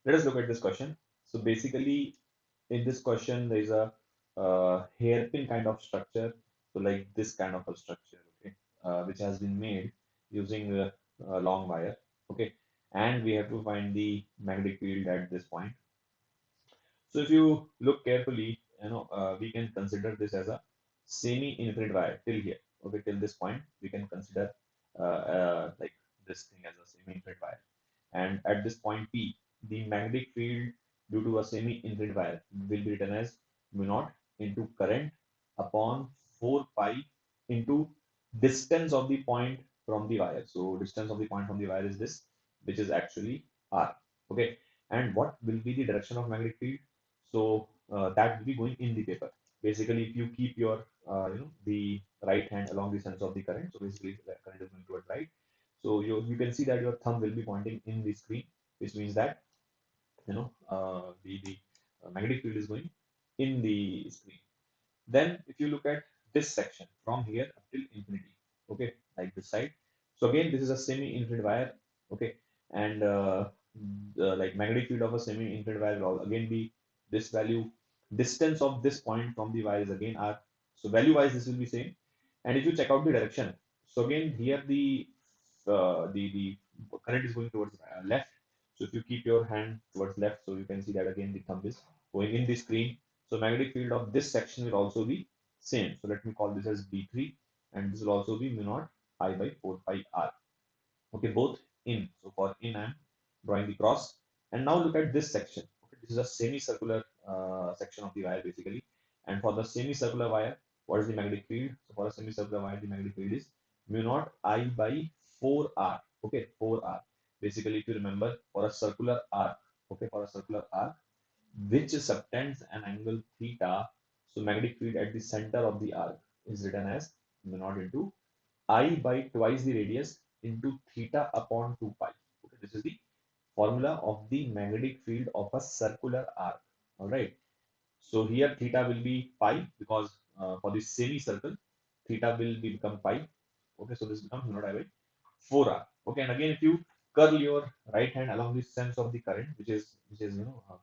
Let us look at this question. So basically, in this question, there is a hairpin kind of structure. So like this kind of a structure, okay, which has been made using a long wire, okay, and we have to find the magnetic field at this point. So if you look carefully, we can consider this as a semi-infinite wire till here. Okay, till this point, we can consider like this thing as a semi-infinite wire. And at this point P, the magnetic field due to a semi-infinite wire will be written as mu naught into current upon 4 pi into distance of the point from the wire. So distance of the point from the wire is this, which is actually R. Okay, and what will be the direction of magnetic field? So that will be going in the paper. Basically, if you keep your the right hand along the sense of the current, so basically the current is going toward right. So you can see that your thumb will be pointing in the screen, which means that the magnetic field is going in the screen. Then if you look at this section from here up till infinity, okay, like this side. So again, this is a semi-infinite wire, okay, and the like magnetic field of a semi-infinite wire will again be this value. Distance of this point from the wire is again r. So value-wise, this will be same. And if you check out the direction, so again here the current is going towards left. So if you keep your hand towards left, so you can see that again the thumb is going in the screen. So magnetic field of this section will also be same. So let me call this as B3, and this will also be mu naught I by 4 pi r. Okay, both in. So for in, I'm drawing the cross. And now look at this section. Okay, this is a semicircular section of the wire basically. And for the semicircular wire, what is the magnetic field? So for a semicircular wire, the magnetic field is mu naught I by 4r. Okay, 4r. Basically, if you remember, for a circular arc, okay, for a circular arc, which subtends an angle theta, so magnetic field at the center of the arc is written as mu naught into I by twice the radius into theta upon 2 pi. Okay, this is the formula of the magnetic field of a circular arc. All right. So here theta will be pi because for the semicircle, theta will become pi. Okay, so this becomes mu naught I by 4r. Okay, and again if you curl your right hand along the sense of the current, which is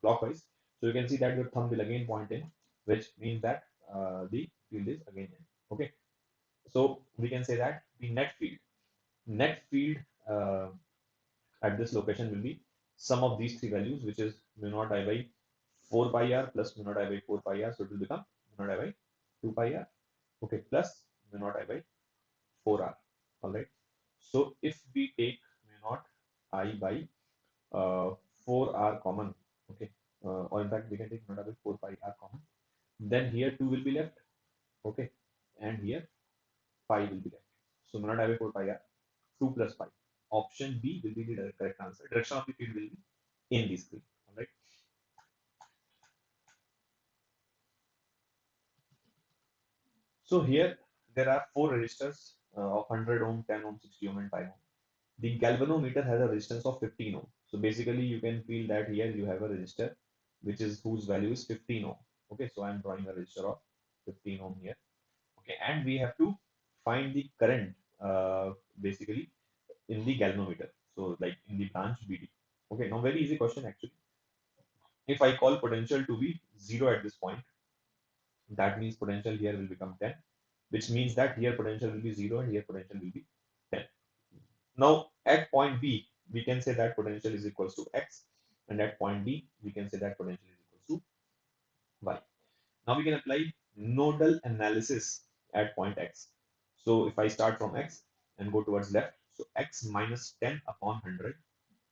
clockwise, so you can see that your thumb will again point in, which means that the field is again in. Okay, so we can say that the net field uh, at this location will be sum of these three values, which is mu naught I by 4 pi r plus mu naught I by 4 pi r. So it will become mu naught I by 2 pi r. Okay, plus mu naught I by 4r. All right. So if we take mu naught I by 4r common, okay, or in fact we can take mu naught I by 4 pi r common, then here 2 will be left, okay, and here pi will be left. So mu naught I by 4 pi r, 2 plus pi. Option B will be the correct answer. Direction of the field will be in the screen. All right. So here there are four resistors of 100 ohm, 10 ohm, 60 ohm, and 5 ohm. The galvanometer has a resistance of 15 ohm. So basically, you can feel that here you have a resistor which is whose value is 15 ohm. Okay, so I'm drawing a resistor of 15 ohm here. Okay, and we have to find the current basically in the galvanometer. So like in the branch BD. Okay, now very easy question actually. If I call potential to be 0 at this point, that means potential here will become 10, which means that here potential will be 0 and here potential will be 10. Now at point B, we can say that potential is equals to X, and at point B, we can say that potential is equals to Y. Now we can apply nodal analysis at point X. So if I start from X and go towards left, so X minus 10 upon 100,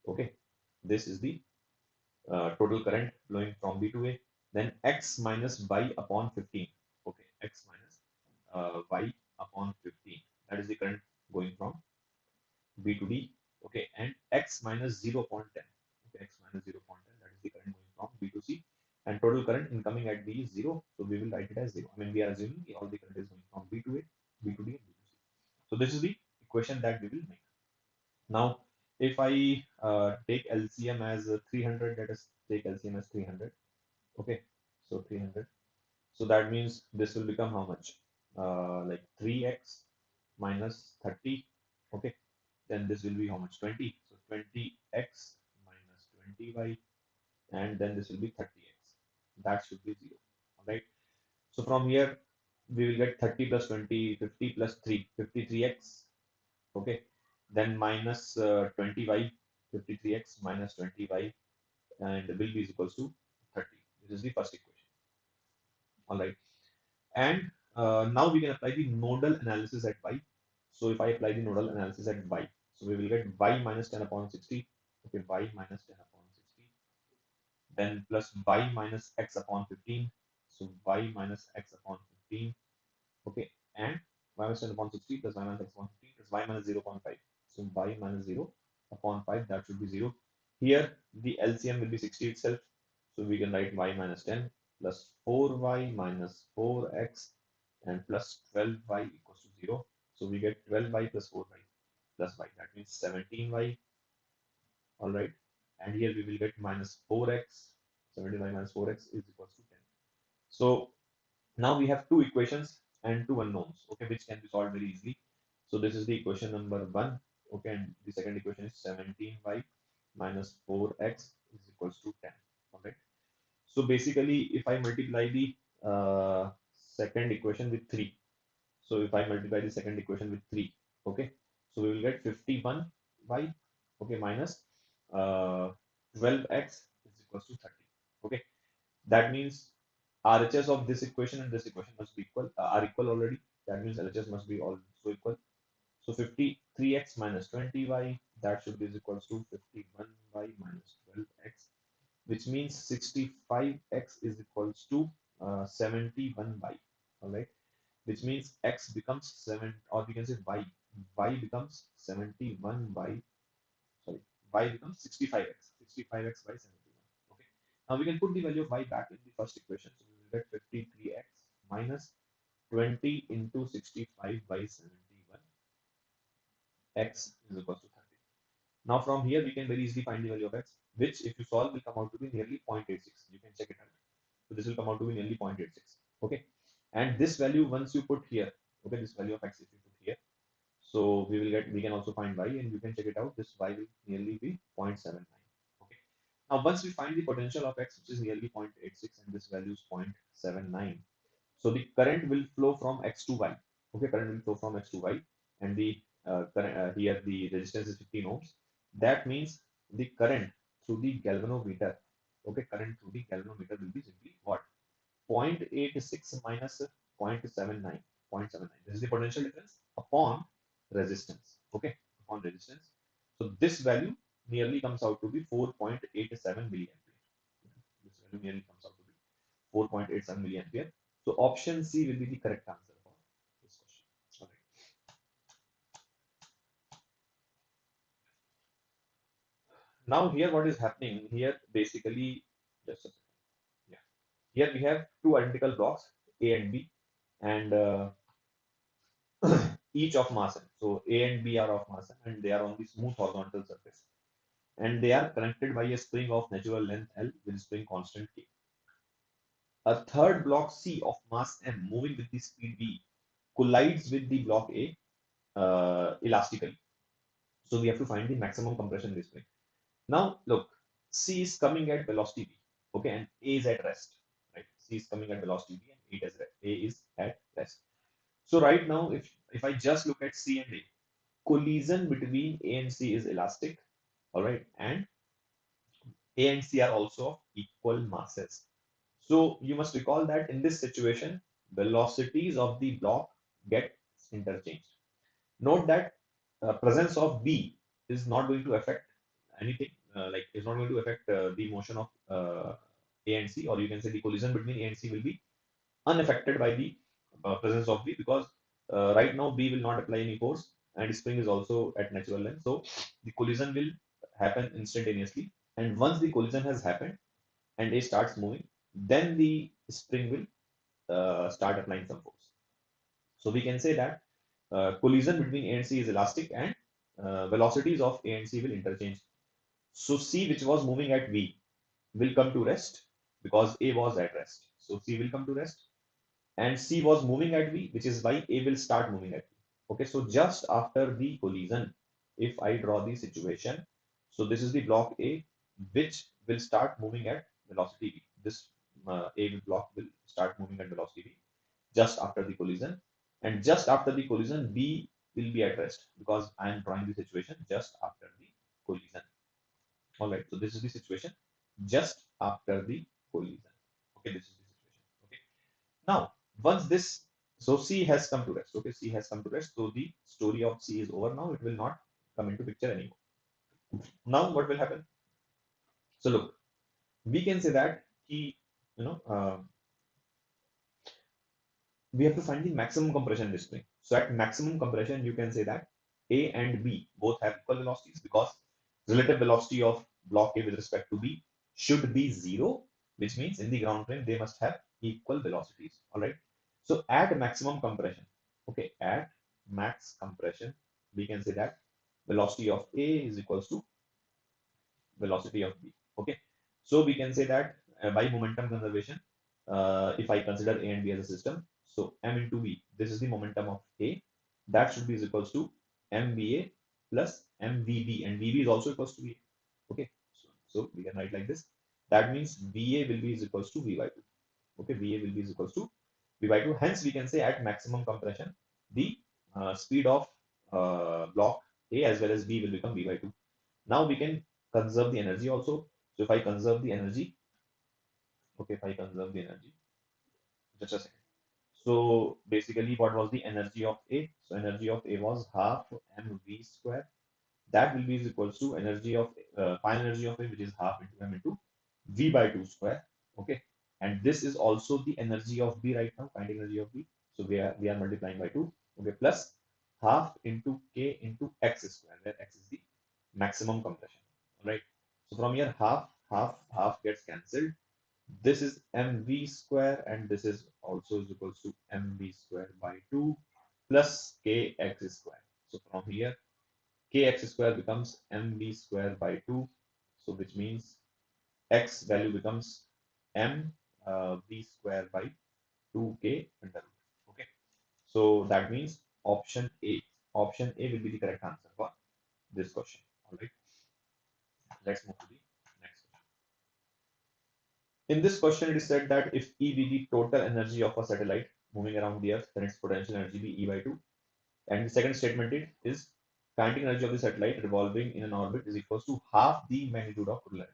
okay, this is the total current flowing from B to A. Then X minus Y upon 15, okay, X minus Y upon 15, that is the current going from B to D, okay, and X minus 0.10, okay, X minus 0.10, that is the current going from B to C, and total current incoming at B is 0, so we will write it as 0. I mean, we are assuming all the current is going from B to A, B to D, and B to C. So this is the equation that we will make. Now, if I take LCM as 300, let us take LCM as 300, okay, so 300. So that means this will become how much? Like 3x minus 30, okay, then this will be how much? 20. So 20x minus 20y and then this will be 30x. That should be 0. All right. So from here, we will get 30 plus 20, 50 plus 3, 53x. Okay. Then minus 20y, 53x minus 20y, and will be is equals to 30. This is the first equation. All right. And now we can apply the nodal analysis at y. So if I apply the nodal analysis at y, so we will get y minus 10 upon 60. Okay, y minus 10 upon 60. Then plus y minus x upon 15. So y minus x upon 15. Okay, and y minus 10 upon 60 plus y minus x upon 15 plus y minus 0.5. So y minus 0 upon 5, that should be 0. Here the LCM will be 60 itself. So we can write y minus 10 plus 4y minus 4x and plus 12y equals to 0. So we get 12y plus 4y plus y. That means 17y. All right. And here we will get minus 4x. 17y minus 4x is equals to 10. So now we have two equations and two unknowns, okay, which can be solved very easily. So this is the equation number 1, okay, and the second equation is 17y minus 4x is equals to 10. All right. So basically, if I multiply the second equation with 3, so if I multiply the second equation with 3, okay, so we will get 51y, okay, minus 12x is equals to 30. Okay, that means RHS of this equation and this equation must be equal, are equal already. That means LHS must be also equal. So 53x minus 20y, that should be equals to 51y minus 12x, which means 65x is equals to 71y. All right, which means x becomes 7, or we can say y becomes 71 by, sorry, y becomes 65x, 65x by 71. Okay, now we can put the value of y back in the first equation. So we will get 53x minus 20 into 65 by 71, x is equal to 30. Now from here we can very easily find the value of x, which if you solve will come out to be nearly 0.86. You can check it out. So this will come out to be nearly 0.86. Okay, and this value once you put here, okay, this value of x if you put here, so we can also find y, and you can check it out. This y will nearly be 0.79. Okay. Now once we find the potential of x, which is nearly 0.86, and this value is 0.79, so the current will flow from x to y. Okay, current will flow from x to y, and the current, here the resistance is 15 ohms. That means the current through the galvanometer, okay, current through the galvanometer will be simply what? 0.86 minus 0.79, 0.79. This is the potential difference upon resistance. Okay, upon resistance. So this value nearly comes out to be 4.87 milliampere. This value nearly comes out to be 4.87 milliampere. So option C will be the correct answer for this question. All right. Now here what is happening here basically, just a second. Yeah. Here we have two identical blocks A and B, and each of mass n. So A and B are of mass n, and they are on the smooth horizontal surface, and they are connected by a spring of natural length L with spring constant K. A third block C of mass m moving with the speed v collides with the block A elastically. So we have to find the maximum compression in this spring. Now look, C is coming at velocity v, okay, and A is at rest, right? C is coming at velocity v and A is at rest. So right now, if I just look at C and A, collision between A and C is elastic, all right, and A and C are also of equal masses. So you must recall that in this situation, velocities of the block get interchanged. Note that presence of B is not going to affect anything, like is not going to affect the motion of A and C, or you can say the collision between A and C will be unaffected by the presence of B, because right now B will not apply any force and spring is also at natural length. So the collision will happen instantaneously. And once the collision has happened and A starts moving, then the spring will start applying some force. So we can say that collision between A and C is elastic, and velocities of A and C will interchange. So C, which was moving at V, will come to rest because A was at rest. So C will come to rest, and C was moving at V, which is why A will start moving at V. Okay, so just after the collision, if I draw the situation, so this is the block A, which will start moving at velocity v. This A block will start moving at velocity v just after the collision, and just after the collision, B will be at rest because I am drawing the situation just after the collision. All right, so this is the situation just after the collision. Okay, this is the situation. Okay, now once this, so C has come to rest. Okay, C has come to rest. So the story of C is over now. It will not come into picture anymore. Now what will happen? So look, we can say that he, you know, we have to find the maximum compression in this thing. So at maximum compression, you can say that A and B both have equal velocities because relative velocity of block A with respect to B should be zero, which means in the ground plane they must have equal velocities. All right. So at maximum compression, okay, at max compression, we can say that velocity of A is equals to velocity of B. Okay, so we can say that by momentum conservation, if I consider A and B as a system, so m into V, this is the momentum of A, that should be is equals to mVA plus mVB, and VB is also equals to VA. Okay, so we can write like this. That means VA will be is equals to V by 2. Okay, VA will be is equals to V by 2. Hence, we can say at maximum compression, the speed of block A as well as B will become V by 2. Now we can conserve the energy also. So if I conserve the energy, okay, if I conserve the energy, just a second. So basically, what was the energy of A? So energy of A was half mv square. That will be equals to energy of final energy of A, which is half into m into v by 2 square. Okay, and this is also the energy of B right now, kinetic energy of B. So we are multiplying by 2. Okay, plus half into k into x square, where x is the maximum compression. All right. So from here, half gets cancelled. This is mv square, and this is also is equals to mv square by 2 plus kx square. So from here, kx square becomes mv square by 2. So which means x value becomes m v square by 2k under root. Okay. So that means option A. Option A will be the correct answer for this question. All right. Let's move to the next question. In this question, it is said that if E be the total energy of a satellite moving around the Earth, then its potential energy be E by 2. And the second statement is kinetic energy of the satellite revolving in an orbit is equals to half the magnitude of total energy.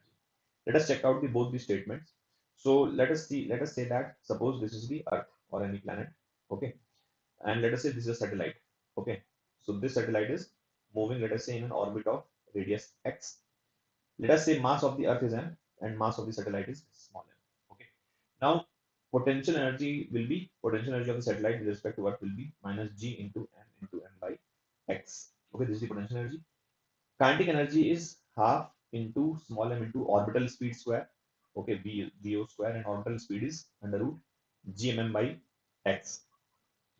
Let us check out both the statements. So let us say that suppose this is the Earth or any planet, okay, and let us say this is a satellite, okay. So this satellite is moving, let us say, in an orbit of radius x. Let us say mass of the Earth is m and mass of the satellite is small m. Okay. Now potential energy will be potential energy of the satellite with respect to Earth will be minus g into m by x. Okay, this is the potential energy. Kinetic energy is half into small m into orbital speed square. Okay, v square, and orbital speed is under root gmm by x.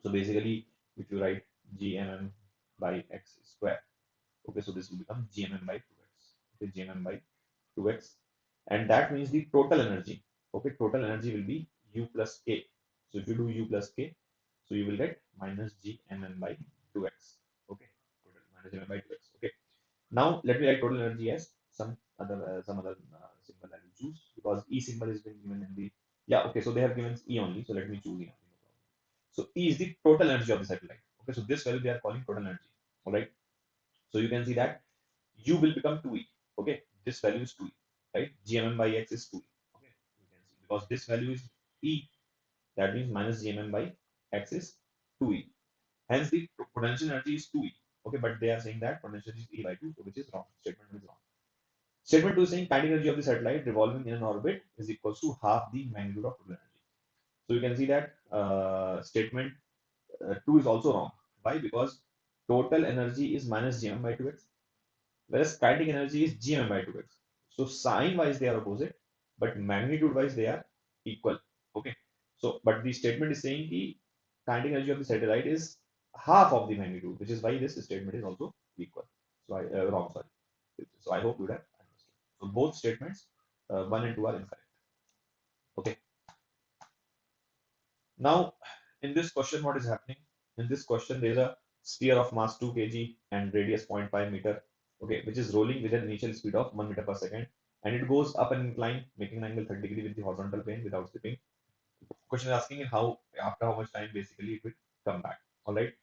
So basically, if you write gmm by x square, okay, so this will become gmm by 2x. Okay, gmm by 2x, and that means the total energy. Okay, total energy will be u plus k. So if you do u plus k, so you will get minus gmm by 2x. Okay, total minus gmm by 2x. Okay, now let me write total energy as some other symbol I will choose, because E symbol is been given in the, yeah, okay, so they have given E only, so let me choose E only. No problem. So E is the total energy of the satellite. Okay, so this value they are calling total energy. All right, so you can see that U will become 2E. Okay, this value is 2E, right? Gmm by x is 2E. Okay, you can see because this value is E, that means minus gmm by x is 2E. Hence the potential energy is 2E. Okay, but they are saying that potential is E by 2, so which is wrong. Statement is wrong. Statement 2 is saying kinetic energy of the satellite revolving in an orbit is equals to half the magnitude of total energy. So you can see that statement 2 is also wrong. Why? Because total energy is minus gm by 2x, whereas kinetic energy is gm by 2x. So sign wise they are opposite, but magnitude wise they are equal. Okay. So, but the statement is saying the kinetic energy of the satellite is half of the magnitude, which is why this statement is also equal. So I wrong, sorry. So I hope you would have understood. So both statements, 1 and 2 are incorrect. Okay. Now, in this question, what is happening? In this question, there is a sphere of mass 2 kg and radius 0.5 meter, okay, which is rolling with an initial speed of 1 meter per second and it goes up an incline, making an angle 30 degree with the horizontal plane without slipping. Question is asking how after how much time basically it will come back. All right.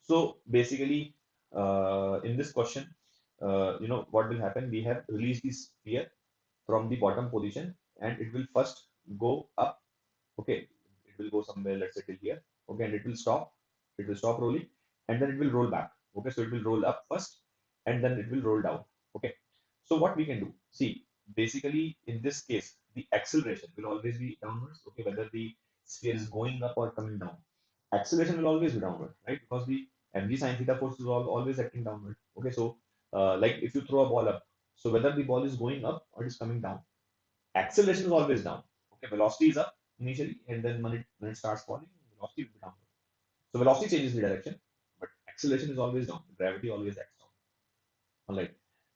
So basically, in this question, what will happen? We have released this sphere from the bottom position, and it will first go up. Okay, it will go somewhere, let's say till here. Okay, and it will stop. It will stop rolling, and then it will roll back. Okay, so it will roll up first, and then it will roll down. Okay, so what we can do? See, basically in this case, the acceleration will always be downwards. Okay, whether the sphere is going up or coming down, acceleration will always be downward, right? Because the mg sine theta force is always acting downward. Okay, so like if you throw a ball up, so whether the ball is going up or it is coming down, acceleration is always down. Okay, velocity is up initially, and then when it starts falling, velocity will be down. So velocity changes the direction, but acceleration is always down. Gravity always acts down. All right,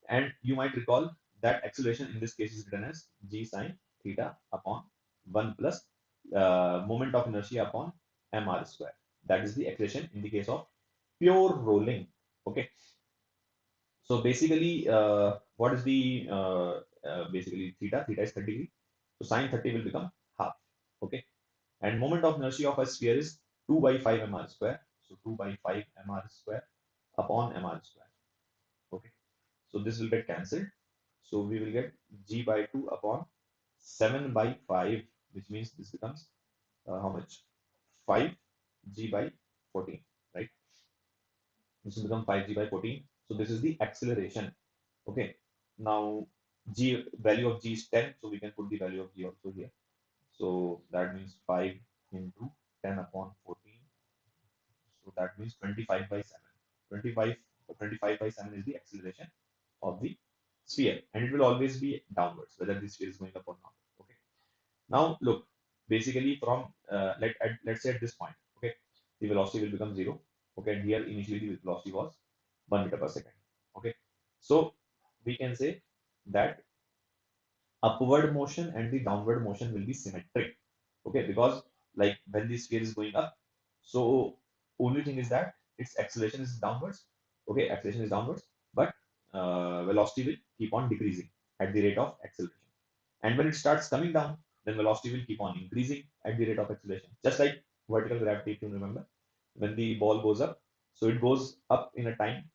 and you might recall that acceleration in this case is written as g sine theta upon 1 plus moment of inertia upon mr square. That is the acceleration in the case of pure rolling. Okay, so basically, what is the basically theta? Theta is 30 degree. So sine 30 will become half. Okay. And moment of inertia of a sphere is 2 by 5 mr square. So 2 by 5 mr square upon mr square. Okay. So this will get cancelled. So we will get g by 2 upon 7 by 5, which means this becomes how much? 5 g by 14, right? This will become 5g by 14. So this is the acceleration. Okay. Now g value of g is 10, so we can put the value of g also here. So that means 5 into 10 upon 14. So that means 25 by 7. 25 by 7 is the acceleration of the sphere, and it will always be downwards, whether the sphere is going up or not. Okay. Now look, basically from let's say at this point, okay, the velocity will become 0. Okay, and here initially the velocity was 1 meter per second. Okay, so we can say that upward motion and the downward motion will be symmetric. Okay, because like when the sphere is going up, so only thing is that its acceleration is downwards. Okay, acceleration is downwards, but velocity will keep on decreasing at the rate of acceleration. And when it starts coming down, then velocity will keep on increasing at the rate of acceleration. Just like vertical gravity, if you remember, when the ball goes up, so it goes up in a time,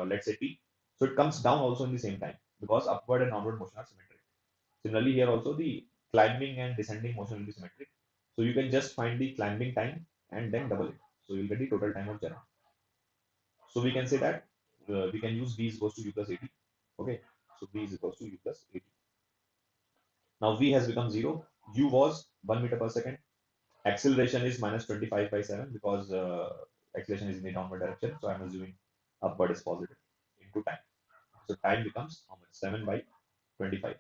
let's say t. So it comes down also in the same time because upward and downward motion are symmetric. Similarly, here also the climbing and descending motion will be symmetric. So you can just find the climbing time and then double it. So you'll get the total time of journey. So we can say that we can use v is equals to u plus 80. Okay, so v is equals to u plus 80. Now v has become 0. U was 1 meter per second. Acceleration is minus 25 by 7 because acceleration is in the downward direction. So I'm assuming upward is positive into time. So time becomes how much? 7 by 25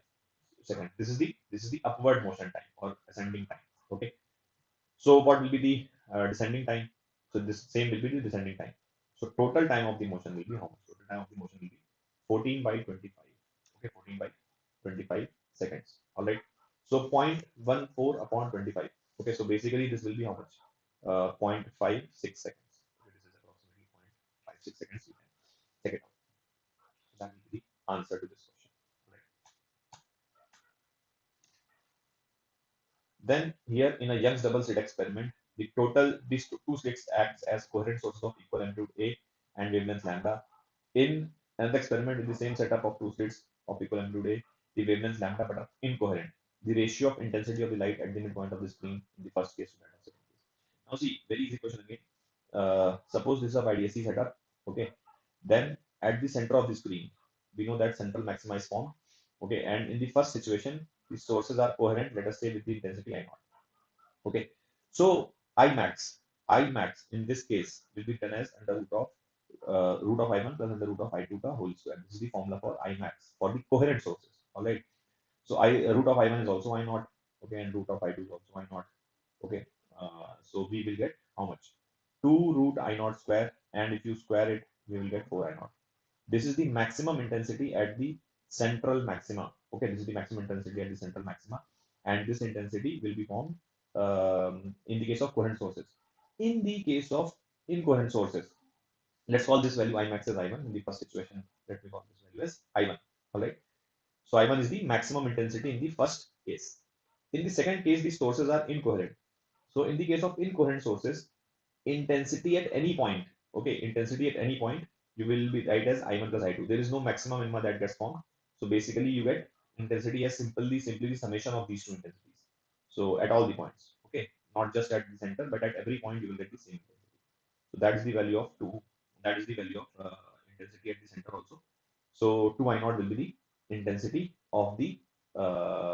seconds. This is the upward motion time or ascending time. Okay. So what will be the descending time? So this same will be the descending time. So total time of the motion will be how much? Total time of the motion will be 14 by 25. Okay, 14 by 25 seconds. All right. So 0.14 upon 25. Okay, so basically this will be how much? 0.56 seconds. Okay, this is approximately 0.56 seconds. You can check it out. So that will be the answer to this question. Then here in a Young's double slit experiment, these two slits acts as coherent sources of equal amplitude A and wavelength lambda. In another experiment with the same setup of two slits of equal amplitude A, the wavelength lambda but are incoherent. The ratio of intensity of the light at the midpoint of the screen in the first case to that of second case. Now see, very easy question again. Suppose this is a YDSC setup, okay? Then at the center of the screen, we know that central maxima is formed, okay? And in the first situation, the sources are coherent, let us say with the intensity I naught. Okay, so I max in this case will be done as under root of I1 plus under root of I2 ka whole square. This is the formula for I max for the coherent sources. All right. So root of I1 is also I naught. Okay, and root of I2 is also I naught. Okay. So we will get how much? 2 root I naught square, and if you square it, we will get 4 I naught. This is the maximum intensity at the central maxima. Okay, this is the maximum intensity at the central maxima, and this intensity will be formed in the case of coherent sources. In the case of incoherent sources, let's call this value I max as I1 in the first situation. Let me call this value as I1. All right. So I1 is the maximum intensity in the first case. In the second case, the sources are incoherent. So in the case of incoherent sources, intensity at any point, okay, intensity at any point, you will be write as I1 plus I2. There is no maximum minima that gets formed. So basically you get intensity as simply the summation of these two intensities. So at all the points, okay, not just at the center, but at every point you will get the same intensity. So that is the value of 2. That is the value of intensity at the center also. So 2 I naught will be the intensity of the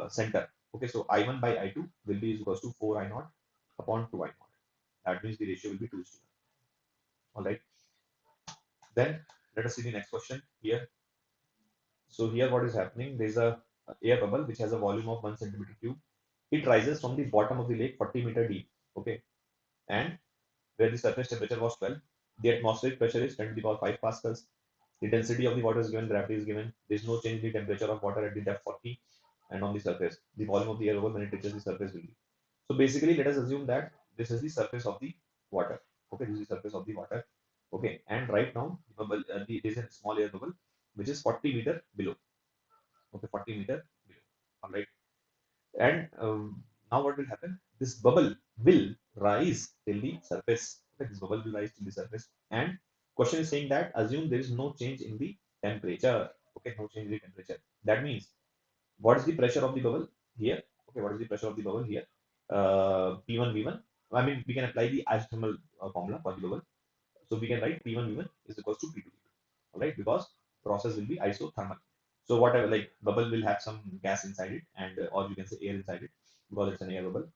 center. Okay, so I1 by I2 will be equals to 4 I naught upon 2 I naught. That means the ratio will be 2:1. All right. Then let us see the next question here. So here what is happening? There is a air bubble which has a volume of 1 centimeter cube. It rises from the bottom of the lake 40-meter deep. Okay, and where the surface temperature was 12. The atmospheric pressure is 10 to the power 5 pascals. The density of the water is given, gravity is given. There is no change in the temperature of water at the depth 40 and on the surface. The volume of the air bubble when it reaches the surface will be. So basically, let us assume that this is the surface of the water. Okay, this is the surface of the water. Okay, and right now, the bubble, there is a small air bubble which is 40-meter below. Okay, 40-meter below. All right, and now what will happen? This bubble will rise till the surface. Okay, this bubble will rise till the surface. And question is saying that assume there is no change in the temperature. Okay, no change in the temperature. That means what is the pressure of the bubble here? Okay, what is the pressure of the bubble here? P1 V1. I mean, we can apply the isothermal formula for the bubble. So we can write P1 V1 is equals to P2 V2. All right, because process will be isothermal. So whatever, like bubble will have some gas inside it, and or you can say air inside it because it's an air bubble.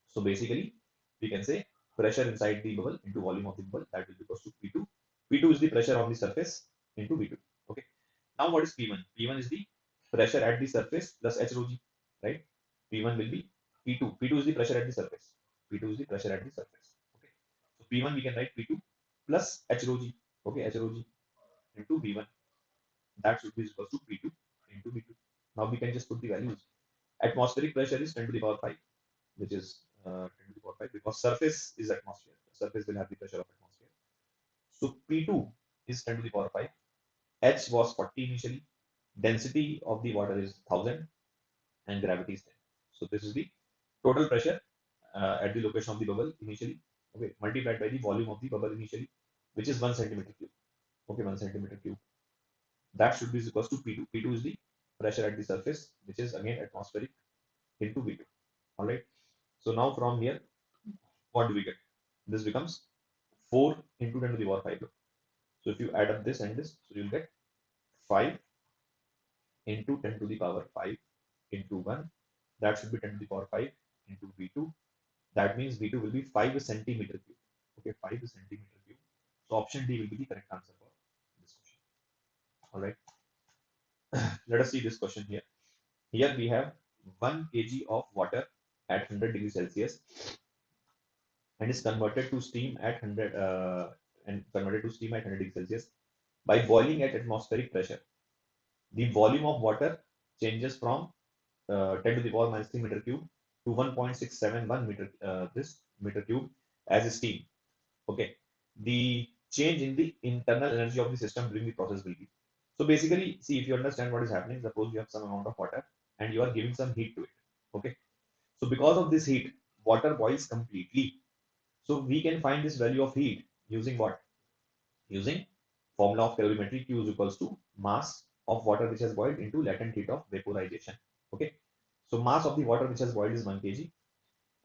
So basically, we can say pressure inside the bubble into volume of the bubble, that will be equals to P2. P2 is the pressure on the surface into V2. Okay. Now what is P1? P1 is the pressure at the surface plus H rho g, right? P1 will be P2. P2 is the pressure at the surface. P2 is the pressure at the surface. Okay. So P1 we can write P2 plus H rho g. Okay, H rho g into V1. That should be equals to P2 into V2. Now we can just put the values. Atmospheric pressure is 10 to the power 5, which is 10 to the power 5 because surface is atmosphere. Surface will have the pressure of atmosphere. So P2 is 10 to the power 5. H was 40 initially. Density of the water is 1000 and gravity is 10. So this is the total pressure at the location of the bubble initially. Okay, multiplied by the volume of the bubble initially, which is 1 centimeter cube. Okay, 1 centimeter cube. That should be equals to P2. P2 is the pressure at the surface, which is again atmospheric into V2. All right. So now from here, what do we get? This becomes 4 into 10 to the power 5. So if you add up this and this, so you'll get 5 into 10 to the power 5 into 1. That should be 10 to the power 5 into V2. That means V2 will be 5 centimeter cube. Okay, 5 centimeter cube. So option D will be the correct answer for this question. All right. Let us see this question here. Here we have 1 kg of water at 100 degrees Celsius and is converted to steam at 100 degrees Celsius by boiling at atmospheric pressure. The volume of water changes from 10 to the power minus 3 meter cube to 1.671 meter this meter cube as a steam. Okay, the change in the internal energy of the system during the process will be. So basically, see if you understand what is happening. Suppose you have some amount of water and you are giving some heat to it. Okay, so because of this heat, water boils completely. So we can find this value of heat using what? Using formula of calorimetry. Q is equals to mass of water which has boiled into latent heat of vaporization. Okay, so mass of the water which has boiled is 1 kg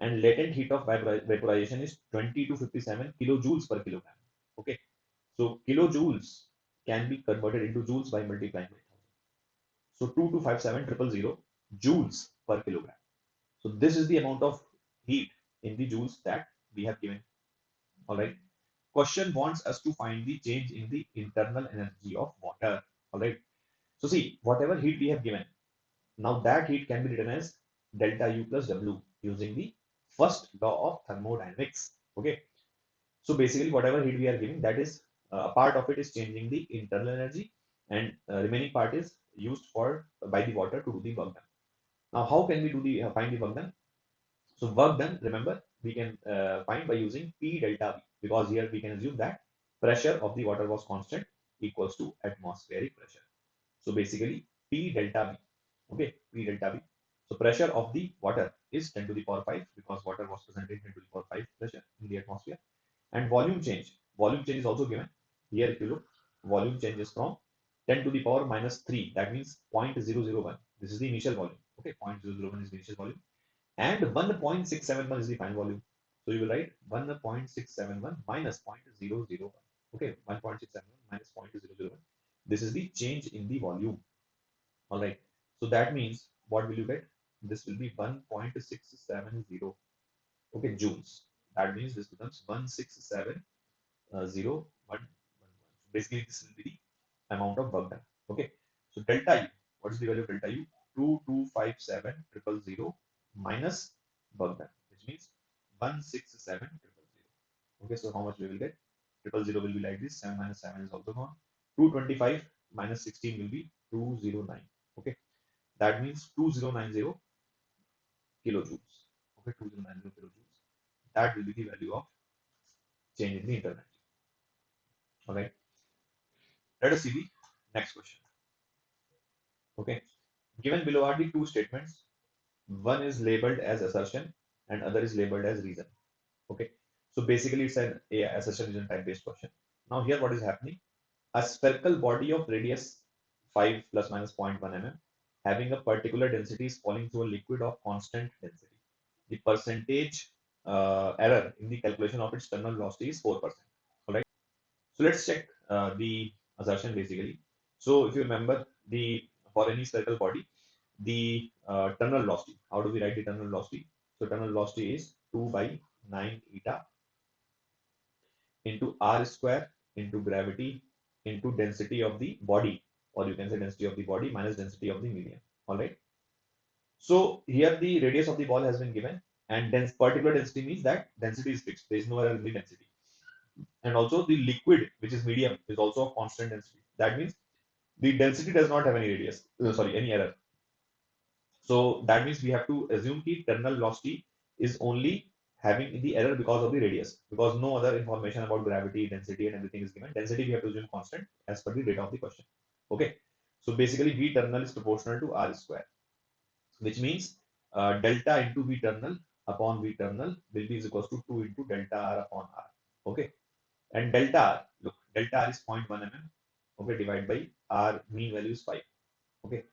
and latent heat of vaporization is 20 to 57 kilojoules per kilogram. Okay, so kilojoules can be converted into joules by multiplying by 1000. So 2257000 joules per kilogram. So this is the amount of heat in the joules that we have given. All right. Question wants us to find the change in the internal energy of water. All right. So see, whatever heat we have given, now that heat can be written as delta U plus W using the first law of thermodynamics. Okay. So basically, whatever heat we are giving, that is a part of it is changing the internal energy, and remaining part is used for by the water to do the work done. Now, how can we do the find the work done? So work done, remember, we can find by using P delta V because here we can assume that pressure of the water was constant equals to atmospheric pressure. So basically, P delta V. Okay, P delta V. So pressure of the water is 10 to the power 5 because water was present in 10 to the power 5 pressure in the atmosphere. And volume change is also given. Here if you look, volume changes from 10 to the power minus 3. That means 0.001. This is the initial volume. Okay, 0.001 is the initial volume. And 1.671 is the final volume. So you will write 1.671 minus 0.001. Okay, 1.671 minus 0.001. This is the change in the volume. All right. So that means what will you get? This will be 1.670. Okay, joules. That means this becomes 1670111. Basically, this will be the amount of work done. Okay. So delta U. What is the value of delta U? 2257,000 minus work done, which means 167,000. Okay. So how much we will get? 000 will be like this. 7 minus 7 is also gone. 225 minus 16 will be 209. Okay. That means 2090 kilojoules. Okay, 2090 kilojoules. That will be the value of change in the internal energy. All right. Let us see the next question. Okay. Given below are the two statements. One is labeled as assertion and other is labeled as reason. Okay. So basically it's an assertion reason type based question. Now here what is happening? A spherical body of radius 5 plus minus 0.1 mm having a particular density is falling through a liquid of constant density. The percentage error in the calculation of its terminal velocity is 4%. All right. So let's check the assertion basically. So if you remember the for any spherical body, the terminal velocity. How do we write the terminal velocity? So terminal velocity is 2 by 9 eta into r square into gravity into density of the body, or you can say density of the body minus density of the medium. All right. So here the radius of the ball has been given, and particular density means that density is fixed. There is no error in the density. And also the liquid, which is medium, is also of constant density. That means the density does not have any radius, sorry, any error. So that means we have to assume that terminal velocity is only having the error because of the radius, because no other information about gravity, density, and everything is given. Density we have to assume constant as per the data of the question. Okay. So basically, V terminal is proportional to R square, which means delta into V terminal upon V terminal will be is equals to 2 into delta R upon R. Okay. And delta R, look, delta R is 0.1 mm. Okay, divided by R mean value is 5. Okay.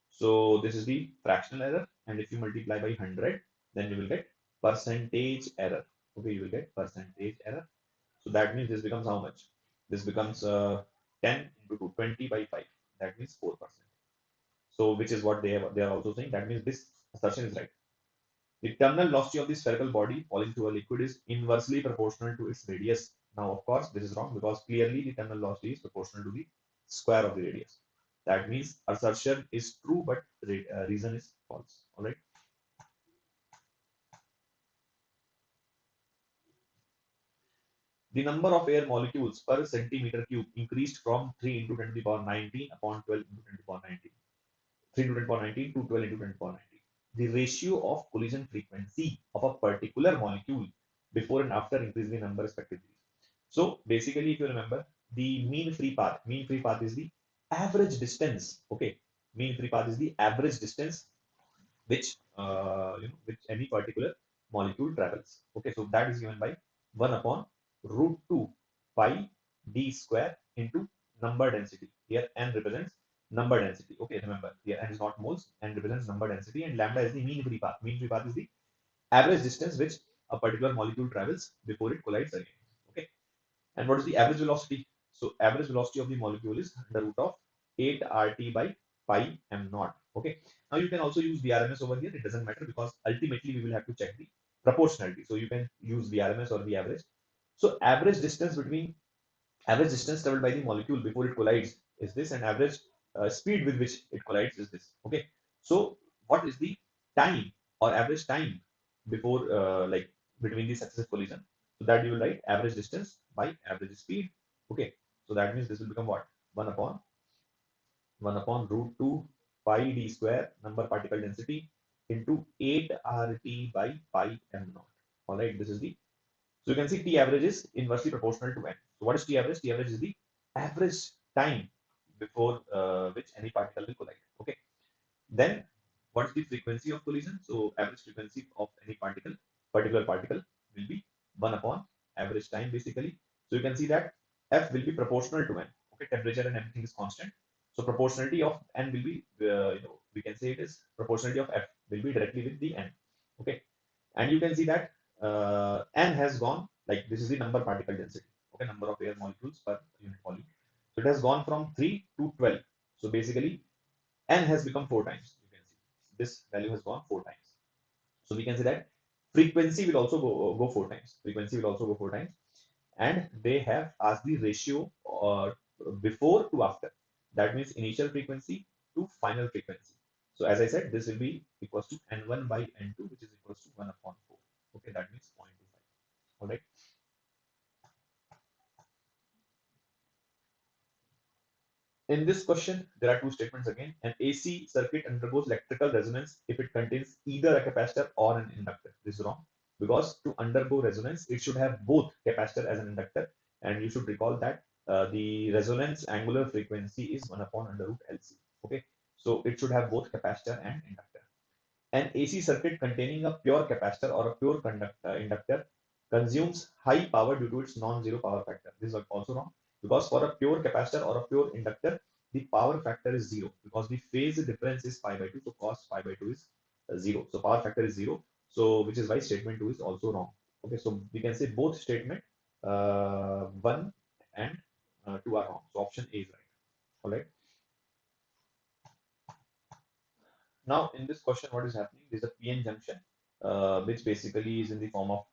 So this is the fractional error, and if you multiply by 100, then you will get percentage error. Okay, you will get percentage error. So that means this becomes how much? This becomes 10 into 2, 20 by 5. That means 4%. So which is what they are also saying. That means this assertion is right. The terminal velocity of the spherical body falling through a liquid is inversely proportional to its radius. Now, of course, this is wrong because clearly the terminal velocity is proportional to the square of the radius. That means assertion is true, but reason is false. All right. The number of air molecules per centimeter cube increased from 3 into 10 to the power 19 upon 12 into 10 to the power 19. 3 into 10 to the power 19 to 12 into 10 to the power 19. The ratio of collision frequency of a particular molecule before and after increase the number respectively. So basically, if you remember, the mean free path is the average distance. Okay, mean free path is the average distance which which any particular molecule travels. Okay, so that is given by 1 upon root 2 pi d square into number density. Here n represents number density. Okay, remember here n is not moles, n represents number density, and lambda is the mean free path. Mean free path is the average distance which a particular molecule travels before it collides again. Okay, and what is the average velocity? So average velocity of the molecule is under root of 8 RT by pi m naught. Okay. Now you can also use VRMS over here. It doesn't matter because ultimately we will have to check the proportionality. So you can use VRMS or the average. So average distance traveled by the molecule before it collides is this, and average speed with which it collides is this. Okay. So what is the time or average time before like between the successive collision? So that you will write average distance by average speed. Okay. So that means this will become what? 1 upon root 2 pi d square number particle density into 8 RT by pi m naught. All right. This is the, so you can see T average is inversely proportional to n. So what is T average? T average is the average time before which any particle will collide. Okay. Then What is the frequency of collision? So average frequency of any particular particle will be 1 upon average time basically. So you can see that F will be proportional to N. Okay, temperature and everything is constant. So proportionality of N will be, we can say it is proportionality of F will be directly with the N. Okay, and you can see that N has gone, like this is the number particle density. Okay, number of air molecules per unit volume. So it has gone from 3 to 12. So basically N has become 4 times. You can see this value has gone 4 times. So we can say that frequency will also go 4 times. Frequency will also go 4 times. And they have asked the ratio before to after. That means initial frequency to final frequency. So as I said, this will be equals to N1 by N2, which is equals to 1 upon 4. Okay, that means 0.25. All right. In this question, there are two statements again. An AC circuit undergoes electrical resonance if it contains either a capacitor or an inductor. This is wrong because to undergo resonance, it should have both capacitor as an inductor. And you should recall that the resonance angular frequency is 1 upon under root LC. Okay, so it should have both capacitor and inductor. An AC circuit containing a pure capacitor or a pure inductor consumes high power due to its non-zero power factor. This is also wrong because for a pure capacitor or a pure inductor, the power factor is 0 because the phase difference is pi by 2. So cos pi by 2 is 0. So power factor is 0. So which is why statement 2 is also wrong. Okay, so we can say both statement 1 and 2 are wrong. So option A is right. All right. Now, in this question, what is happening? There's a PN junction, which basically is in the form of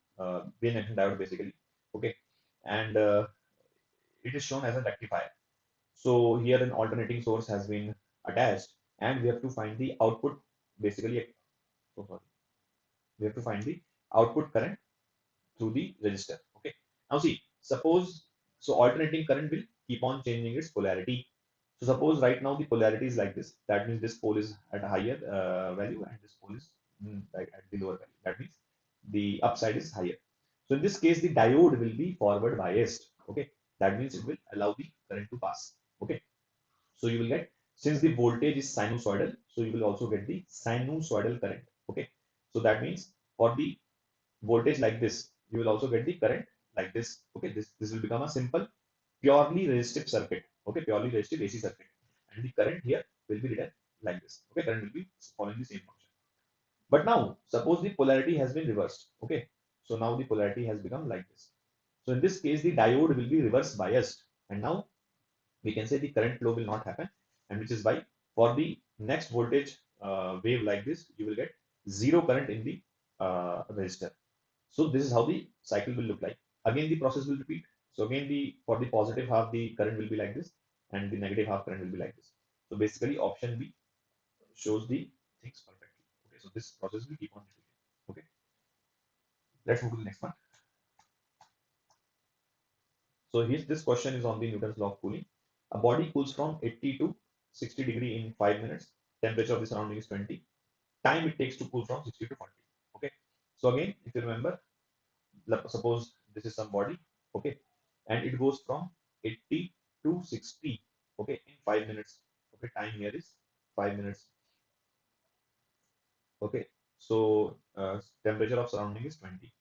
PN junction diode, basically. Okay, and it is shown as a rectifier. So here, an alternating source has been attached, and we have to find the output. Basically, so sorry, we have to find the output current through the resistor. Okay. Now see, suppose so alternating current will keep on changing its polarity. So suppose right now the polarity is like this. That means this pole is at a higher value and this pole is like at the lower value. That means the upside is higher. So in this case, the diode will be forward biased. Okay. That means it will allow the current to pass. Okay. So you will get, since the voltage is sinusoidal, so you will also get the sinusoidal current. Okay. So that means for the voltage like this, you will also get the current like this. Okay, this will become a simple purely resistive circuit. Okay, purely resistive AC circuit, and the current here will be written like this. Okay, current will be following the same function. But now suppose the polarity has been reversed. Okay, so now the polarity has become like this. So in this case, the diode will be reverse biased, and now we can say the current flow will not happen, and which is why for the next voltage wave like this, you will get zero current in the resistor. So this is how the cycle will look like. Again, the process will repeat. So again, the for the positive half, the current will be like this, and the negative half current will be like this. So basically, option B shows the things perfectly. Okay, so this process will keep on repeating. Okay, let's move to the next one. So here's this question is on the Newton's law of cooling. A body cools from 80 to 60 degree in 5 minutes. Temperature of the surrounding is 20. Time it takes to cool from 60 to 40. Okay. So again, if you remember, suppose this is some body. Okay, and it goes from 80 to 60. Okay, in 5 minutes. Okay, time here is 5 minutes. Okay, so temperature of surrounding is 20.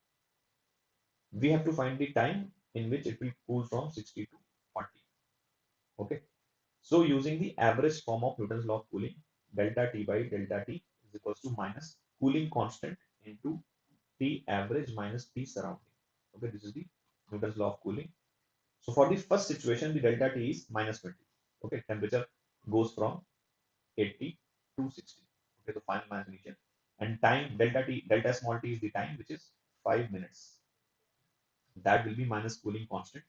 We have to find the time in which it will cool from 60 to 40. Okay, so using the average form of Newton's law of cooling, delta T by delta T is equals to minus cooling constant into T average minus T surrounding. Okay, this is the Newton's law of cooling. So for the first situation, the delta T is minus 20. Okay, temperature goes from 80 to 60. Okay, the final minus initial. And time delta T, delta small t is the time, which is 5 minutes. That will be minus cooling constant.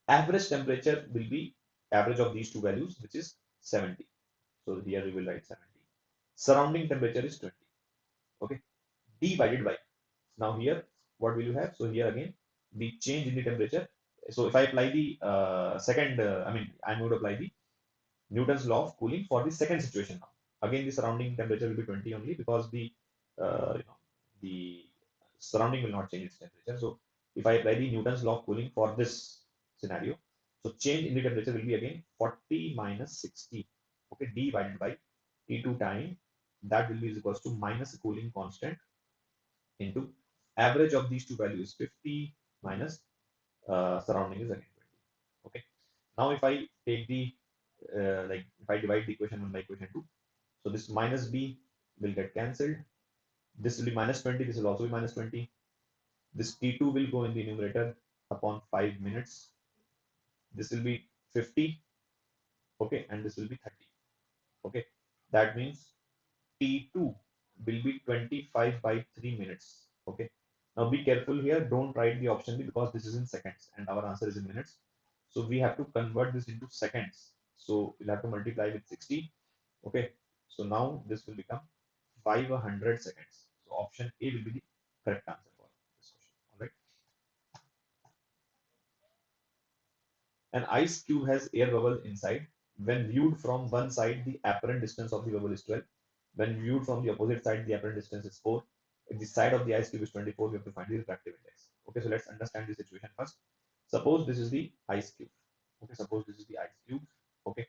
Average temperature will be average of these two values, which is 70. So here we will write 70. Surrounding temperature is 20. Okay, divided by. Now here, what will you have? So here again, the change in the temperature. So if I apply the I'm going to apply the Newton's law of cooling for the second situation now. Again, the surrounding temperature will be 20 only because the surrounding will not change its temperature. So if I apply the Newton's law of cooling for this scenario, so change in the temperature will be again 40 minus 60. Okay, divided by T2 time that will be is equals to minus cooling constant into average of these two values 50 minus surrounding is again 20. Okay. Now if I take the like if I divide the equation 1 by equation 2, so this minus b will get cancelled. This will be minus 20. This will also be minus 20. This T2 will go in the numerator upon 5 minutes. This will be 50. Okay. And this will be 30. Okay. That means T2 will be 25 by 3 minutes. Okay. Now be careful here. Don't write the option B because this is in seconds and our answer is in minutes. So we have to convert this into seconds. So we'll have to multiply with 60. Okay. So now this will become 500 seconds. So option A will be the correct answer for this question. All right. An ice cube has air bubble inside. When viewed from one side, the apparent distance of the bubble is 12. When viewed from the opposite side, the apparent distance is 4. If the side of the ice cube is 24, we have to find the refractive index. Okay, so let's understand the situation first. Suppose this is the ice cube. Okay, suppose this is the ice cube. Okay,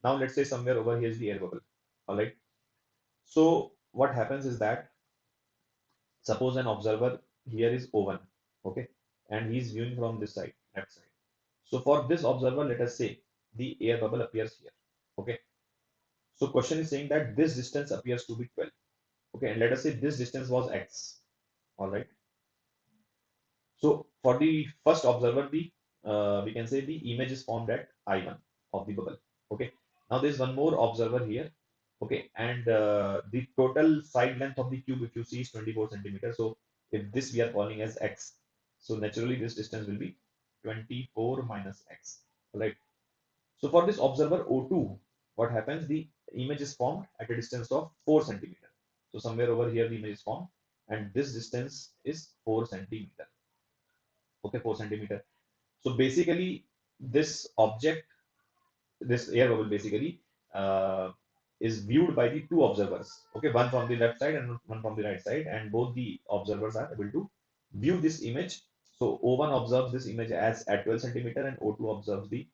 now let's say somewhere over here is the air bubble. All right. So what happens is that suppose an observer here is O1. Okay, and he is viewing from this side, left side. So for this observer, let us say the air bubble appears here. Okay. So question is saying that this distance appears to be 12. Okay. And let us say this distance was x. All right. So for the first observer, the we can say the image is formed at I1 of the bubble. Okay. Now there's one more observer here. Okay. And the total side length of the cube, if you see, is 24 centimeters. So if this we are calling as x, so naturally this distance will be 24 minus x. Right. So for this observer O2, what happens? The image is formed at a distance of 4 centimeter. So somewhere over here the image is formed and this distance is 4 centimeter. Okay, 4 centimeter. So basically this object, this air bubble basically is viewed by the two observers. Okay, one from the left side and one from the right side, and both the observers are able to view this image. So O1 observes this image as at 12 centimeter and O2 observes the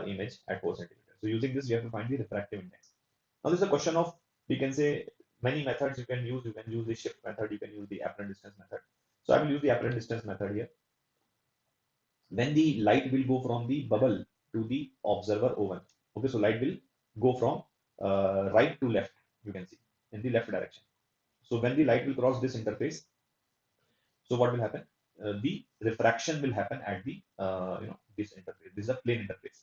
image at 4 centimeter. So using this, we have to find the refractive index. Now this is a question of, we can say, many methods you can use. You can use the shift method. You can use the apparent distance method. So I will use the apparent distance method here. When the light will go from the bubble to the observer O1. Okay, so light will go from right to left, you can see, in the left direction. So when the light will cross this interface, so what will happen? The refraction will happen at the this interface. This is a plane interface.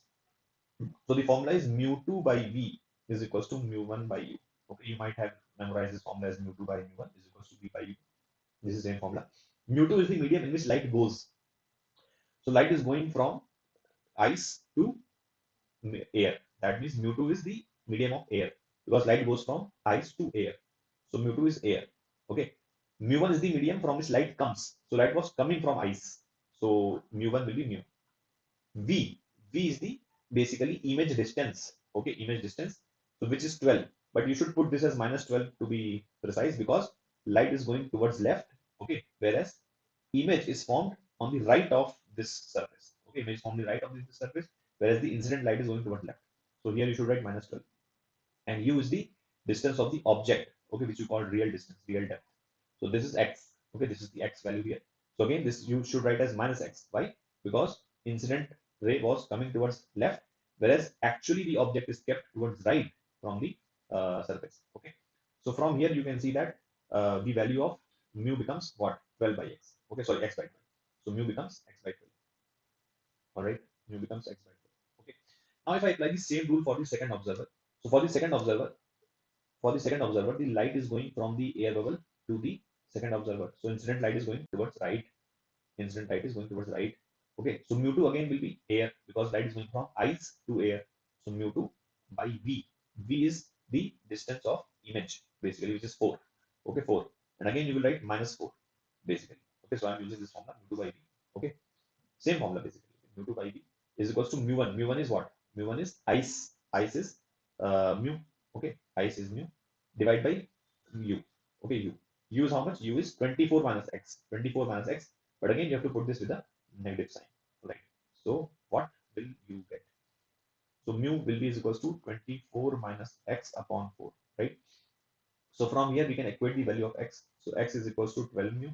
So the formula is mu2 by v is equals to mu1 by u. Okay, you might have memorized this formula as mu2 by mu1 is equals to v by u. This is the same formula. Mu2 is the medium in which light goes. So light is going from ice to air. That means mu2 is the medium of air because light goes from ice to air. So mu2 is air. Okay. Mu1 is the medium from which light comes. So light was coming from ice. So mu1 will be mu. V. V is the basically image distance. Okay, image distance. So which is 12. But you should put this as minus 12 to be precise because light is going towards left. Okay, whereas image is formed on the right of this surface. Okay, image is formed on the right of this surface, whereas the incident light is going towards left. So here you should write minus 12. And u is the distance of the object, okay, which you call real distance, real depth. So this is x. Okay, this is the x value here. So again, this you should write as minus x. Why? Because incident ray was coming towards left, whereas actually the object is kept towards right from the surface. Okay. So from here you can see that the value of mu becomes what? 12 by x. Okay, sorry, x by 12. So mu becomes x by 12. All right, mu becomes x by 12. Okay. Now if I apply the same rule for the second observer, so for the second observer, the light is going from the air bubble to the second observer. So incident light is going towards right. Incident light is going towards right. Okay, so mu2 again will be air because light is going from ice to air. So mu2 by v. V is the distance of image basically, which is 4. Okay, 4. And again you will write minus 4 basically. Okay, so I'm using this formula mu2 by v. Okay, same formula basically. Mu2 by v is equals to mu1. Mu1 is what? Mu1 is ice. Ice is mu. Okay, ice is mu. Divide by u. Okay, u. U is how much? U is 24 minus x. 24 minus x. But again, you have to put this with a negative sign. Right. So what will you get? So mu will be is equals to 24 minus x upon 4. Right. So from here we can equate the value of x. So x is equals to 12 mu,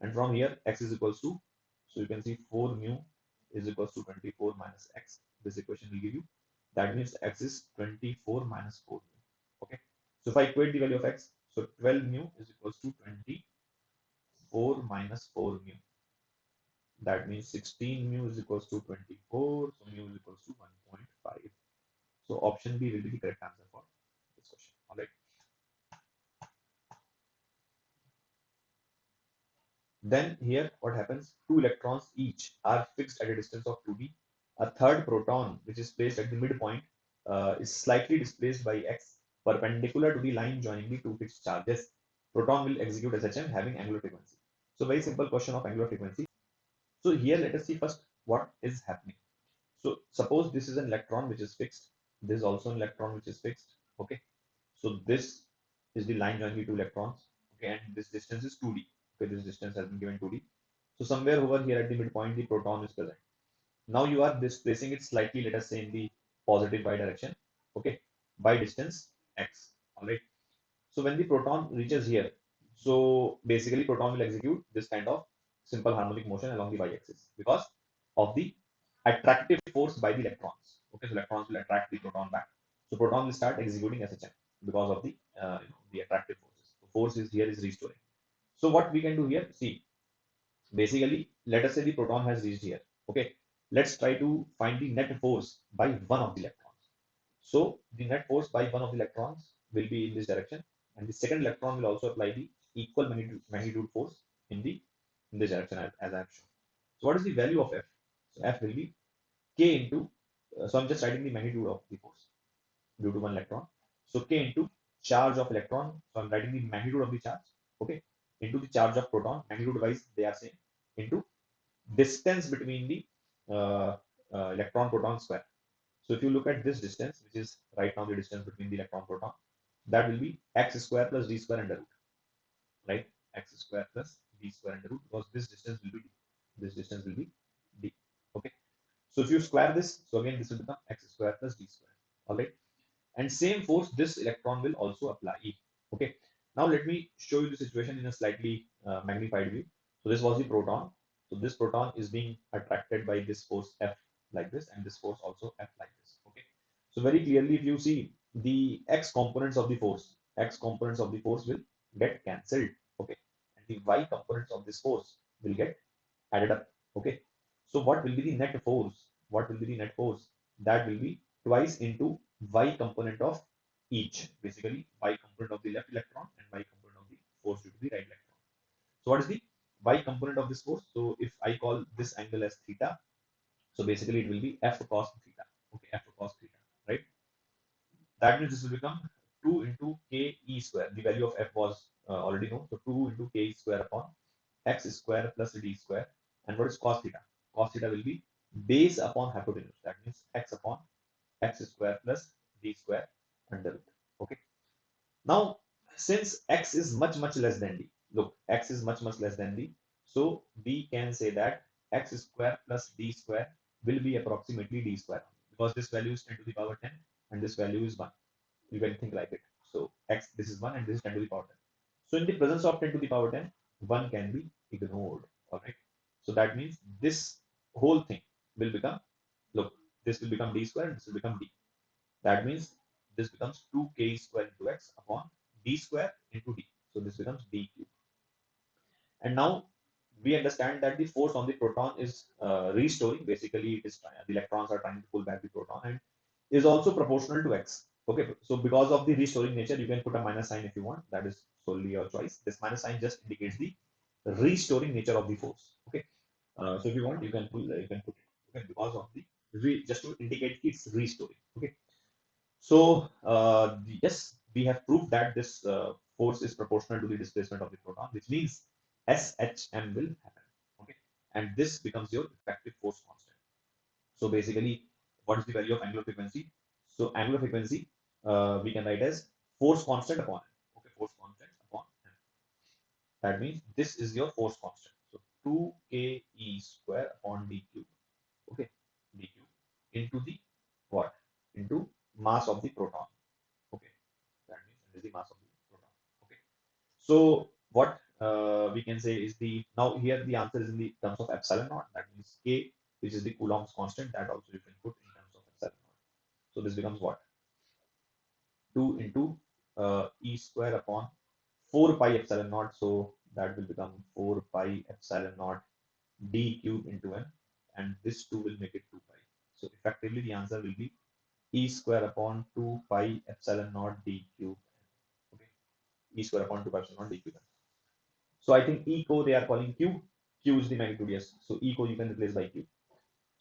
and from here x is equals to, so you can see 4 mu is equals to 24 minus x. This equation will give you, that means x is 24 minus 4 mu. Okay. So if I equate the value of x, so 12 mu is equals to 24 minus 4 mu. That means 16 mu is equals to 24. So mu is equals to 1.5. So option B will be the correct answer for this question. All right. Then here what happens? Two electrons each are fixed at a distance of 2d. A third proton, which is placed at the midpoint, is slightly displaced by x perpendicular to the line joining the two fixed charges. Proton will execute SHM having angular frequency. So very simple question of angular frequency. So here let us see first what is happening. So suppose this is an electron which is fixed. This is also an electron which is fixed. Okay. So this is the line joining the two electrons. Okay, and this distance is 2d. Okay, this distance has been given 2d. So somewhere over here at the midpoint, the proton is present. Now you are displacing it slightly, let us say in the positive y direction. Okay, by distance x. All right. So when the proton reaches here, so basically proton will execute this kind of simple harmonic motion along the y-axis because of the attractive force by the electrons. Okay, so electrons will attract the proton back. So proton will start executing SHM because of the the attractive forces. The force is here is restoring. So what we can do here, see, basically let us say the proton has reached here. Okay, let's try to find the net force by one of the electrons. So the net force by one of the electrons will be in this direction, and the second electron will also apply the equal magnitude force in the in this direction as I have shown. So what is the value of F? So F will be K into, so I'm just writing the magnitude of the force due to one electron. So K into charge of electron, so I'm writing the magnitude of the charge, okay, into the charge of proton, magnitude wise they are same, into distance between the electron proton square. So if you look at this distance, which is right now the distance between the electron proton, that will be x square plus d square under root, right? X square plus d square under root, because this distance will be d. This distance will be d. Okay. So if you square this, so again this will become x square plus d square. All right. And same force this electron will also apply. Okay. Now let me show you the situation in a slightly magnified view. So this was the proton. So this proton is being attracted by this force F like this, and this force also F like this. Okay. So very clearly, if you see the x components of the force, x components of the force will get cancelled. Okay. And the y components of this force will get added up. Okay. So what will be the net force? What will be the net force? That will be twice into y component of each. Basically, y component of the left electron and y component of the force due to the right electron. So what is the y component of this force? So if I call this angle as theta, so basically it will be f cos theta. Okay, f cos theta, right? That means this will become 2 into k e square. The value of f was already known. So 2 into k e square upon x square plus d square. And what is cos theta? Cos theta will be base upon hypotenuse. That means x upon x square plus d square under root. Okay. Now, since x is much less than d, look, x is much less than d. So we can say that x square plus d square will be approximately d square, because this value is 10 to the power 10 and this value is 1. You can think like it. So x, this is 1 and this is 10 to the power 10. So in the presence of 10 to the power 10, 1 can be ignored. All right. So that means this whole thing will become, look, this will become d square and this will become d. That means this becomes 2k square into x upon d square into d. So this becomes d cube. And now we understand that the force on the proton is restoring. Basically, it is the electrons are trying to pull back the proton and is also proportional to x. Okay, so because of the restoring nature, you can put a minus sign if you want. That is solely your choice. This minus sign just indicates the restoring nature of the force. Okay, so if you want, you can put it. Okay, because of the just to indicate it's restoring. Okay, so yes, we have proved that this force is proportional to the displacement of the proton, which means SHM will happen. Okay, and this becomes your effective force constant. So basically, what is the value of angular frequency? So angular frequency we can write as force constant upon m. Okay, force constant upon m. That means this is your force constant. So 2k e square upon d cube. Okay, d cube into the what? Into mass of the proton. Okay, that means it is the mass of the proton. So what we can say is now here the answer is in the terms of epsilon naught. That means K, which is the Coulomb's constant, that also you can put in terms of epsilon naught. So this becomes what? 2 into E square upon 4 pi epsilon naught. So that will become 4 pi epsilon naught d cube into n, and this 2 will make it 2 pi. So effectively the answer will be E square upon 2 pi epsilon naught d cube. Okay, E square upon 2 pi epsilon naught d cube. So I think E co they are calling Q. Q is the magnitude, yes. So E co you can replace by Q.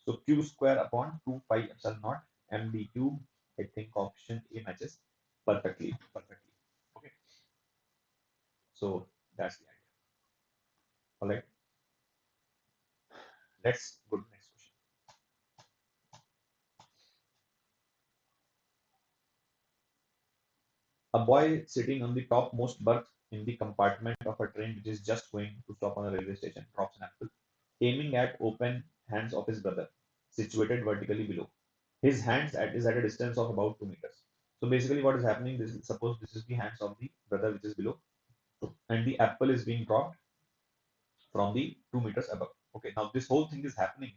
So Q square upon 2 pi epsilon naught md cube. I think option A matches perfectly. Perfectly. Okay. So that's the idea. All right. Let's go to the next question. A boy sitting on the topmost berth in the compartment of a train which is just going to stop on a railway station drops an apple, aiming at open hands of his brother, situated vertically below. His hands is at a distance of about 2 meters. So basically, what is happening? Suppose this is the hands of the brother which is below, and the apple is being dropped from the 2 meters above. Okay, now this whole thing is happening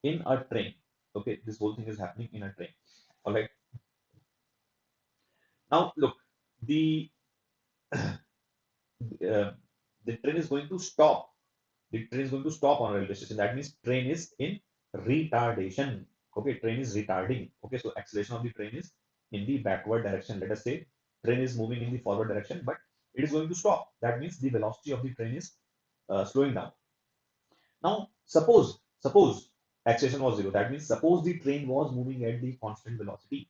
in a train. Okay, this whole thing is happening in a train. All right. Now look, the uh, the train is going to stop. The train is going to stop on a railway station. That means train is in retardation. Okay, train is retarding. Okay, so acceleration of the train is in the backward direction. Let us say train is moving in the forward direction, but it is going to stop. That means the velocity of the train is slowing down. Now, suppose acceleration was zero. That means suppose the train was moving at the constant velocity.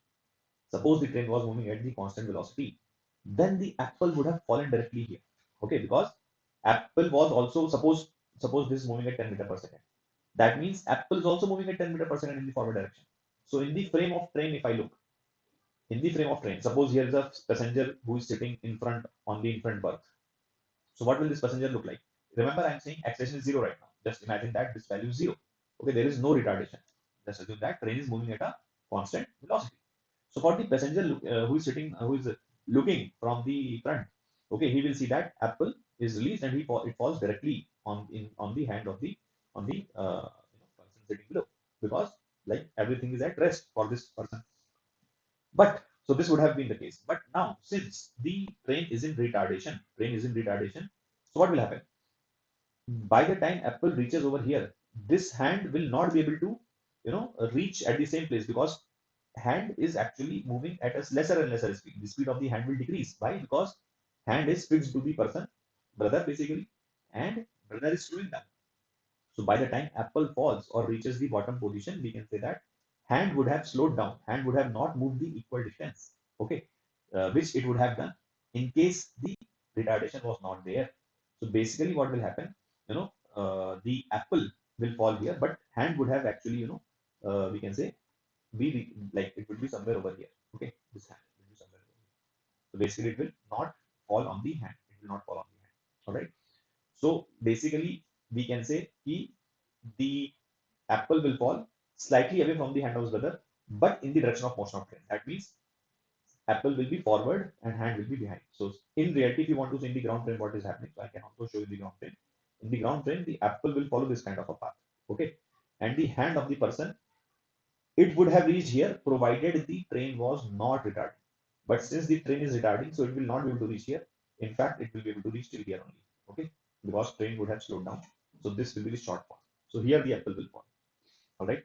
Suppose the train was moving at the constant velocity, then the apple would have fallen directly here. Okay, because apple was also suppose this is moving at 10 meter per second. That means apple is also moving at 10 meter per second in the forward direction. So in the frame of train, if I look in the frame of train, suppose here is a passenger who is sitting in front on the in front berth. So what will this passenger look like? Remember, I'm saying acceleration is zero right now. Just imagine that this value is zero. Okay, there is no retardation. Just assume that train is moving at a constant velocity. So for the passenger who is sitting, who is looking from the front, okay, he will see that apple is released and it falls directly on the hand of the on the person sitting below, because like everything is at rest for this person. But so this would have been the case. But now since the train is in retardation. So what will happen? By the time apple reaches over here, this hand will not be able to reach at the same place, because hand is actually moving at a lesser and lesser speed. The speed of the hand will decrease. Why? Because hand is fixed to the person, brother basically, and brother is slowing down. So by the time apple falls or reaches the bottom position, we can say that hand would have slowed down. Hand would have not moved the equal distance. Okay, which it would have done in case the retardation was not there. So basically, what will happen? The apple will fall here, but hand would have actually, we can say, like it would be somewhere over here. Okay, this hand will be somewhere over here. So basically, it will not fall on the hand. It will not fall on the hand. All right. So basically, we can say the apple will fall slightly away from the hand of his brother, but in the direction of motion of train. That means apple will be forward and hand will be behind. So in reality, if you want to see in the ground train what is happening, so I can also show you the ground train. In the ground train, the apple will follow this kind of a path. Okay, and the hand of the person, it would have reached here provided the train was not retarding. But since the train is retarding, so it will not be able to reach here. In fact, it will be able to reach till here only. Okay, because train would have slowed down. So this will be the short path. So here the apple will fall. All right.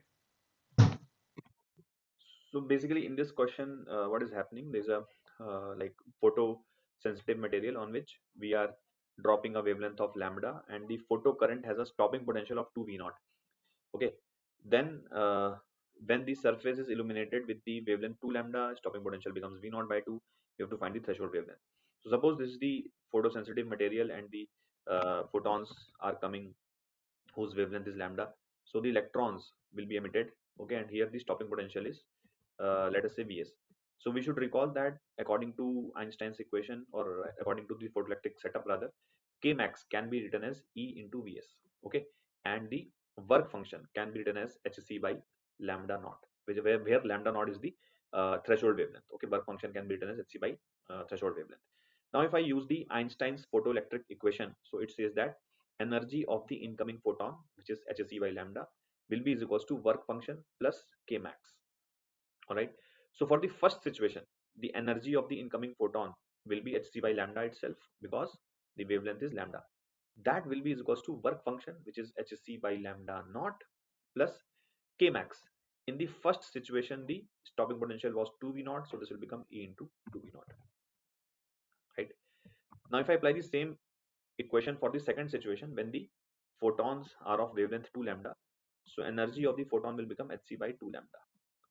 So basically, in this question, what is happening? There's a like photo-sensitive material on which we are dropping a wavelength of lambda, and the photo current has a stopping potential of 2 V naught. Okay, then when the surface is illuminated with the wavelength 2 lambda, stopping potential becomes V naught by 2. You have to find the threshold wavelength. So suppose this is the photosensitive material, and the photons are coming whose wavelength is lambda. So the electrons will be emitted. Okay, and here the stopping potential is let us say Vs. So we should recall that according to Einstein's equation, or according to the photoelectric setup rather, K max can be written as E into Vs. Okay, and the work function can be written as Hc by lambda naught, where lambda naught is the threshold wavelength. Okay, work function can be written as Hc by threshold wavelength. Now if I use the Einstein's photoelectric equation, so it says that energy of the incoming photon, which is hc by lambda, will be is equals to work function plus k max. All right. So for the first situation, the energy of the incoming photon will be hc by lambda itself because the wavelength is lambda. That will be is equals to work function, which is hc by lambda naught plus k max. In the first situation, the stopping potential was 2v naught, so this will become E into 2v naught. Right. Now if I apply the same equation for the second situation, when the photons are of wavelength 2 lambda, so energy of the photon will become hc by 2 lambda.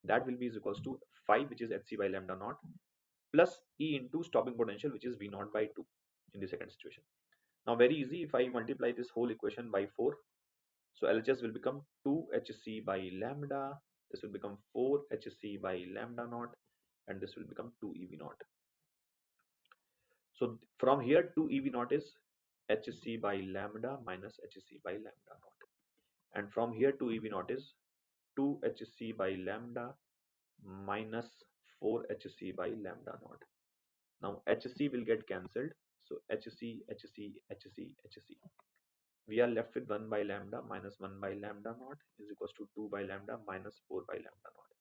That will be is equals to 5, which is hc by lambda naught plus E into stopping potential, which is V naught by 2 in the second situation. Now very easy, if I multiply this whole equation by 4, so LHS will become 2 hc by lambda, this will become 4 hc by lambda naught, and this will become 2 EV naught. So from here 2 EV naught is hc by lambda minus hc by lambda naught, and from here 2 EV naught is 2 hc by lambda minus 4 hc by lambda naught. Now hc will get cancelled, so hc. We are left with 1 by lambda minus 1 by lambda naught is equals to 2 by lambda minus 4 by lambda naught.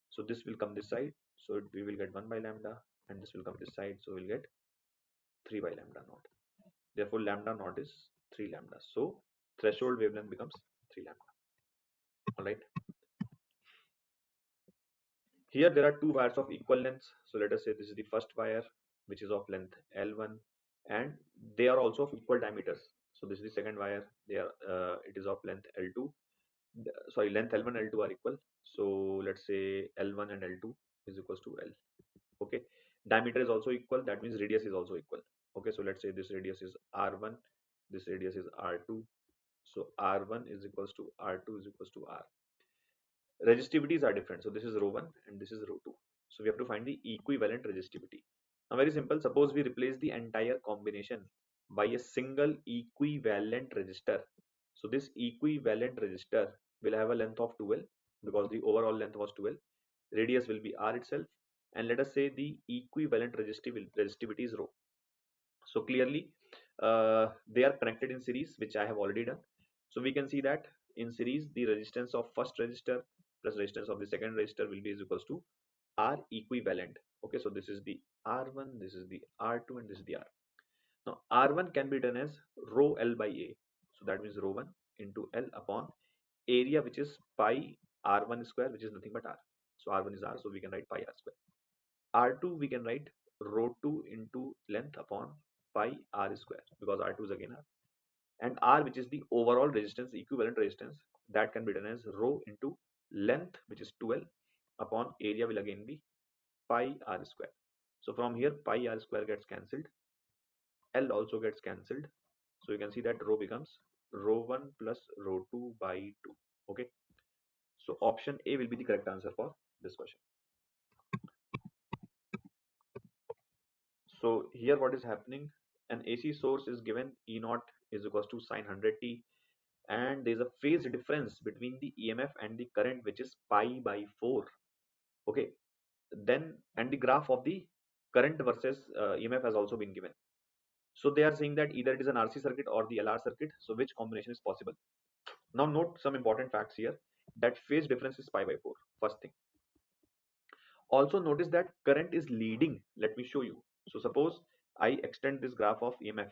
So this will come this side, so we will get 1 by lambda, and this will come this side, so we'll get 3 by lambda naught. Therefore lambda naught is 3 lambda. So threshold wavelength becomes 3 lambda. All right. Here there are two wires of equal lengths. So let us say this is the first wire, which is of length L1, and they are also of equal diameters. So this is the second wire. They are it is of length L2. Sorry, length L1 L2 are equal. So let's say L1 and L2 is equals to L. Okay. Diameter is also equal. That means radius is also equal. Okay. So let's say this radius is R1. This radius is R2. So R1 is equals to R2 is equals to R. Resistivities are different. So this is rho1 and this is rho2. So we have to find the equivalent resistivity. Now very simple. Suppose we replace the entire combination by a single equivalent resistor. So this equivalent resistor will have a length of 12 because the overall length was 12. Radius will be R itself, and let us say the equivalent resistivity is rho. So clearly they are connected in series, which I have already done. So we can see that in series the resistance of first resistor plus resistance of the second resistor will be is equals to R equivalent. Okay, so this is the R1, this is the R2, and this is the R. Now R1 can be done as rho L by A. So that means rho 1 into L upon area, which is pi R1 square, which is nothing but R. So R1 is R, so we can write pi R square. R2 we can write rho 2 into length upon pi R square because R2 is again R. And R, which is the overall resistance, equivalent resistance, that can be done as rho into length, which is 12 upon area will again be pi R square. So from here pi R square gets cancelled, L also gets cancelled. So you can see that rho becomes rho 1 plus rho 2 by 2. Okay. So option A will be the correct answer for this question. So here what is happening, an AC source is given E naught is equals to sine 100t, and there is a phase difference between the EMF and the current, which is pi by 4. Okay, then and the graph of the current versus EMF has also been given. So they are saying that either it is an RC circuit or the LR circuit. So which combination is possible? Now note some important facts here, that phase difference is pi by 4. First thing. Also notice that current is leading. Let me show you. So suppose I extend this graph of EMF.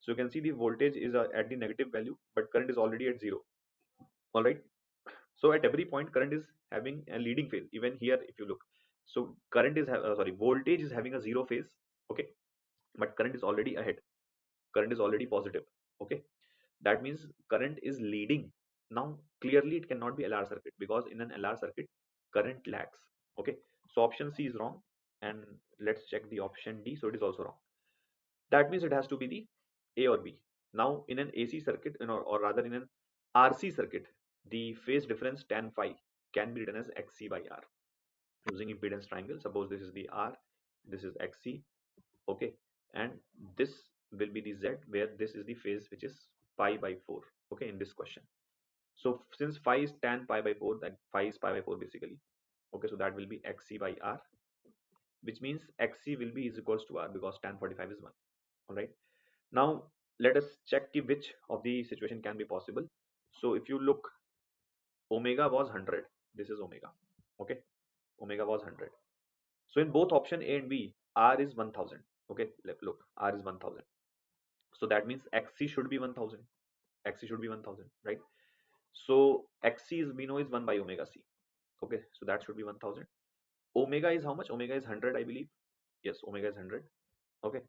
So you can see the voltage is at the negative value, but current is already at 0. All right. So at every point, current is having a leading phase. Even here, if you look, so current is voltage is having a 0 phase. Okay, but current is already ahead. Current is already positive. Okay, that means current is leading. Now clearly it cannot be LR circuit because in an LR circuit, current lags. Okay, so option C is wrong, and let's check the option D. So it is also wrong. That means it has to be the A or B. Now in an AC circuit, or rather in an RC circuit, the phase difference tan phi can be written as XC by R using impedance triangle. Suppose this is the R, this is XC, okay, and this will be the Z, where this is the phase which is pi by 4, okay, in this question. So since phi is tan pi by 4, that phi is pi by 4 basically, okay, so that will be XC by R. which means xc will be is equals to r because tan 45 is 1. All right. Now let us check which of the situation can be possible. So if you look, omega was 100. This is omega. Okay, omega was 100. So in both option A and B, R is 1000. Okay, look, R is 1000. So that means XC should be 1000. XC should be 1000, right? So XC is, we know, is 1 by omega C. Okay, so that should be 1000. Omega is how much? Omega is 100, I believe. Yes, omega is 100. Okay,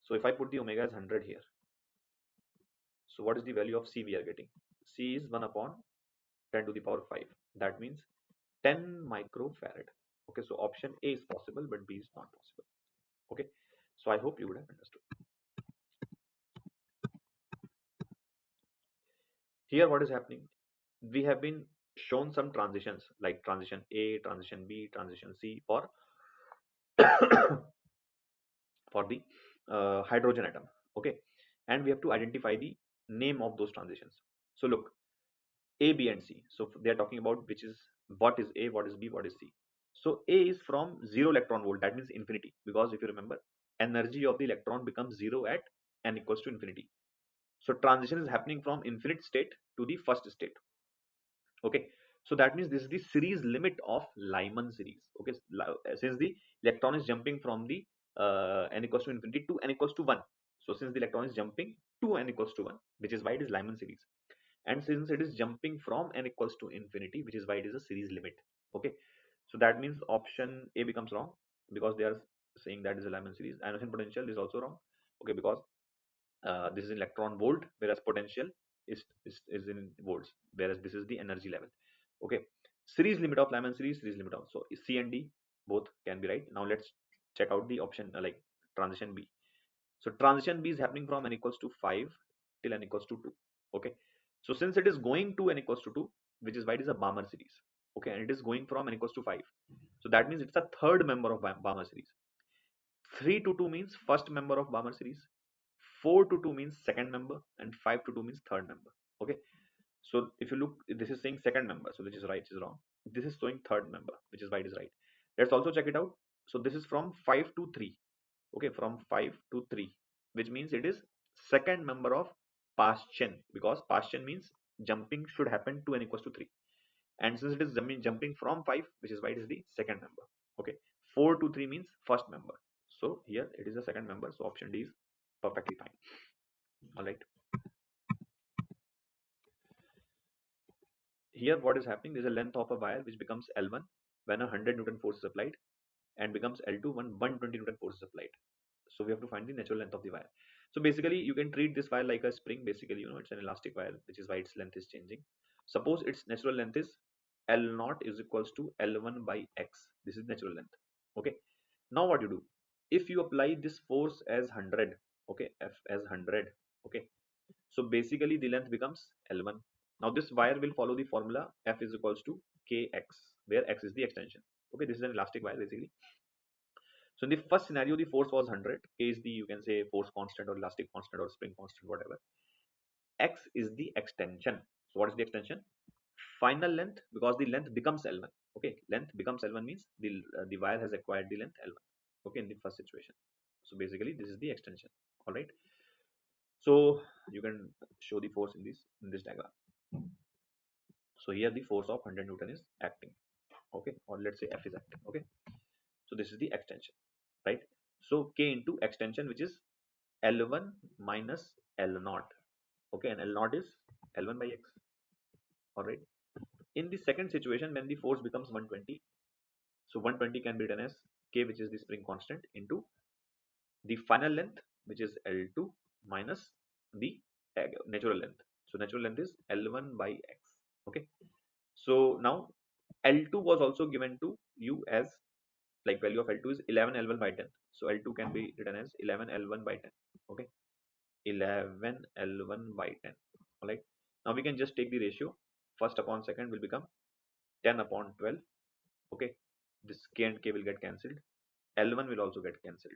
so if I put the omega is 100 here, so what is the value of C we are getting? C is 1 upon 10 to the power 5. That means 10 microfarad. Okay, so option A is possible, but B is not possible. Okay, so I hope you would have understood. Here what is happening, we have been shown some transitions like transition A, transition B, transition C for for the hydrogen atom. Okay, and we have to identify the name of those transitions. So look, A, B and C, so they are talking about which is, what is A, what is B, what is C. So A is from 0 electron volt, that means infinity, because if you remember, energy of the electron becomes 0 at n equals to infinity. So transition is happening from infinite state to the first state. Okay, so that means this is the series limit of Lyman series. Okay, since the electron is jumping from the n equals to infinity to n equals to 1, so since the electron is jumping to n equals to 1, which is why it is Lyman series, and since it is jumping from n equals to infinity, which is why it is a series limit. Okay, so that means option A becomes wrong because they are saying that is a Lyman series. Anderson potential is also wrong. Okay, because this is in electron volt, whereas potential is in volts, whereas this is the energy level. Okay, series limit of Lyman series, series limit of, so C and D both can be right. Now let's check out the option like transition B. So transition B is happening from n equals to 5 till n equals to 2. Okay, so since it is going to n equals to 2, which is why it is a Balmer series. Okay, and it is going from n equals to 5, so that means it's a third member of Balmer series. 3 to 2 means first member of Balmer series, 4 to 2 means second member, and 5 to 2 means third member. Okay, so if you look, this is saying second member, so which is right, is wrong. This is showing third member, which is why it is right. Let's also check it out. So this is from 5 to 3. Okay, from 5 to 3, which means it is second member of past chain, because past chain means jumping should happen to n equals to 3, and since it is jumping from 5, which is why it is the second member. Okay, 4 to 3 means first member, so here it is the second member, so option D is perfectly fine. All right, here what is happening, there is a length of a wire which becomes L1 when a 100 Newton force is applied, and becomes L2 when 120 Newton force is applied. So we have to find the natural length of the wire. So basically you can treat this wire like a spring. Basically, you know, it's an elastic wire, which is why its length is changing. Suppose its natural length is L0 is equals to L1 by X. This is natural length. Okay, now what you do, if you apply this force as 100, okay, F as 100, okay, so basically the length becomes L1. Now this wire will follow the formula F is equals to Kx, where X is the extension. Okay, this is an elastic wire basically. So in the first scenario, the force was 100. K is the, you can say, force constant or elastic constant or spring constant, whatever. X is the extension. So what is the extension? Final length, because the length becomes L1. Okay, length becomes L1 means the wire has acquired the length L1. Okay, in the first situation. So basically, this is the extension. All right. So you can show the force in this diagram. So here the force of 100 Newton is acting. Okay, or let's say F is acting. Okay. So this is the extension, right? So K into extension, which is L1 minus L0. Okay, and L0 is L1 by X. All right. In the second situation, when the force becomes 120, so 120 can be written as K, which is the spring constant, into the final length, which is L2 minus the natural length. So natural length is L1 by X. Okay. So now L2 was also given to you as, like, value of L2 is 11 L1 by 10. So L2 can be written as 11 L1 by 10. Okay, 11 L1 by 10. All right, now we can just take the ratio. First upon second will become 10 upon 12. Okay, this K and K will get cancelled. L1 will also get cancelled.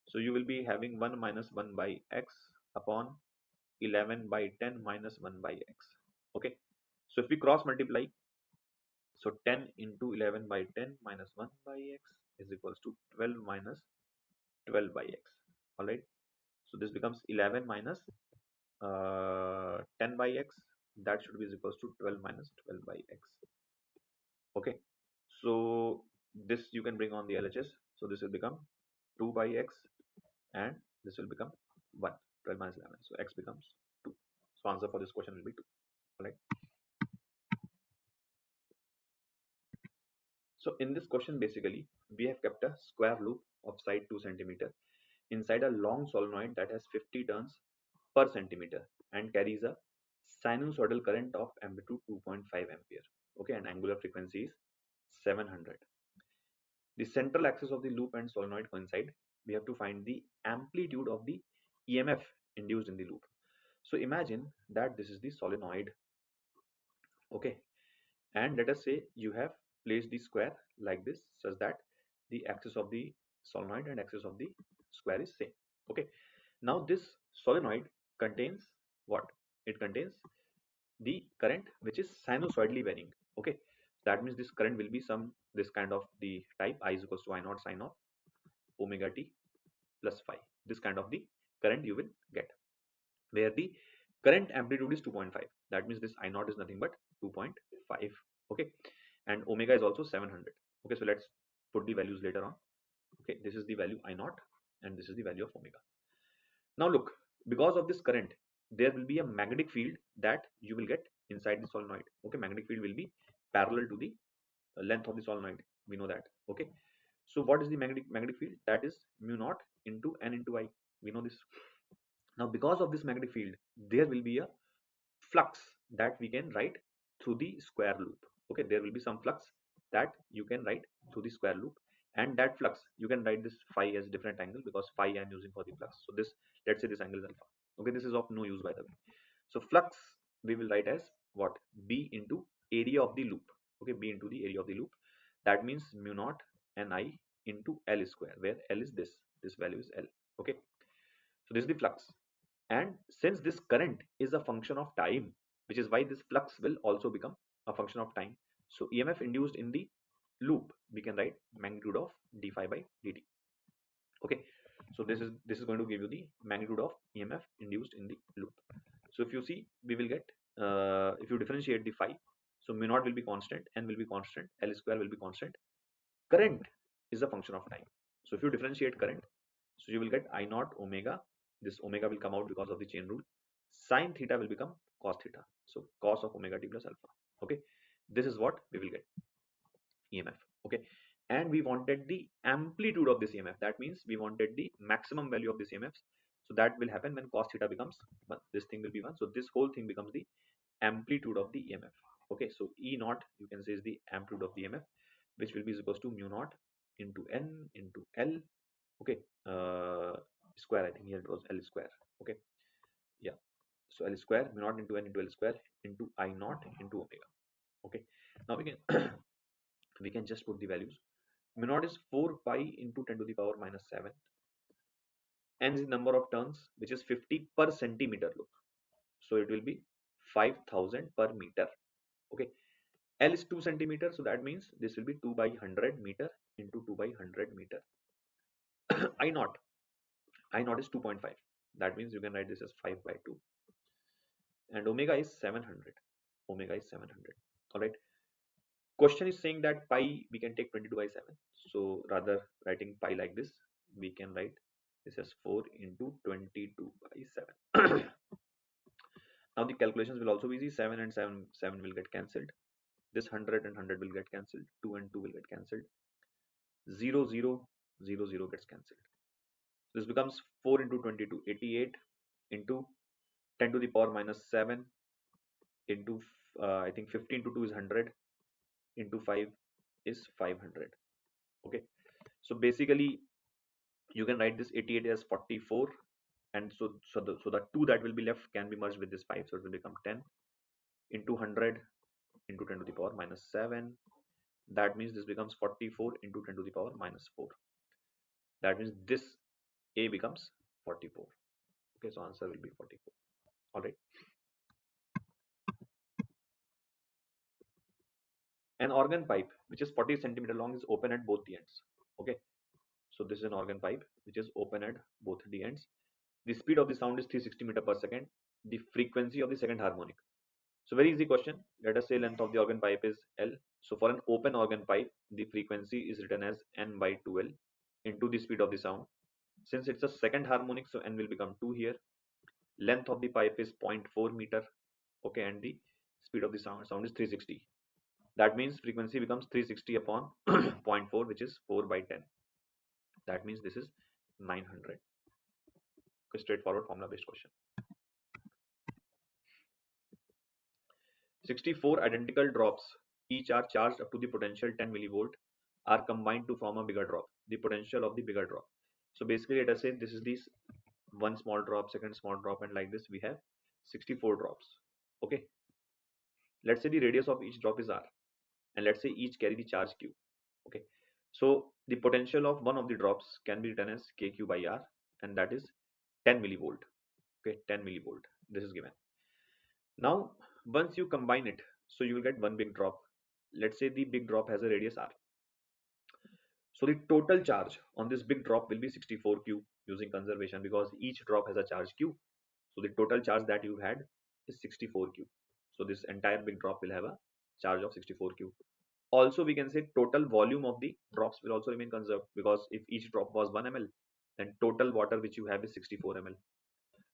So you will be having 1 minus 1 by X upon 11 by 10 minus 1 by X. Okay, so if we cross multiply, so 10 into 11 by 10 minus 1 by X. is equals to 12 minus 12 by x. All right. So this becomes 11 minus 10 by x. That should be is equals to 12 minus 12 by x. Okay. So this you can bring on the LHS. So this will become 2 by x, and this will become 1. 12 minus 11. So x becomes 2. So answer for this question will be 2. All right. So in this question, basically, we have kept a square loop of side 2 centimeter inside a long solenoid that has 50 turns per centimeter and carries a sinusoidal current of amplitude 2.5 ampere. Okay, and angular frequency is 700. The central axis of the loop and solenoid coincide. We have to find the amplitude of the EMF induced in the loop. So imagine that this is the solenoid. Okay, and let us say you have placed the square like this such that the axis of the solenoid and axis of the square is same. Okay, now this solenoid contains what? It contains the current which is sinusoidally varying. Okay, that means this current will be some this kind of the type I is equals to I naught sine of omega t plus phi. This kind of the current you will get, where the current amplitude is 2.5. That means this I naught is nothing but 2.5. Okay, and omega is also 700. Okay, so let's put the values later on. Okay, this is the value I naught and this is the value of omega. Now look, because of this current, there will be a magnetic field that you will get inside the solenoid. Okay, magnetic field will be parallel to the length of the solenoid. We know that. Okay, so what is the magnetic field? That is mu naught into n into I. We know this. Now because of this magnetic field, there will be a flux that we can write through the square loop. Okay, there will be some flux that you can write through the square loop, and that flux you can write this phi as different angle because phi I am using for the flux. So this, let's say this angle is alpha. Okay, this is of no use by the way. So flux we will write as what? B into area of the loop. Okay, B into the area of the loop. That means mu naught Ni into L square, where L is this value is L. Okay, so this is the flux. And since this current is a function of time, which is why this flux will also become a function of time. So EMF induced in the loop, we can write magnitude of d phi by dt. Okay, so this is going to give you the magnitude of EMF induced in the loop. So if you see, we will get if you differentiate the phi, so mu naught will be constant, n will be constant, L square will be constant. Current is a function of time. So if you differentiate current, so you will get I naught omega. This omega will come out because of the chain rule. Sine theta will become cos theta. So cos of omega t plus alpha. Okay, this is what we will get EMF. Okay, and we wanted the amplitude of this EMF. That means we wanted the maximum value of this EMF. So that will happen when cos theta becomes 1. This thing will be 1. So this whole thing becomes the amplitude of the EMF. Okay, so E naught you can say is the amplitude of the EMF, which will be equals to mu naught into n into L. Okay, square, I think here it was L square. Okay, yeah, so L square mu naught into n into L square into I naught into omega. Okay, now we can we can just put the values. Mu naught is 4 pi into 10 to the power minus 7. N is the number of turns, which is 50 per centimeter. Look, so it will be 5000 per meter. Okay, L is 2 centimeter, so that means this will be 2 by 100 meter into 2 by 100 meter. I naught is 2.5. That means you can write this as 5 by 2, and omega is 700. Omega is 700. All right. Question is saying that pi we can take 22 by 7. So rather writing pi like this, we can write this as 4 into 22 by 7. Now the calculations will also be easy. 7 and 7 will get cancelled. This 100 and 100 will get cancelled. 2 and 2 will get cancelled. 0 0 0 0 gets cancelled. This becomes 4 into 22, 88 into 10 to the power minus 7 into I think 15 to 2 is 100 into 5 is 500. Okay, so basically you can write this 88 as 44, and so the 2 that will be left can be merged with this 5, so it will become 10 into 100 into 10 to the power minus 7. That means this becomes 44 into 10 to the power minus 4. That means this A becomes 44. Okay, so answer will be 44. All right. An organ pipe which is 40 centimeter long is open at both the ends. Okay, so this is an organ pipe which is open at both the ends. The speed of the sound is 360 meter per second. The frequency of the second harmonic. So very easy question. Let us say length of the organ pipe is L. So for an open organ pipe, the frequency is written as N by 2L into the speed of the sound. Since it's a second harmonic, so N will become 2 here. Length of the pipe is 0.4 meter. Okay, and the speed of the sound is 360. That means frequency becomes 360 upon zero point 0.4, which is 4 by 10. That means this is 900. A straightforward formula based question. 64 identical drops, each are charged up to the potential 10 millivolt, are combined to form a bigger drop, the potential of the bigger drop. So basically, let us say this is this one small drop, second small drop, and like this we have 64 drops. Okay, let's say the radius of each drop is r, and let's say each carry the charge q. Okay, so the potential of one of the drops can be written as kq by r, and that is 10 millivolt. Okay, 10 millivolt, this is given. Now once you combine it, so you will get one big drop. Let's say the big drop has a radius r. So the total charge on this big drop will be 64q using conservation, because each drop has a charge q. So the total charge that you had is 64q. So this entire big drop will have a charge of 64q. Also we can say total volume of the drops will also remain conserved, because if each drop was 1 ml, then total water which you have is 64 ml.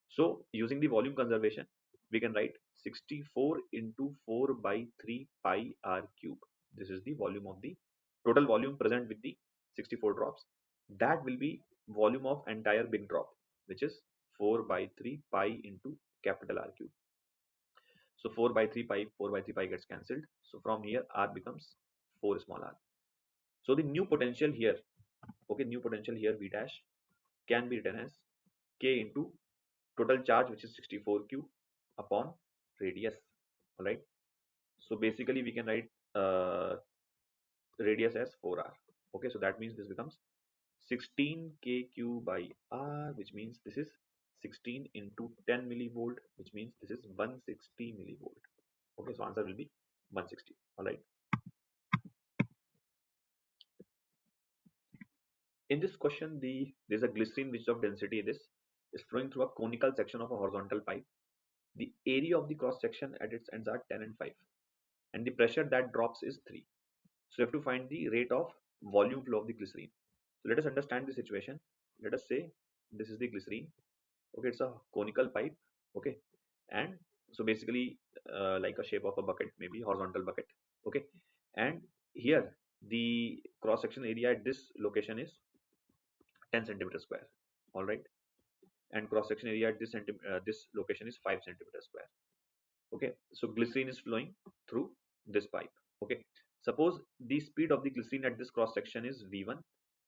So using the volume conservation, we can write 64 into 4 by 3 pi r cube. This is the volume of the total volume present with the 64 drops. That will be volume of entire big drop, which is 4 by 3 pi into capital R cube. So 4 by 3 pi, 4 by 3 pi gets cancelled. So from here R becomes 4 small r. So the new potential here, okay, new potential here V dash can be written as K into total charge, which is 64q upon radius. All right, so basically we can write radius as 4r. Okay, so that means this becomes 16kq by r, which means this is 16 into 10 millivolt, which means this is 160 millivolt. Okay, so answer will be 160. All right, in this question there's a glycerine which of density this is flowing through a conical section of a horizontal pipe. The area of the cross section at its ends are 10 and 5, and the pressure that drops is 3. So you have to find the rate of volume flow of the glycerine. So let us understand the situation. Let us say this is the glycerine. Okay, it's a conical pipe. Okay, and so basically like a shape of a bucket, maybe horizontal bucket. Okay, and here the cross section area at this location is 10 centimeter square. All right, and cross section area at this location is 5 centimeter square. Okay, so glycerine is flowing through this pipe. Okay, suppose the speed of the glycerine at this cross section is v1,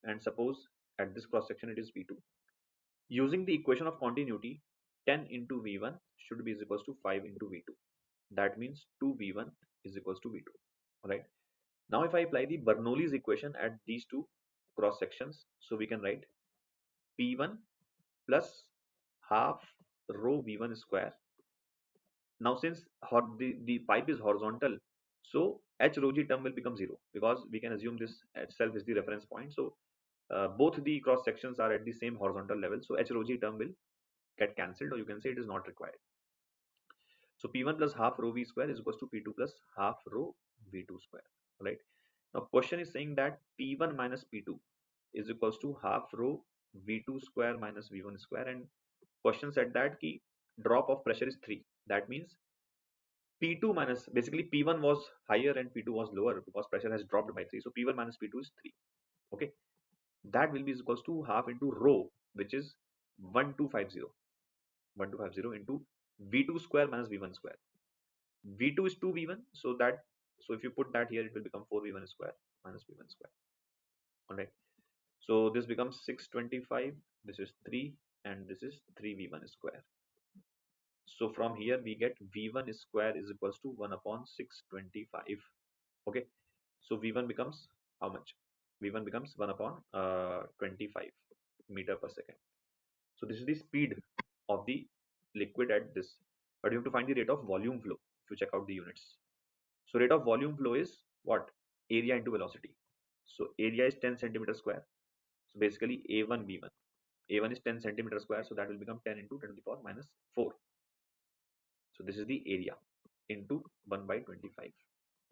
and suppose at this cross section it is v2. Using the equation of continuity, 10 into v1 should be is equals to 5 into v2. That means 2v1 is equals to v2. All right, now if I apply the Bernoulli's equation at these two cross sections, so we can write p1 plus half rho v1 square. Now since the pipe is horizontal, so h rho g term will become 0, because we can assume this itself is the reference point. So both the cross sections are at the same horizontal level, so h rho g term will get cancelled, or you can say it is not required. So p1 plus half rho v square is equals to p2 plus half rho v2 square. Right, now question is saying that p1 minus p2 is equals to half rho v2 square minus v1 square, and question said that key drop of pressure is 3. That means P2 minus, basically P1 was higher and P2 was lower because pressure has dropped by 3. So P1 minus P2 is 3. Okay, that will be equals to half into rho, which is 1250. 1250 into V2 square minus V1 square. V2 is 2V1, so that, so if you put that here, it will become 4V1 square minus V1 square. All right, so this becomes 625. This is 3, and this is 3V1 square. So from here we get V1 square is equals to 1 upon 625. Okay, so v1 becomes how much? V1 becomes 1 upon 25 meter per second. So this is the speed of the liquid at this, but you have to find the rate of volume flow if you check out the units. So rate of volume flow is what? Area into velocity. So area is 10 centimeter square. So basically A1B1. A1 is 10 centimeter square, so that will become 10 into 10 to the power minus 4. So this is the area into 1 by 25.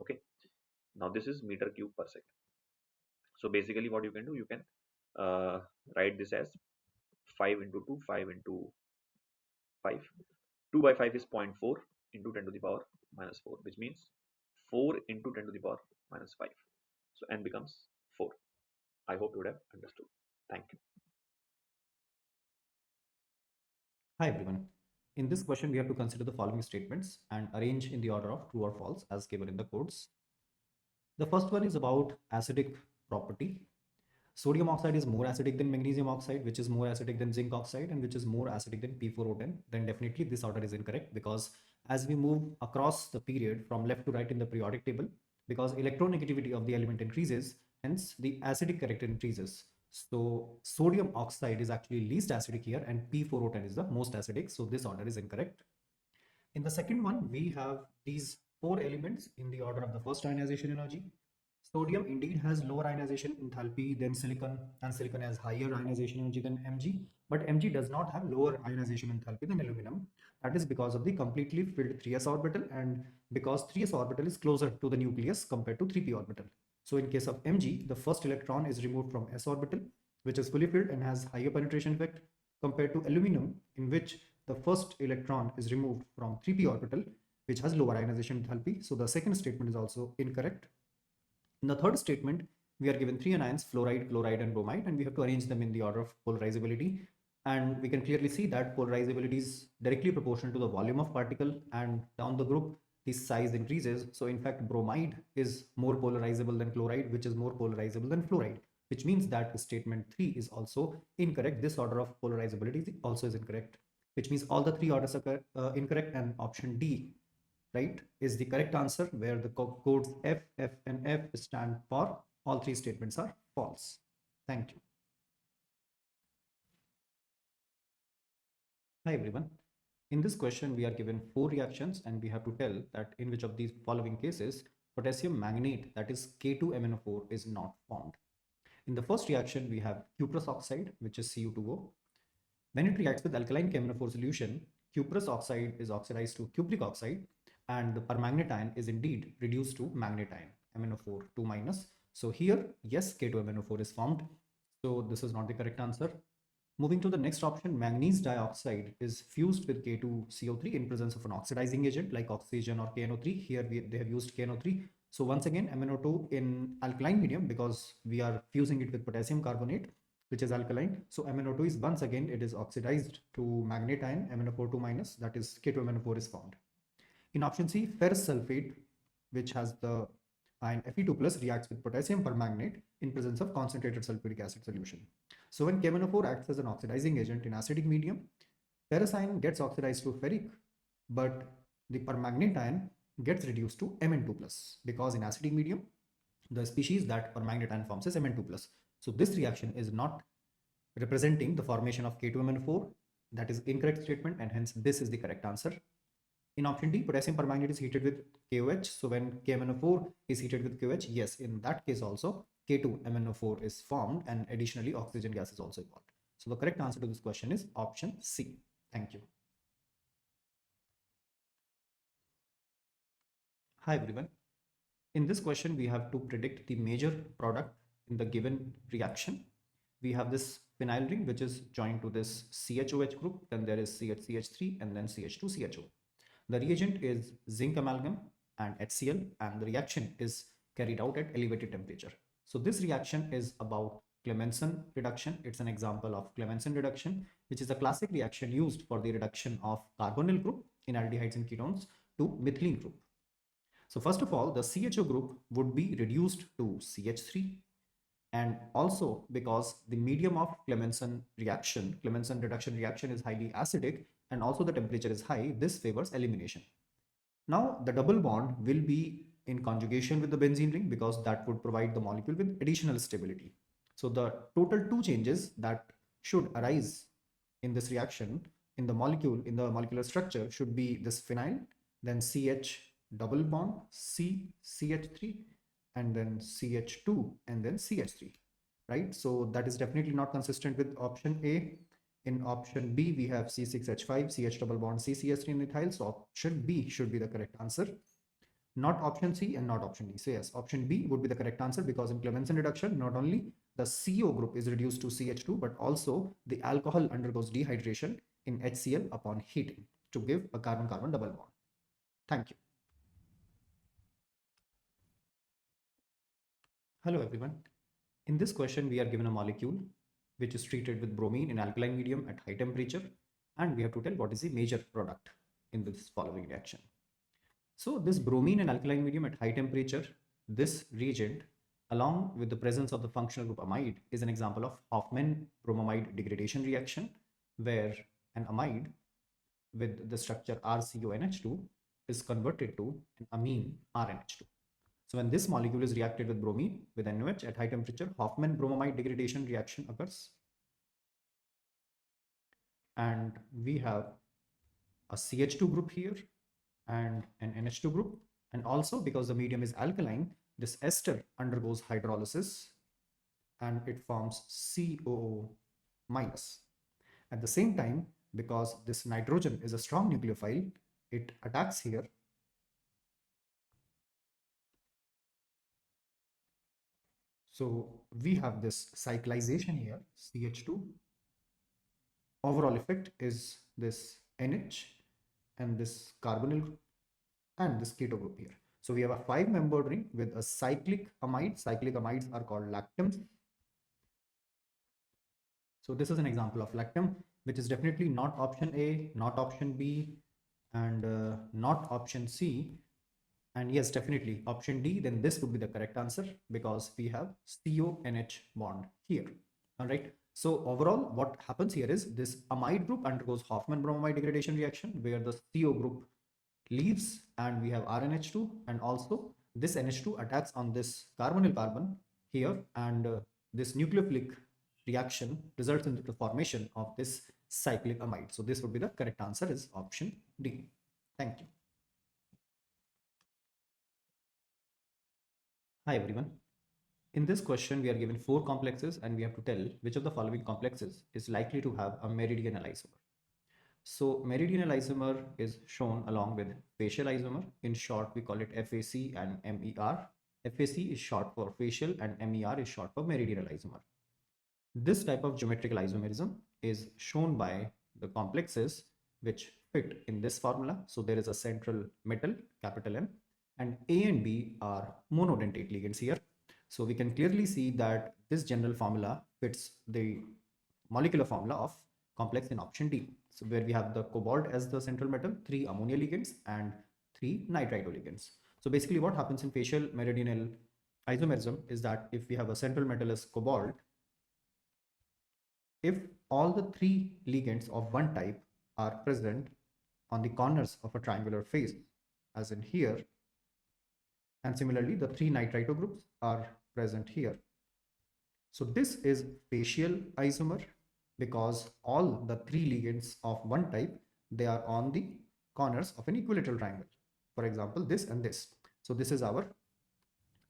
Okay. Now this is meter cube per second. So basically what you can do, you can uh, write this as 5 into 2, 5 into 5. 2 by 5 is zero point 0.4 into 10 to the power minus 4, which means 4 into 10 to the power minus 5. So n becomes 4. I hope you would have understood. Thank you. Hi everyone. In this question, we have to consider the following statements and arrange in the order of true or false as given in the codes. The first one is about acidic property. Sodium oxide is more acidic than magnesium oxide, which is more acidic than zinc oxide, and which is more acidic than P4O10. Then definitely this order is incorrect, because as we move across the period from left to right in the periodic table, because electronegativity of the element increases, hence the acidic character increases. So sodium oxide is actually least acidic here, and P4O10 is the most acidic. So this order is incorrect. In the second one, we have these four elements in the order of the first ionization energy. Sodium indeed has lower ionization enthalpy than silicon, and silicon has higher ionization energy than Mg, but Mg does not have lower ionization enthalpy than aluminum. That is because of the completely filled 3s orbital, and because 3s orbital is closer to the nucleus compared to 3p orbital. So in case of Mg, the first electron is removed from s orbital, which is fully filled and has higher penetration effect, compared to aluminum, in which the first electron is removed from 3p orbital, which has lower ionization enthalpy. So the second statement is also incorrect. In the third statement, we are given three anions, fluoride, chloride, and bromide, and we have to arrange them in the order of polarizability. And we can clearly see that polarizability is directly proportional to the volume of particle, and down the group, the size increases. So in fact, bromide is more polarizable than chloride, which is more polarizable than fluoride, which means that statement 3 is also incorrect. This order of polarizability also is incorrect, which means all the three orders are incorrect, and option D, right, is the correct answer, where the codes F, F, and F stand for all three statements are false. Thank you. Hi everyone. In this question, we are given four reactions, and we have to tell that in which of these following cases potassium manganate, that is K2MnO4, is not formed. In the first reaction, we have cuprous oxide, which is Cu2O. When it reacts with alkaline KMnO4 solution, cuprous oxide is oxidized to cupric oxide, and the permanganate ion is indeed reduced to manganate ion, MnO4 2 minus. So here, yes, K2MnO4 is formed. So this is not the correct answer. Moving to the next option, manganese dioxide is fused with K2CO3 in presence of an oxidizing agent like oxygen or KNO3. Here they have used KNO3. So once again, MnO2 in alkaline medium, because we are fusing it with potassium carbonate, which is alkaline. So MnO2 is once again, it is oxidized to manganate ion, MnO4 2 minus, that is K2MnO4 is formed. In option C, ferrous sulfate, which has the ion Fe2 plus, reacts with potassium permanganate in presence of concentrated sulfuric acid solution. So when KMnO4 acts as an oxidizing agent in acidic medium, ferrous ion gets oxidized to ferric, but the permanganate ion gets reduced to Mn2 plus, because in acidic medium, the species that permanganate ion forms is Mn2 plus. So this reaction is not representing the formation of K2MnO4. That is incorrect statement, and hence this is the correct answer. In option D, potassium permanganate is heated with KOH. So when KMnO4 is heated with KOH, yes, in that case also K2MnO4 is formed, and additionally oxygen gas is also evolved. So the correct answer to this question is option C. Thank you. Hi everyone. In this question, we have to predict the major product in the given reaction. We have this phenyl ring which is joined to this CHOH group, then there is CH3, and then CH2CHO. The reagent is zinc amalgam and HCl, and the reaction is carried out at elevated temperature. So this reaction is about Clemmensen reduction. It's an example of Clemmensen reduction, which is a classic reaction used for the reduction of carbonyl group in aldehydes and ketones to methylene group. So first of all, the CHO group would be reduced to CH3, and also because the medium of Clemmensen reduction reaction is highly acidic, and also the temperature is high, this favors elimination. Now the double bond will be in conjugation with the benzene ring, because that would provide the molecule with additional stability. So the total two changes that should arise in this reaction in the molecule, in the molecular structure, should be this phenyl, then CH double bond, C, CH3, and then CH2, and then CH3, right? So that is definitely not consistent with option A. In option B, we have C6H5, CH double bond CCH3 in ethyl. So option B should be the correct answer. Not option C and not option D. So yes, option B would be the correct answer, because in Clemmensen reduction, not only the CO group is reduced to CH2, but also the alcohol undergoes dehydration in HCl upon heating to give a carbon-carbon double bond. Thank you. Hello everyone. In this question, we are given a molecule which is treated with bromine in alkaline medium at high temperature, and we have to tell what is the major product in this following reaction. So this bromine and alkaline medium at high temperature, this reagent, along with the presence of the functional group amide, is an example of Hofmann-bromamide degradation reaction, where an amide with the structure RCONH2 is converted to an amine RNH2. So when this molecule is reacted with bromine with NOH at high temperature, Hofmann-bromamide degradation reaction occurs. And we have a CH2 group here and an NH2 group. And also, because the medium is alkaline, this ester undergoes hydrolysis and it forms COO minus. At the same time, because this nitrogen is a strong nucleophile, it attacks here. So we have this cyclization here, CH2. Overall effect is this NH and this carbonyl group and this keto group here. So we have a 5-membered ring with a cyclic amide. Cyclic amides are called lactams. So this is an example of lactam, which is definitely not option A, not option B, and not option C. And yes, definitely option D, then this would be the correct answer, because we have CONH bond here. All right. So overall, what happens here is this amide group undergoes Hofmann-bromamide degradation reaction, where the CO group leaves and we have RNH2, and also this NH2 attacks on this carbonyl carbon here, and this nucleophilic reaction results in the formation of this cyclic amide. So this would be the correct answer, is option D. Thank you. Hi everyone. In this question, we are given 4 complexes and we have to tell which of the following complexes is likely to have a meridional isomer. So meridional isomer is shown along with facial isomer. In short, we call it FAC and MER. FAC is short for facial and MER is short for meridional isomer. This type of geometrical isomerism is shown by the complexes which fit in this formula. So there is a central metal, capital M, and A and B are monodentate ligands here. So we can clearly see that this general formula fits the molecular formula of complex in option D. So where we have the cobalt as the central metal, 3 ammonia ligands and 3 nitrito ligands. So basically what happens in facial meridional isomerism is that if we have a central metal as cobalt, if all the 3 ligands of one type are present on the corners of a triangular face, as in here, and similarly the 3 nitrito groups are present here. So this is facial isomer, because all the 3 ligands of one type, they are on the corners of an equilateral triangle. For example, this and this. So this is our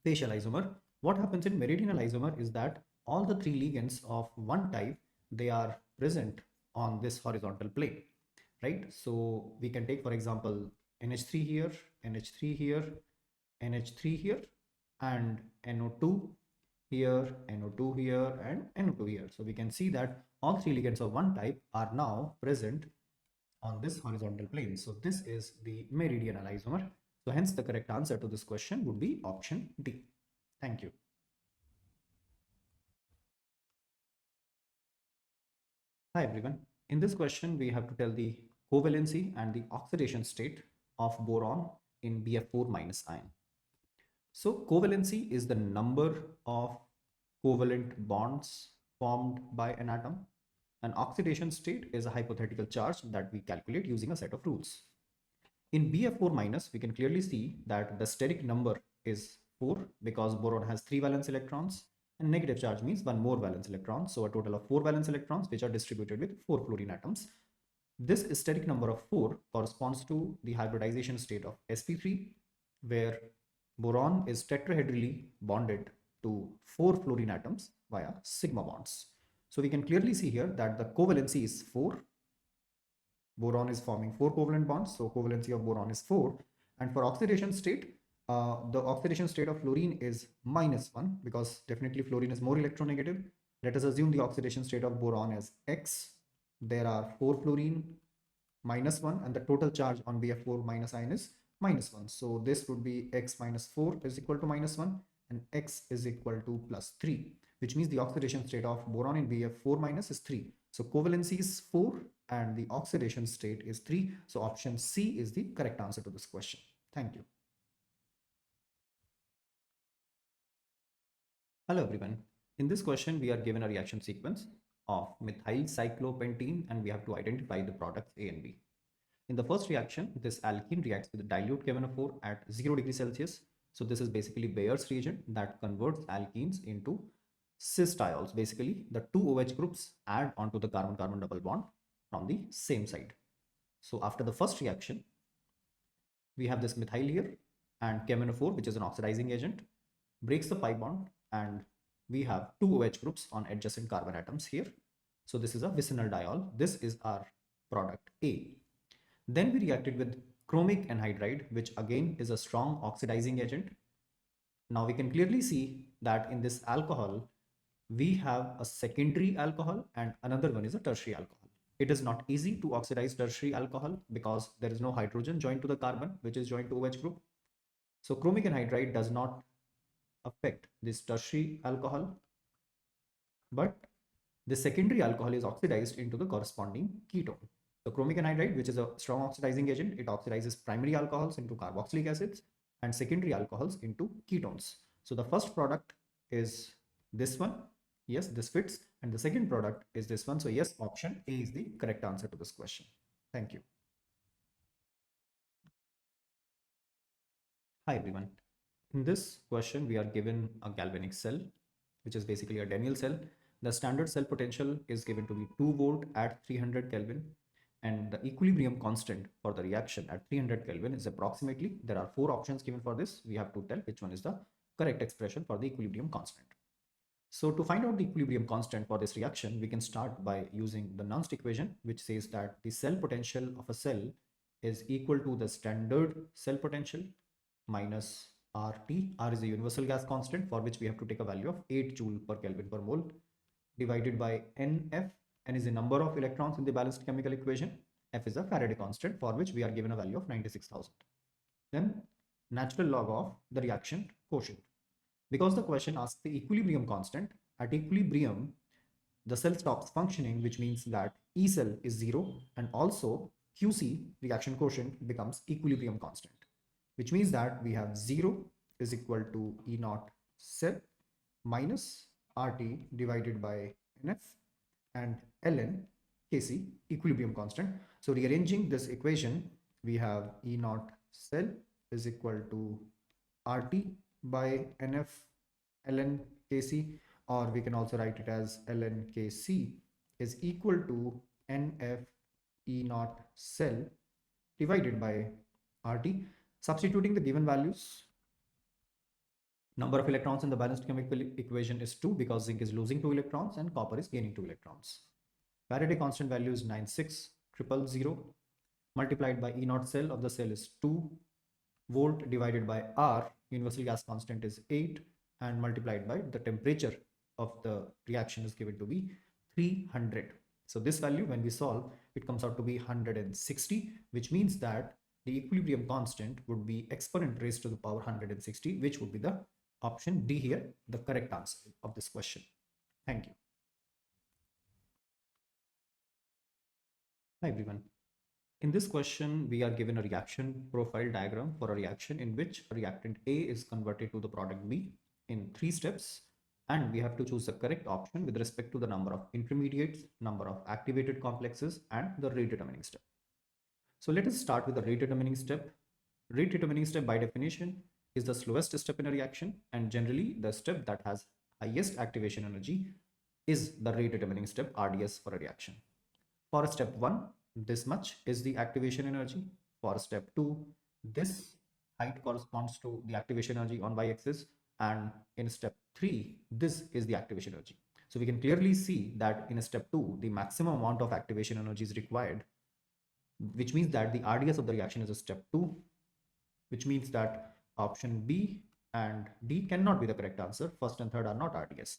facial isomer. What happens in meridional isomer is that all the 3 ligands of one type, they are present on this horizontal plane, right? So we can take, for example, NH3 here, NH3 here, NH3 here, and NO2 here, NO2 here, and NO2 here. So we can see that all 3 ligands of one type are now present on this horizontal plane. So this is the meridional isomer. So hence the correct answer to this question would be option D. Thank you. Hi everyone. In this question, we have to tell the covalency and the oxidation state of boron in Bf4 minus ion. So covalency is the number of covalent bonds formed by an atom. An oxidation state is a hypothetical charge that we calculate using a set of rules. In Bf4 minus, we can clearly see that the steric number is 4, because boron has 3 valence electrons, and negative charge means 1 more valence electron. So a total of 4 valence electrons which are distributed with 4 fluorine atoms. This steric number of 4 corresponds to the hybridization state of sp3, where boron is tetrahedrally bonded to 4 fluorine atoms via sigma bonds. So we can clearly see here that the covalency is 4. Boron is forming 4 covalent bonds, so covalency of boron is 4. And for oxidation state, the oxidation state of fluorine is -1 because definitely fluorine is more electronegative. Let us assume the oxidation state of boron is X. There are 4 fluorine -1 and the total charge on BF4 minus ion is -1. So this would be X minus 4 is equal to -1 and X is equal to +3, which means the oxidation state of boron in BF4 minus is 3. So covalency is 4 and the oxidation state is 3. So option C is the correct answer to this question. Thank you. Hello everyone. In this question, we are given a reaction sequence of methyl cyclopentene and we have to identify the products A and B. In the first reaction, this alkene reacts with dilute KMnO4 at 0 degrees Celsius. So this is basically Bayer's reagent that converts alkenes into cis diols. Basically, the two OH groups add onto the carbon-carbon double bond from the same side. So after the first reaction, we have this methyl here and KMnO4, which is an oxidizing agent, breaks the pi bond and we have two OH groups on adjacent carbon atoms here. So this is a vicinal diol. This is our product A. Then we reacted with chromic anhydride, which again is a strong oxidizing agent. Now we can clearly see that in this alcohol, we have a secondary alcohol and another one is a tertiary alcohol. It is not easy to oxidize tertiary alcohol because there is no hydrogen joined to the carbon, which is joined to OH group. So chromic anhydride does not affect this tertiary alcohol, but the secondary alcohol is oxidized into the corresponding ketone. So chromic anhydride, which is a strong oxidizing agent, it oxidizes primary alcohols into carboxylic acids and secondary alcohols into ketones. So the first product is this one. Yes, this fits. And the second product is this one. So yes, option A is the correct answer to this question. Thank you. Hi everyone. In this question, we are given a galvanic cell, which is basically a Daniell cell. The standard cell potential is given to be 2 volt at 300 Kelvin. And the equilibrium constant for the reaction at 300 Kelvin is approximately, there are 4 options given for this. We have to tell which one is the correct expression for the equilibrium constant. So to find out the equilibrium constant for this reaction, we can start by using the Nernst equation, which says that the cell potential of a cell is equal to the standard cell potential minus RT. R is a universal gas constant for which we have to take a value of 8 joule per Kelvin per mole divided by NF. N is the number of electrons in the balanced chemical equation. F is a Faraday constant for which we are given a value of 96,000. Then natural log of the reaction quotient. Because the question asks the equilibrium constant, at equilibrium, the cell stops functioning, which means that E cell is 0 and also QC reaction quotient becomes equilibrium constant, which means that we have 0 is equal to E naught cell minus RT divided by NF and ln Kc equilibrium constant. So rearranging this equation, we have E naught cell is equal to RT by NF ln Kc, or we can also write it as ln Kc is equal to NF E naught cell divided by RT. Substituting the given values, number of electrons in the balanced chemical equation is 2 because zinc is losing 2 electrons and copper is gaining 2 electrons. Faraday constant value is 96000 multiplied by E naught cell of the cell is 2 volt divided by R, universal gas constant is 8 and multiplied by the temperature of the reaction is given to be 300. So this value, when we solve, it comes out to be 160, which means that the equilibrium constant would be exponent raised to the power 160, which would be the option D here, the correct answer of this question. Thank you. Hi everyone. In this question, we are given a reaction profile diagram for a reaction in which reactant A is converted to the product B in 3 steps, and we have to choose the correct option with respect to the number of intermediates, number of activated complexes, and the rate determining step. So let us start with the rate determining step. Rate determining step by definition is the slowest step in a reaction, and generally the step that has highest activation energy is the rate determining step, RDS, for a reaction. For step 1, this much is the activation energy. For step 2, this height corresponds to the activation energy on y-axis, and in step 3, this is the activation energy. So we can clearly see that in step 2, the maximum amount of activation energy is required, which means that the RDS of the reaction is a step 2, which means that option B and D cannot be the correct answer. First and third are not RDS.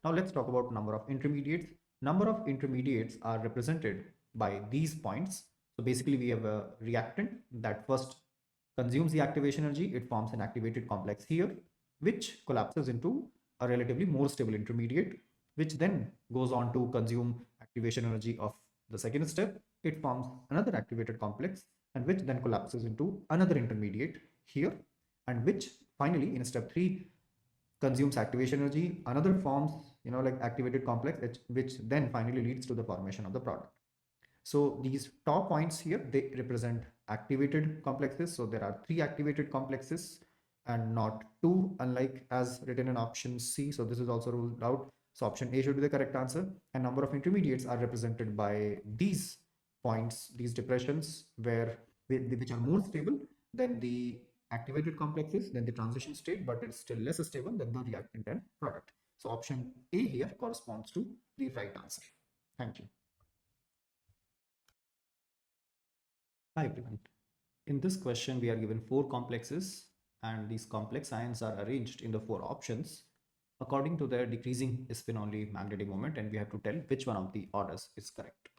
Now let's talk about number of intermediates. Number of intermediates are represented by these points. So basically we have a reactant that first consumes the activation energy. It forms an activated complex here, which collapses into a relatively more stable intermediate, which then goes on to consume activation energy of the second step. It forms another activated complex, and which then collapses into another intermediate here, and which finally in step 3 consumes activation energy, another forms, like activated complex, which then finally leads to the formation of the product. So these top points here, they represent activated complexes. So there are 3 activated complexes and not 2, unlike as written in option C. So this is also ruled out. So option A should be the correct answer. And number of intermediates are represented by these points, these depressions, which are more stable than the activated complexes, than the transition state, but it's still less stable than the reactant and product. So option A here corresponds to the right answer. Thank you. Hi everyone. In this question, we are given 4 complexes, and these complex ions are arranged in the 4 options according to their decreasing spin-only magnetic moment, and we have to tell which one of the orders is correct.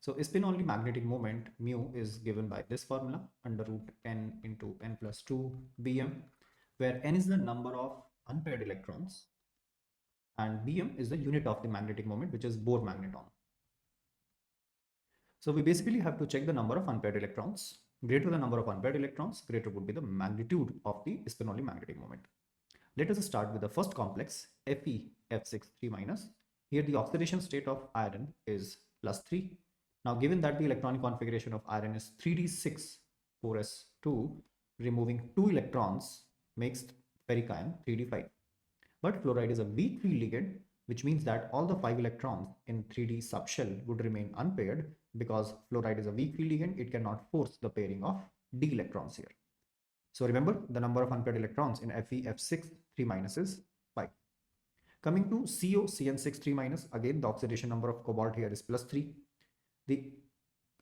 So spin-only magnetic moment mu is given by this formula, under root n into n plus 2 bm, where n is the number of unpaired electrons and bm is the unit of the magnetic moment, which is Bohr magneton. So we basically have to check the number of unpaired electrons. Greater the number of unpaired electrons, greater would be the magnitude of the spin-only magnetic moment. Let us start with the first complex, Fe(F6) 3-. Here the oxidation state of iron is +3. Now given that the electronic configuration of iron is 3d6 4s2, removing 2 electrons makes ferric ion 3d5. But fluoride is a weak field ligand, which means that all the 5 electrons in 3d subshell would remain unpaired, because fluoride is a weak field ligand. It cannot force the pairing of d electrons here. So remember, the number of unpaired electrons in Fe(F6) 3- is 5. Coming to COCN6 3-, again the oxidation number of cobalt here is +3. The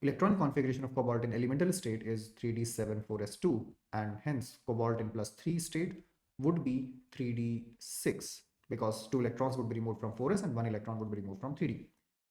electron configuration of cobalt in elemental state is 3d7 4s2, and hence cobalt in +3 state would be 3d6, because 2 electrons would be removed from 4s and 1 electron would be removed from 3d.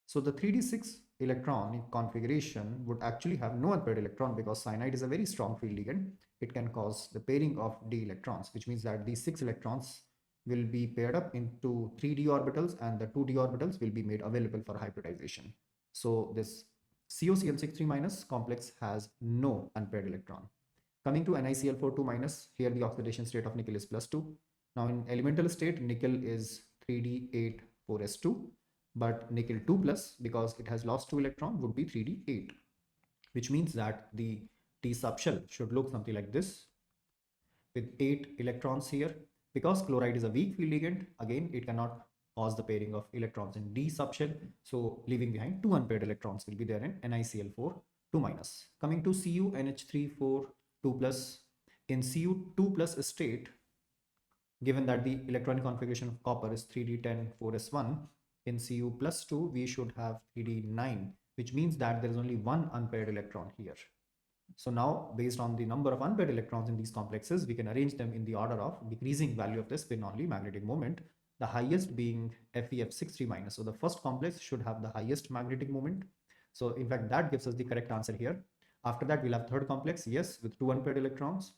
So the 3d6 electron configuration would actually have no unpaired electron, because cyanide is a very strong field ligand. It can cause the pairing of d electrons, which means that these 6 electrons will be paired up into 3d orbitals, and the 2d orbitals will be made available for hybridization. So this COCN6 3- complex has no unpaired electron. Coming to NiCl4 2-, here the oxidation state of nickel is +2. Now in elemental state, nickel is 3d8 4s2, but nickel 2+, because it has lost 2 electrons, would be 3d8, which means that the d subshell should look something like this, with 8 electrons here. Because chloride is a weak field ligand, again it cannot cause the pairing of electrons in d subshell, so leaving behind 2 unpaired electrons will be there in NiCl4 2-. Coming to CuNH3 2+, in Cu2+ state, given that the electronic configuration of copper is 3d10 4s1, in Cu+2 we should have 3d9, which means that there is only 1 unpaired electron here. So now, based on the number of unpaired electrons in these complexes, we can arrange them in the order of decreasing value of the spin-only magnetic moment, the highest being Fe(F6) 3-. So the first complex should have the highest magnetic moment. So in fact, that gives us the correct answer here. After that, we'll have third complex, yes, with 2 unpaired electrons.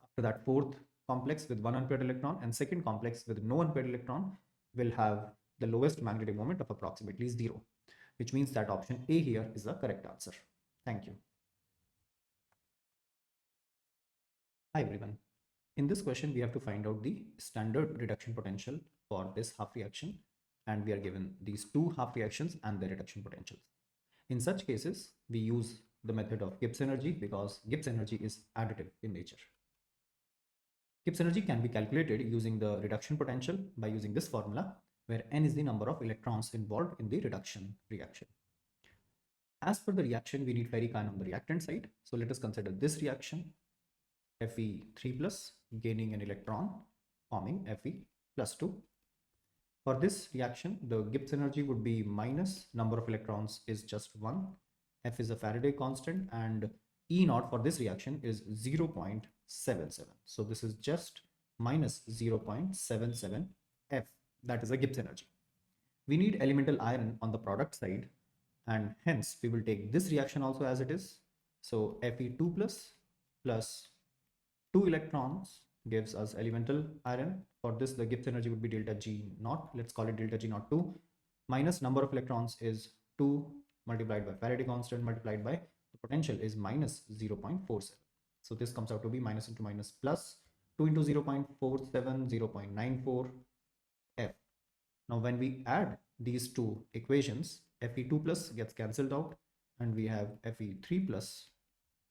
After that, fourth complex with 1 unpaired electron, and second complex with no unpaired electron will have the lowest magnetic moment of approximately 0, which means that option A here is the correct answer. Thank you. Hi everyone. In this question, we have to find out the standard reduction potential for this half reaction, and we are given these 2 half reactions and their reduction potentials. In such cases, we use the method of Gibbs energy, because Gibbs energy is additive in nature. Gibbs energy can be calculated using the reduction potential by using this formula, where n is the number of electrons involved in the reduction reaction. As per the reaction, we need ferric ion on the reactant side. So let us consider this reaction. Fe3 plus gaining an electron, forming Fe plus 2. For this reaction, the Gibbs energy would be minus number of electrons is just 1. F is a Faraday constant and E naught for this reaction is 0.77. So this is just minus 0.77 F. That is a Gibbs energy. We need elemental iron on the product side, and hence we will take this reaction also as it is. So Fe2 plus 2 electrons gives us elemental iron. For this, the Gibbs energy would be delta G naught. Let's call it delta G naught 2. Minus number of electrons is 2 multiplied by Faraday constant multiplied by the potential is minus 0.47. So this comes out to be minus into minus plus 2 into 0.47, 0.94 F. Now when we add these two equations, Fe2 plus gets cancelled out and we have Fe3 plus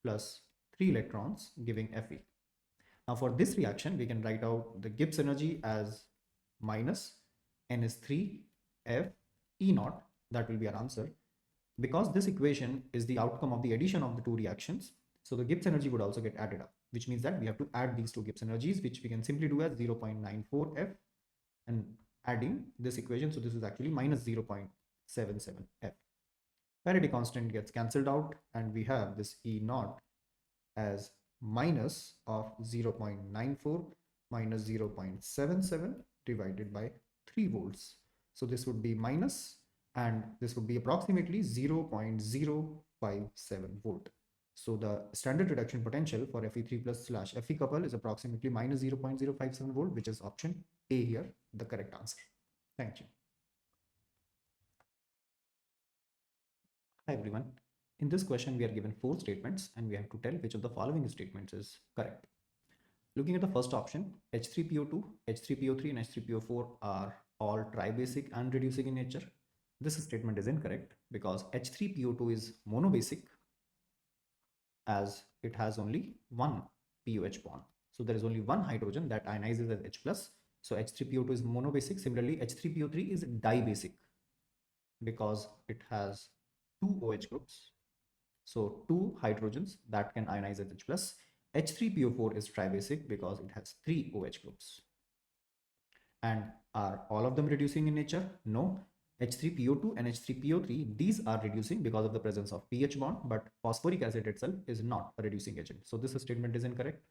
3 electrons giving Fe. Now for this reaction, we can write out the Gibbs energy as minus N is 3 F E naught. That will be our answer. Because this equation is the outcome of the addition of the two reactions, so the Gibbs energy would also get added up, which means that we have to add these two Gibbs energies, which we can simply do as 0.94 F and adding this equation. So this is actually minus 0.77 F. Faraday constant gets cancelled out and we have this E naught as minus of 0.94 minus 0.77 divided by 3 volts. So this would be minus, and this would be approximately 0.057 volt. So the standard reduction potential for Fe3 plus slash Fe couple is approximately minus 0.057 volt, which is option A here, the correct answer. Thank you. Hi everyone. In this question, we are given 4 statements and we have to tell which of the following statements is correct. Looking at the first option, H3PO2, H3PO3 and H3PO4 are all tribasic and reducing in nature. This statement is incorrect because H3PO2 is monobasic as it has only one POH bond. So there is only one hydrogen that ionizes as H+. So H3PO2 is monobasic. Similarly, H3PO3 is dibasic because it has 2 OH groups. So 2 hydrogens that can ionize as H+. H3PO4 is tribasic because it has 3 OH groups. And are all of them reducing in nature? No. H3PO2 and H3PO3, these are reducing because of the presence of pH bond, but phosphoric acid itself is not a reducing agent. So this statement is incorrect.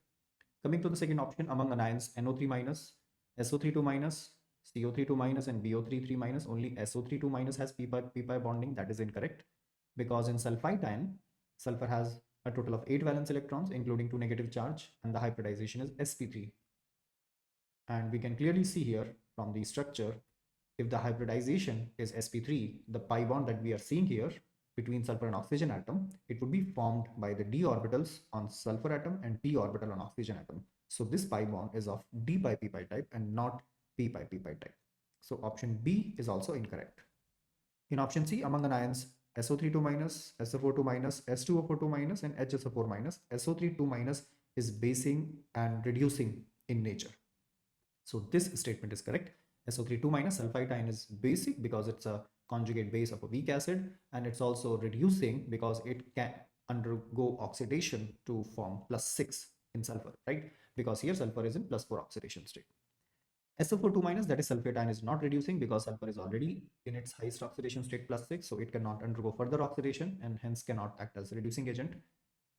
Coming to the second option, among anions NO3 minus, SO32 minus, CO32 minus and BO33 minus, only SO32 minus has p-pi bonding. That is incorrect because in sulfite ion, sulfur has a total of 8 valence electrons including 2 negative charge and the hybridization is sp3. And we can clearly see here from the structure, if the hybridization is sp3, the pi bond that we are seeing here between sulfur and oxygen atom, it would be formed by the d orbitals on sulfur atom and p orbital on oxygen atom. So this pi bond is of d pi p pi type and not p pi p pi type. So option B is also incorrect. In option C, among the ions SO32 minus, SO42 minus, S2O42 minus and HSO4 minus, SO32 minus is basing and reducing in nature. So this statement is correct. SO32 minus sulfite ion is basic because it's a conjugate base of a weak acid, and it's also reducing because it can undergo oxidation to form +6 in sulfur, right? Because here sulfur is in +4 oxidation state. SO42 minus, that is sulfate ion, is not reducing because sulfur is already in its highest oxidation state +6, so it cannot undergo further oxidation and hence cannot act as a reducing agent.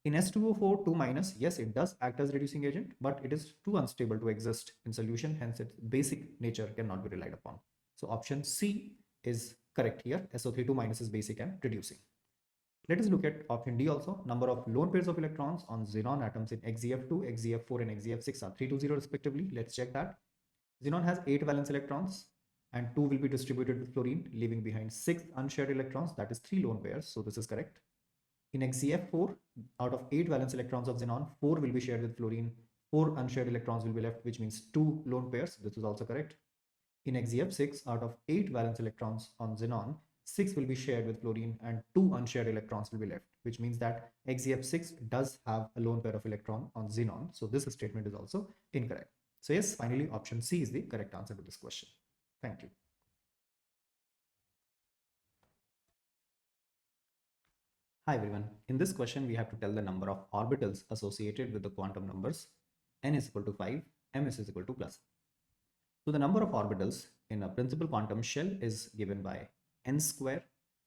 In S2O4 2 minus, yes, it does act as reducing agent, but it is too unstable to exist in solution, hence its basic nature cannot be relied upon. So option C is correct here. SO32 minus is basic and reducing. Let us look at option D also. Number of lone pairs of electrons on xenon atoms in XeF2, XeF4 and XeF6 are 3 to 0 respectively. Let's check that. Xenon has 8 valence electrons and 2 will be distributed with fluorine, leaving behind 6 unshared electrons, that is 3 lone pairs. So this is correct. In XeF4, out of 8 valence electrons of xenon, 4 will be shared with fluorine, 4 unshared electrons will be left, which means 2 lone pairs. This is also correct. In XeF6, out of 8 valence electrons on xenon, 6 will be shared with fluorine and 2 unshared electrons will be left, which means that XeF6 does have a lone pair of electron on xenon. So this statement is also incorrect. So yes, finally option C is the correct answer to this question. Thank you. Hi everyone. In this question, we have to tell the number of orbitals associated with the quantum numbers n is equal to 5, m is equal to plus. So the number of orbitals in a principal quantum shell is given by n square.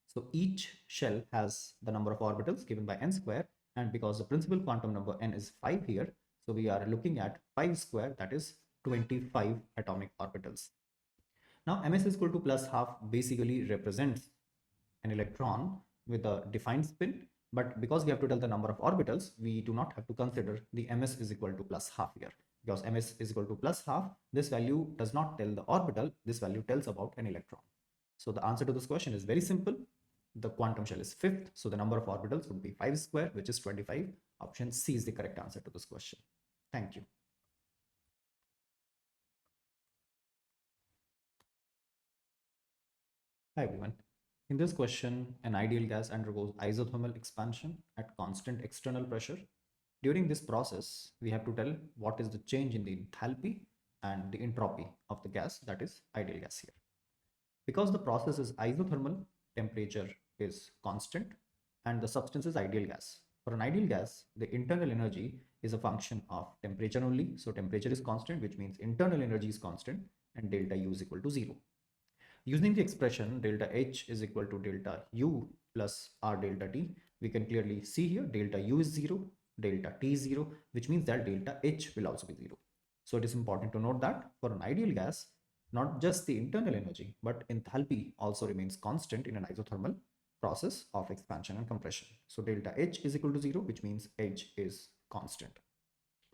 So each shell has the number of orbitals given by n square, and because the principal quantum number n is 5 here, so we are looking at 5 square, that is 25 atomic orbitals. Now ms is equal to plus half basically represents an electron with a defined spin, but because we have to tell the number of orbitals, we do not have to consider the ms is equal to plus half here. Because ms is equal to plus half, this value does not tell the orbital, this value tells about an electron. So the answer to this question is very simple. The quantum shell is fifth, so the number of orbitals would be 5 square, which is 25. Option C is the correct answer to this question. Thank you. Hi everyone. In this question, an ideal gas undergoes isothermal expansion at constant external pressure. During this process, we have to tell what is the change in the enthalpy and the entropy of the gas, that is ideal gas here. Because the process is isothermal, temperature is constant and the substance is ideal gas. For an ideal gas, the internal energy is a function of temperature only. So temperature is constant, which means internal energy is constant and delta U is equal to 0. Using the expression delta H is equal to delta U plus R delta T, we can clearly see here delta U is 0, delta T is 0, which means that delta H will also be 0. So it is important to note that for an ideal gas, not just the internal energy, but enthalpy also remains constant in an isothermal process of expansion and compression. So delta H is equal to 0, which means H is constant.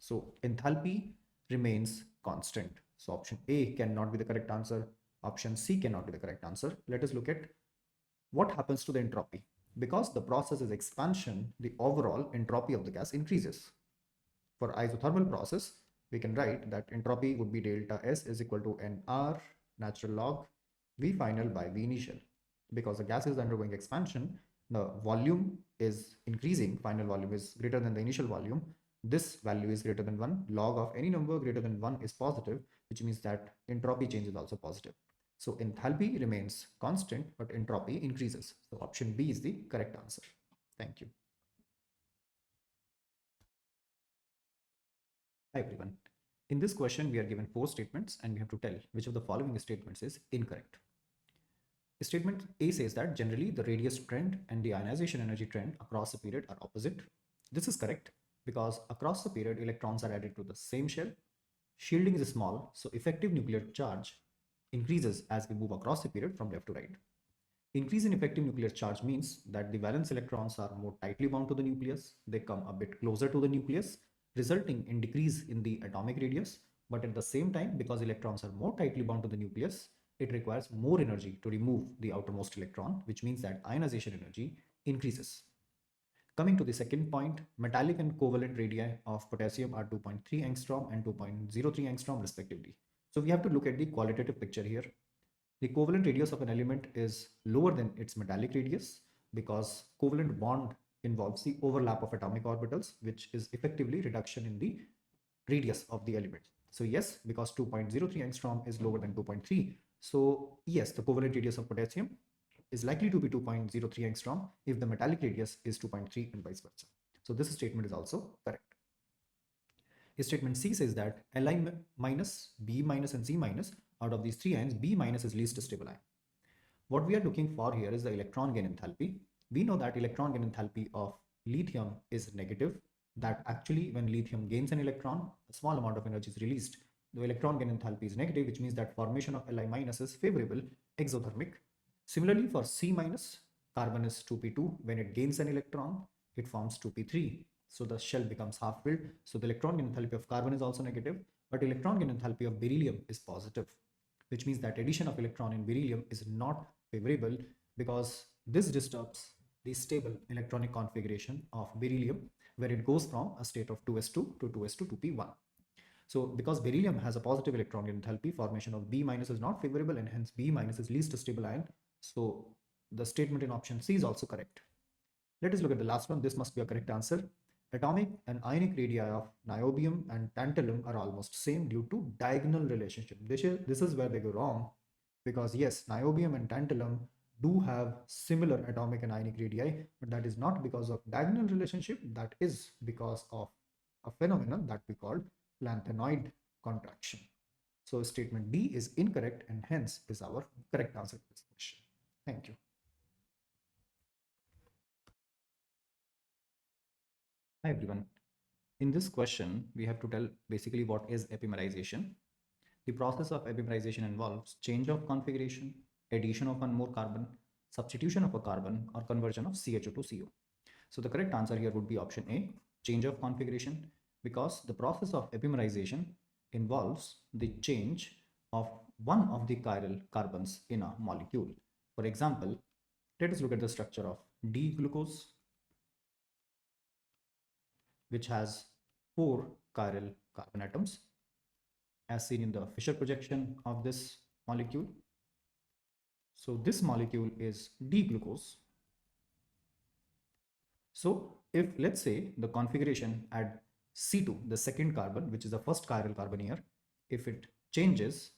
So enthalpy remains constant. So option A cannot be the correct answer. Option C cannot be the correct answer. Let us look at what happens to the entropy. Because the process is expansion, the overall entropy of the gas increases. For isothermal process, we can write that entropy would be delta S is equal to nR natural log V final by V initial. Because the gas is undergoing expansion, the volume is increasing, final volume is greater than the initial volume. This value is greater than 1. Log of any number greater than 1 is positive, which means that entropy change is also positive. So enthalpy remains constant, but entropy increases. So option B is the correct answer. Thank you. Hi everyone. In this question, we are given 4 statements and we have to tell which of the following statements is incorrect. Statement A says that generally the radius trend and the ionization energy trend across a period are opposite. This is correct because across the period electrons are added to the same shell. Shielding is small, so effective nuclear charge increases as we move across the period from left to right. Increase in effective nuclear charge means that the valence electrons are more tightly bound to the nucleus. They come a bit closer to the nucleus, resulting in decrease in the atomic radius. But at the same time, because electrons are more tightly bound to the nucleus, it requires more energy to remove the outermost electron, which means that ionization energy increases. Coming to the second point, metallic and covalent radii of potassium are 2.3 angstrom and 2.03 angstrom respectively. So we have to look at the qualitative picture here. The covalent radius of an element is lower than its metallic radius because covalent bond involves the overlap of atomic orbitals, which is effectively reduction in the radius of the element. So yes, because 2.03 angstrom is lower than 2.3. So yes, the covalent radius of potassium is likely to be 2.03 angstrom if the metallic radius is 2.3 and vice versa. So this statement is also correct. Statement C says that Li minus, B minus and C minus, out of these 3 ions, B minus is least stable ion. What we are looking for here is the electron gain enthalpy. We know that electron gain enthalpy of lithium is negative, that actually when lithium gains an electron, a small amount of energy is released. The electron gain enthalpy is negative, which means that formation of Li minus is favorable, exothermic. Similarly, for C minus, carbon is 2p2. When it gains an electron, it forms 2p3. So the shell becomes half filled. So the electron gain enthalpy of carbon is also negative, but electron gain enthalpy of beryllium is positive, which means that addition of electron in beryllium is not favorable because this disturbs the stable electronic configuration of beryllium, where it goes from a state of 2s2 to 2s2 2p1. So because beryllium has a positive electron gain enthalpy, formation of B minus is not favorable and hence B minus is least stable ion. So the statement in option C is also correct. Let us look at the last one. This must be a correct answer. Atomic and ionic radii of niobium and tantalum are almost same due to diagonal relationship. This is where they go wrong because yes, niobium and tantalum do have similar atomic and ionic radii, but that is not because of diagonal relationship. That is because of a phenomenon that we call lanthanoid contraction. So statement D is incorrect and hence is our correct answer to this question. Thank you. Hi everyone. In this question, we have to tell basically what is epimerization. The process of epimerization involves change of configuration, addition of one more carbon, substitution of a carbon, or conversion of CHO to CO. So the correct answer here would be option A, change of configuration, because the process of epimerization involves the change of one of the chiral carbons in a molecule. For example, let us look at the structure of D-glucose, which has 4 chiral carbon atoms, as seen in the Fischer projection of this molecule. So this molecule is D-glucose. So if, let's say, the configuration at C2, the second carbon, which is the first chiral carbon here, if it changes,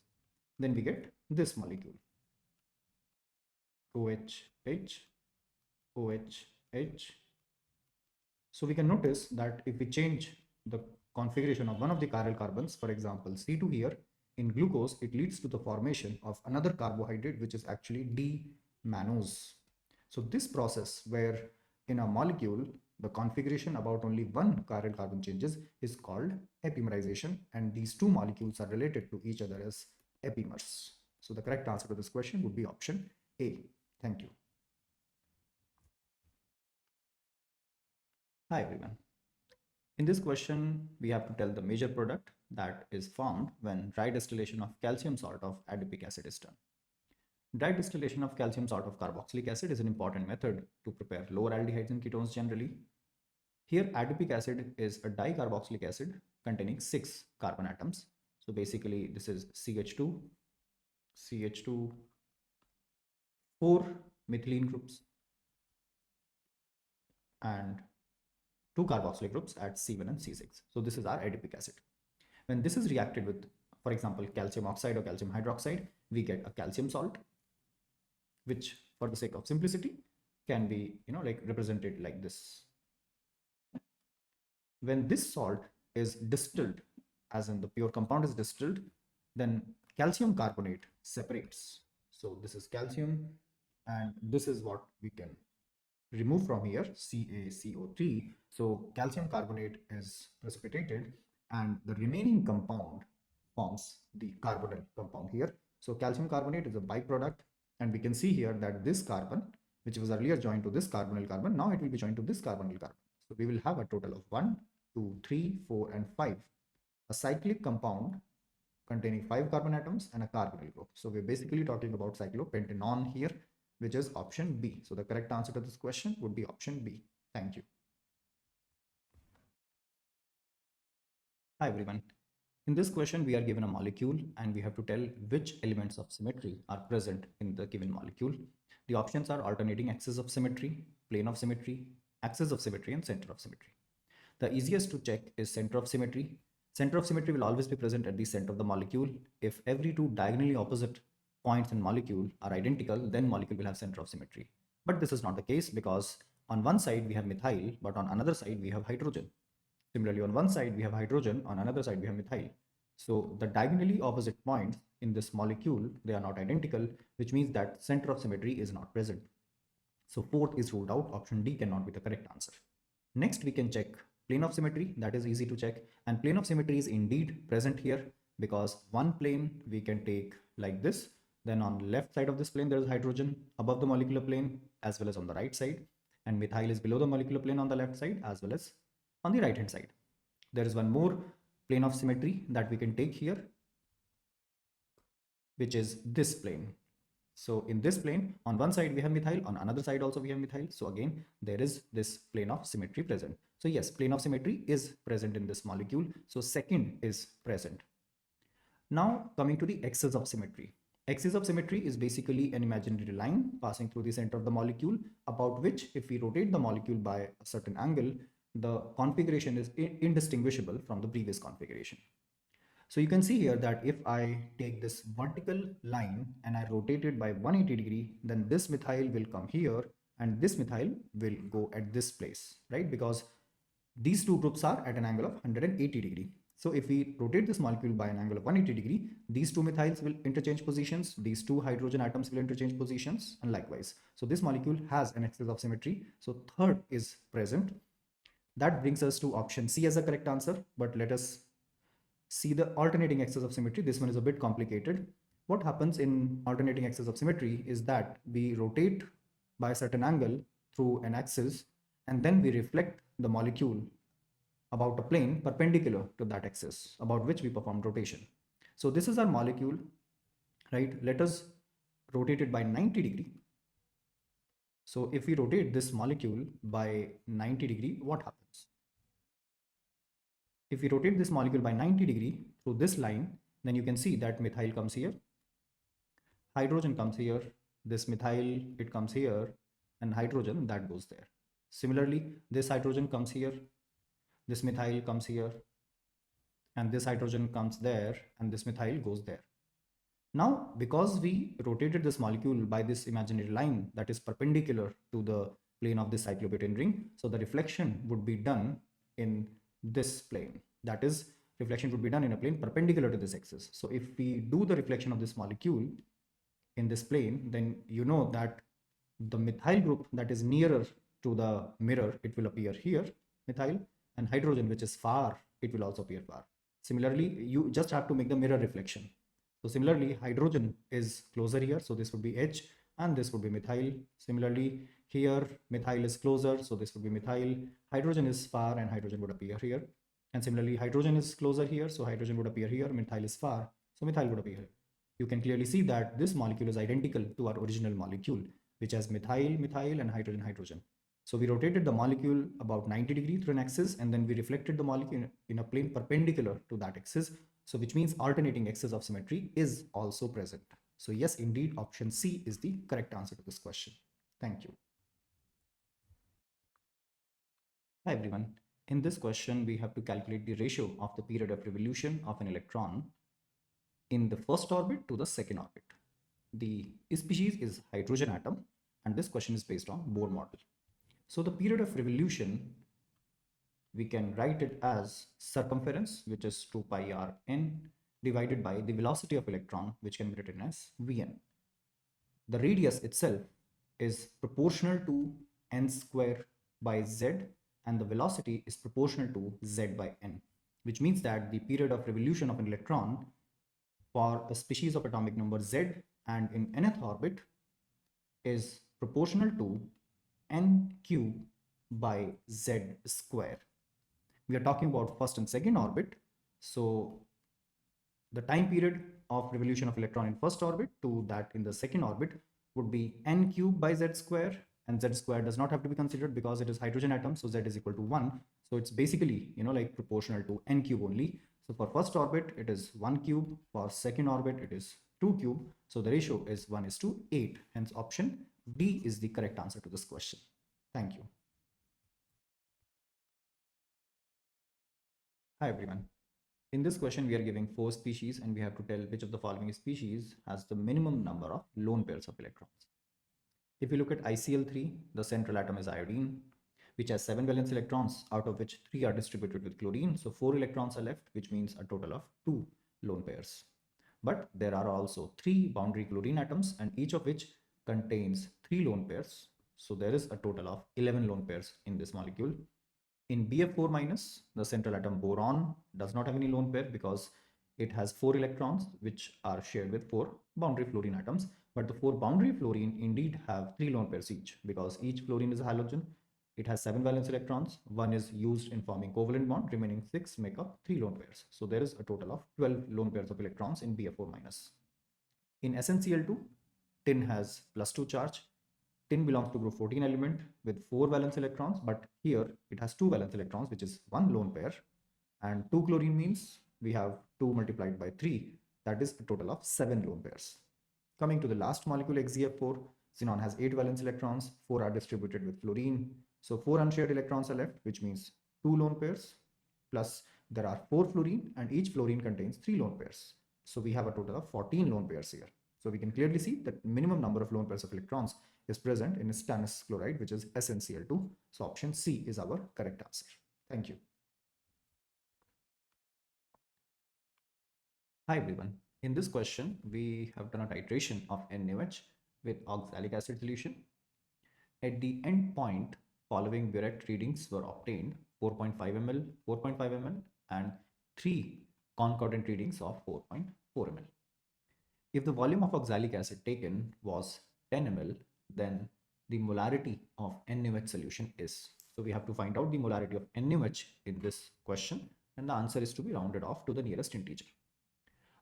then we get this molecule, OH, OH. So we can notice that if we change the configuration of one of the chiral carbons, for example, C2 here, in glucose, it leads to the formation of another carbohydrate, which is actually D-mannose. So this process where in a molecule, the configuration about only one chiral carbon changes is called epimerization, and these two molecules are related to each other as epimers. So the correct answer to this question would be option A. Thank you. Hi everyone. In this question, we have to tell the major product that is formed when dry distillation of calcium salt of adipic acid is done. Dry distillation of calcium salt of carboxylic acid is an important method to prepare lower aldehydes and ketones generally. Here, adipic acid is a dicarboxylic acid containing 6 carbon atoms. So basically, this is CH2, 4 methylene groups, and 2 carboxylic groups at C1 and C6. So this is our adipic acid. When this is reacted with, for example, calcium oxide or calcium hydroxide, we get a calcium salt, which for the sake of simplicity can be, like represented like this. When this salt is distilled, as in the pure compound is distilled, then calcium carbonate separates. So this is calcium, and this is what we can remove from here, CaCO3. So calcium carbonate is precipitated, and the remaining compound forms the carbonyl compound here. So calcium carbonate is a byproduct, and we can see here that this carbon, which was earlier joined to this carbonyl carbon, now it will be joined to this carbonyl carbon. So we will have a total of 1, 2, 3, 4, and 5. A cyclic compound containing 5 carbon atoms and a carbonyl group. So we're basically talking about cyclopentanone here, which is option B. So the correct answer to this question would be option B. Thank you. Hi everyone. In this question, we are given a molecule and we have to tell which elements of symmetry are present in the given molecule. The options are alternating axis of symmetry, plane of symmetry, axis of symmetry, and center of symmetry. The easiest to check is center of symmetry. Center of symmetry will always be present at the center of the molecule. If every two diagonally opposite points in molecule are identical, then molecule will have center of symmetry. But this is not the case, because on one side we have methyl, but on another side we have hydrogen. Similarly, on one side we have hydrogen, on another side we have methyl. So the diagonally opposite points in this molecule, they are not identical, which means that center of symmetry is not present. So fourth is ruled out. Option D cannot be the correct answer. Next, we can check plane of symmetry. That is easy to check, and plane of symmetry is indeed present here, because one plane we can take like this. Then on the left side of this plane, there is hydrogen above the molecular plane as well as on the right side, and methyl is below the molecular plane on the left side as well as on the right hand side. There is one more plane of symmetry that we can take here, which is this plane. So in this plane, on one side we have methyl, on another side also we have methyl. So again, there is this plane of symmetry present. So yes, plane of symmetry is present in this molecule. So second is present. Now coming to the axis of symmetry. Axis of symmetry is basically an imaginary line passing through the center of the molecule, about which if we rotate the molecule by a certain angle, the configuration is indistinguishable from the previous configuration. So you can see here that if I take this vertical line and I rotate it by 180 degree, then this methyl will come here and this methyl will go at this place, right? Because these two groups are at an angle of 180 degree. So if we rotate this molecule by an angle of 180 degree, these two methyls will interchange positions, these two hydrogen atoms will interchange positions, and likewise. So this molecule has an excess of symmetry. So third is present. That brings us to option C as a correct answer, but let us see the alternating axis of symmetry. This one is a bit complicated. What happens in alternating axis of symmetry is that we rotate by a certain angle through an axis and then we reflect the molecule about a plane perpendicular to that axis about which we perform rotation. So this is our molecule, right? Let us rotate it by 90 degree. So if we rotate this molecule by 90 degree, what happens? If we rotate this molecule by 90 degree through this line, then you can see that methyl comes here, hydrogen comes here, this methyl, it comes here, and hydrogen that goes there. Similarly, this hydrogen comes here, this methyl comes here, and this hydrogen comes there, and this methyl goes there. Now, because we rotated this molecule by this imaginary line that is perpendicular to the plane of this cyclobutane ring, so the reflection would be done in this plane. That is, reflection would be done in a plane perpendicular to this axis. So if we do the reflection of this molecule in this plane, then you know that the methyl group that is nearer to the mirror, it will appear here, methyl, and hydrogen which is far, it will also appear far. Similarly, you just have to make the mirror reflection. So similarly, hydrogen is closer here, so this would be H and this would be methyl. Similarly, here methyl is closer, so this would be methyl. Hydrogen is far and hydrogen would appear here. And similarly, hydrogen is closer here, so hydrogen would appear here, methyl is far, so methyl would appear here. You can clearly see that this molecule is identical to our original molecule, which has methyl, methyl, and hydrogen, hydrogen. So we rotated the molecule about 90 degrees through an axis, and then we reflected the molecule in a plane perpendicular to that axis. So which means alternating axis of symmetry is also present. So yes, indeed, option C is the correct answer to this question. Thank you. Hi everyone. In this question, we have to calculate the ratio of the period of revolution of an electron in the first orbit to the second orbit. The species is hydrogen atom, and this question is based on Bohr model. So the period of revolution, we can write it as circumference, which is 2 pi r n, divided by the velocity of electron, which can be written as Vn. The radius itself is proportional to n square by z, and the velocity is proportional to z by n, which means that the period of revolution of an electron for a species of atomic number z and in nth orbit is proportional to n cube by z square. We are talking about first and second orbit. So the time period of revolution of electron in first orbit to that in the second orbit would be n cube by z square, and z square does not have to be considered because it is hydrogen atom, so z is equal to 1. So it's basically, like proportional to n cube only. So for first orbit, it is 1 cube. For second orbit, it is 2 cube. So the ratio is 1:8. Hence option D is the correct answer to this question. Thank you. Hi everyone. In this question, we are giving 4 species and we have to tell which of the following species has the minimum number of lone pairs of electrons. If you look at ICl3, the central atom is iodine, which has 7 valence electrons, out of which 3 are distributed with chlorine. So 4 electrons are left, which means a total of 2 lone pairs. But there are also 3 boundary chlorine atoms, and each of which contains 3 lone pairs. So there is a total of 11 lone pairs in this molecule. In BF4-, the central atom boron does not have any lone pair because it has 4 electrons which are shared with 4 boundary fluorine atoms. But the 4 boundary fluorine indeed have 3 lone pairs each, because each fluorine is a halogen. It has 7 valence electrons. 1 is used in forming covalent bond. Remaining 6 make up 3 lone pairs. So there is a total of 12 lone pairs of electrons in BF4-. In SnCl2, tin has +2 charge. Tin belongs to group 14 element with 4 valence electrons, but here it has 2 valence electrons, which is 1 lone pair, and 2 chlorine means we have 2 multiplied by 3, that is a total of 7 lone pairs. Coming to the last molecule, XeF4, xenon has 8 valence electrons, 4 are distributed with fluorine, so 4 unshared electrons are left, which means 2 lone pairs plus there are 4 fluorine and each fluorine contains 3 lone pairs. So we have a total of 14 lone pairs here. So we can clearly see that minimum number of lone pairs of electrons is present in stannous chloride, which is SnCl2. So option C is our correct answer. Thank you. Hi everyone. In this question, we have done a titration of NaOH with oxalic acid solution. At the end point, following burette readings were obtained: 4.5 ml, 4.5 ml, and 3 concordant readings of 4.4 ml. If the volume of oxalic acid taken was 10 ml, then the molarity of NaOH solution is. So we have to find out the molarity of NaOH in this question, and the answer is to be rounded off to the nearest integer.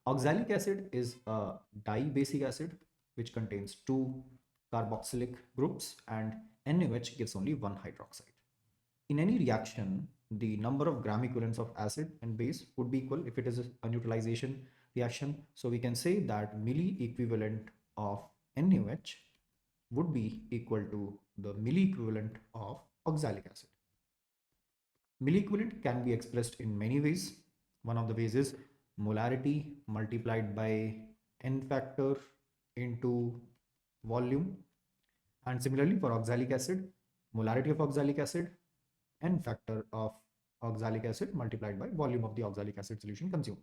Oxalic acid is a dibasic acid which contains 2 carboxylic groups, and NaOH gives only 1 hydroxide. In any reaction, the number of gram equivalents of acid and base would be equal if it is a neutralization reaction. So we can say that milli equivalent of NaOH would be equal to the milli equivalent of oxalic acid. Milli equivalent can be expressed in many ways. One of the ways is molarity multiplied by n factor into volume, and similarly for oxalic acid, molarity of oxalic acid n factor of oxalic acid multiplied by volume of the oxalic acid solution consumed.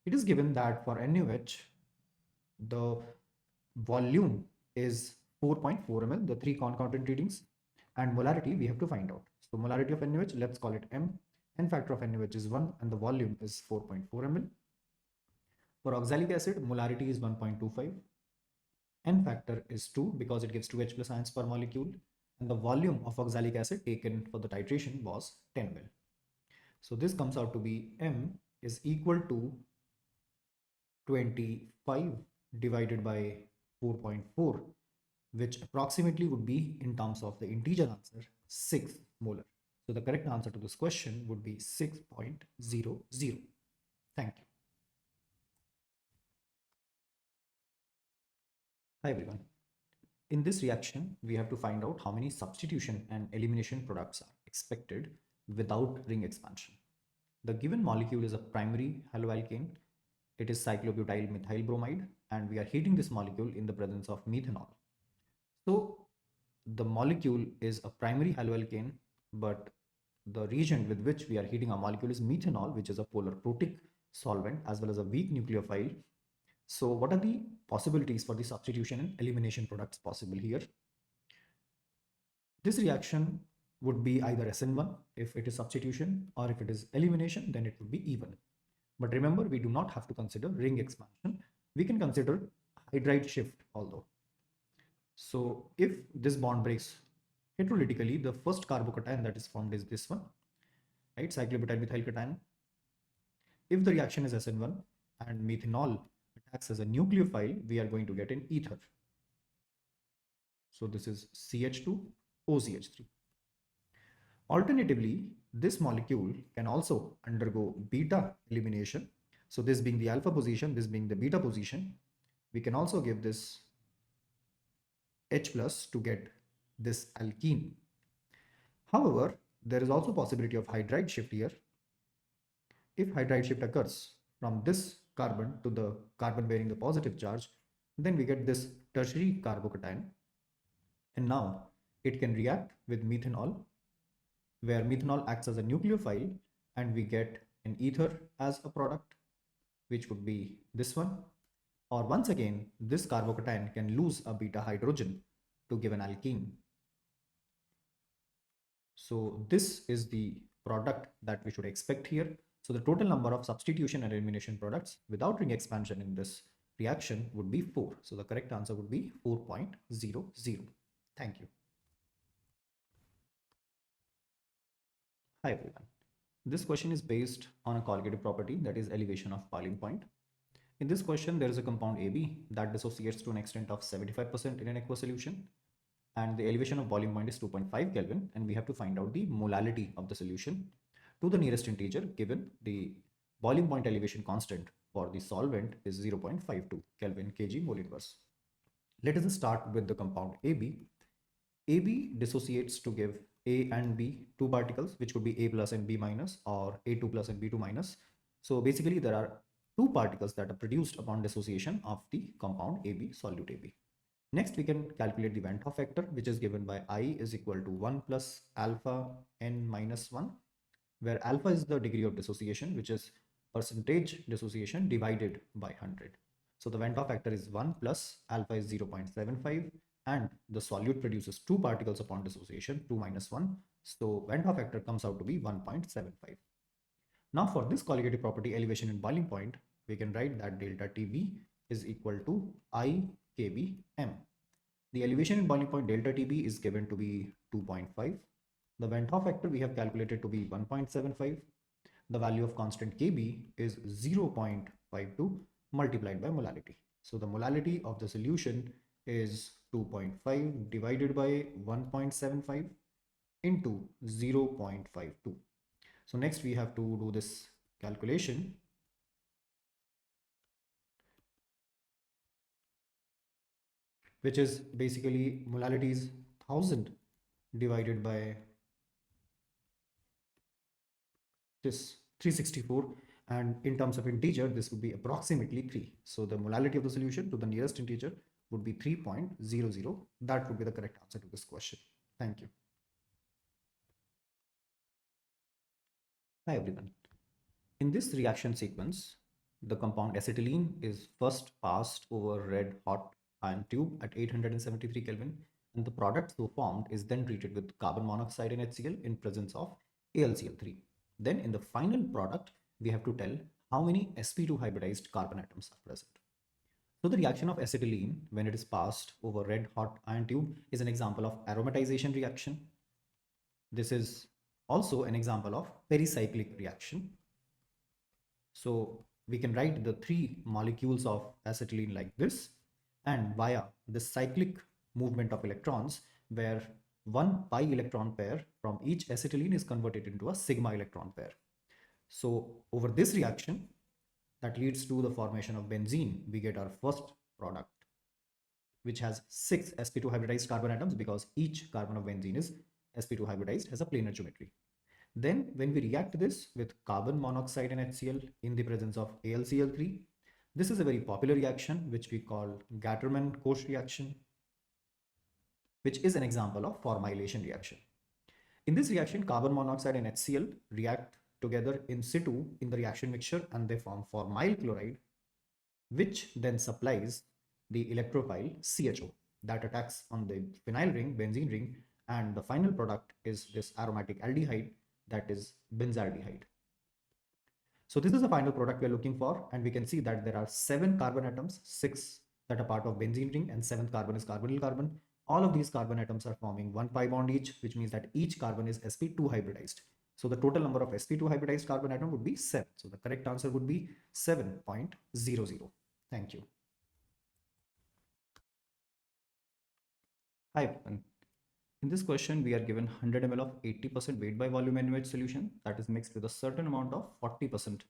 It is given that for NaOH, the volume is 4.4 ml, the 3 concordant readings, and molarity we have to find out. So molarity of NaOH, let's call it M. N factor of NaOH is 1 and the volume is 4.4 ml. For oxalic acid, molarity is 1.25. N factor is 2 because it gives 2 H plus ions per molecule, and the volume of oxalic acid taken for the titration was 10 ml. So this comes out to be M is equal to 25 divided by 4.4, which approximately would be, in terms of the integer answer, 6 molar. So the correct answer to this question would be 6.00. Thank you. Hi everyone. In this reaction, we have to find out how many substitution and elimination products are expected without ring expansion. The given molecule is a primary haloalkane. It is cyclobutyl methyl bromide, and we are heating this molecule in the presence of methanol. So the molecule is a primary haloalkane, but the reagent with which we are heating our molecule is methanol, which is a polar protic solvent as well as a weak nucleophile. So what are the possibilities for the substitution and elimination products possible here? This reaction would be either SN1 if it is substitution, or if it is elimination, then it would be even. But remember, we do not have to consider ring expansion. We can consider hydride shift although. So if this bond breaks heterolytically, the first carbocation that is formed is this one, right? Cyclobutyl methyl cation. If the reaction is SN1 and methanol attacks as a nucleophile, we are going to get an ether. So this is CH2 OCH3. Alternatively, this molecule can also undergo beta elimination. So this being the alpha position, this being the beta position, we can also give this H plus to get this alkene. However, there is also possibility of hydride shift here. If hydride shift occurs from this carbon to the carbon bearing the positive charge, then we get this tertiary carbocation, and now it can react with methanol, where methanol acts as a nucleophile, and we get an ether as a product, which would be this one. Or once again, this carbocation can lose a beta hydrogen to give an alkene. So this is the product that we should expect here. So the total number of substitution and elimination products without ring expansion in this reaction would be 4. So the correct answer would be 4.00. Thank you. Hi everyone. This question is based on a colligative property, that is elevation of boiling point. In this question, there is a compound AB that dissociates to an extent of 75% in an aqueous solution, and the elevation of boiling point is 2.5 Kelvin, and we have to find out the molality of the solution to the nearest integer, given the boiling point elevation constant for the solvent is 0.52 Kelvin kg mole inverse. Let us start with the compound AB. AB dissociates to give A and B, two particles, which could be A plus and B minus, or A2 plus and B2 minus. So basically there are two particles that are produced upon dissociation of the compound AB, solute AB. Next, we can calculate the Van 't Hoff factor, which is given by I is equal to 1 plus alpha n minus 1, where alpha is the degree of dissociation, which is percentage dissociation divided by 100. So the Van 't Hoff factor is 1 plus alpha is 0.75, and the solute produces two particles upon dissociation, 2 minus 1. So Van 't Hoff factor comes out to be 1.75. Now for this colligative property, elevation and boiling point, we can write that delta TB is equal to I kbm. The elevation and boiling point delta TB is given to be 2.5. The Van 't Hoff factor we have calculated to be 1.75. The value of constant Kb is 0.52 multiplied by molality. So the molality of the solution is 2.5 divided by 1.75 into 0.52. So next we have to do this calculation, which is basically molality is 1000 divided by this 364, and in terms of integer this would be approximately 3. So the molality of the solution to the nearest integer would be 3.00. That would be the correct answer to this question. Thank you. Hi everyone. In this reaction sequence, the compound acetylene is first passed over red hot iron tube at 873 Kelvin, and the product so formed is then treated with carbon monoxide and HCl in presence of AlCl3. Then in the final product, we have to tell how many sp2 hybridized carbon atoms are present. So the reaction of acetylene when it is passed over red hot iron tube is an example of aromatization reaction. This is also an example of pericyclic reaction. So we can write the three molecules of acetylene like this, and via the cyclic movement of electrons, where one pi electron pair from each acetylene is converted into a sigma electron pair. So over this reaction that leads to the formation of benzene, we get our first product, which has 6 sp2 hybridized carbon atoms, because each carbon of benzene is sp2 hybridized, has a planar geometry. Then when we react this with carbon monoxide and HCl in the presence of AlCl3, this is a very popular reaction which we call Gattermann-Koch reaction, which is an example of formylation reaction. In this reaction, carbon monoxide and HCl react together in situ in the reaction mixture, and they form formyl chloride, which then supplies the electrophile CHO that attacks on the phenyl ring, benzene ring, and the final product is this aromatic aldehyde, that is benzaldehyde. So this is the final product we are looking for, and we can see that there are 7 carbon atoms, 6 that are part of benzene ring, and 7th carbon is carbonyl carbon. All of these carbon atoms are forming 1 pi bond each, which means that each carbon is sp2 hybridized. So the total number of sp2 hybridized carbon atom would be 7. So the correct answer would be 7.00. Thank you. Hi everyone. In this question, we are given 100 ml of 80% weight by volume NaOH solution that is mixed with a certain amount of 40%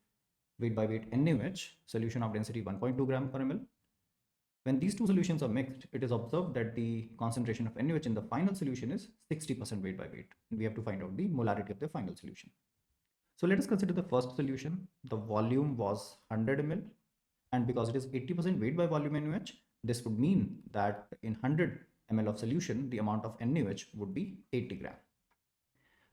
weight by weight NaOH solution of density 1.2 gram per ml. When these two solutions are mixed, it is observed that the concentration of NaOH in the final solution is 60% weight by weight. And we have to find out the molarity of the final solution. So let us consider the first solution. The volume was 100 ml, and because it is 80% weight by volume NaOH, this would mean that in 100 ml of solution, the amount of NaOH would be 80 gram.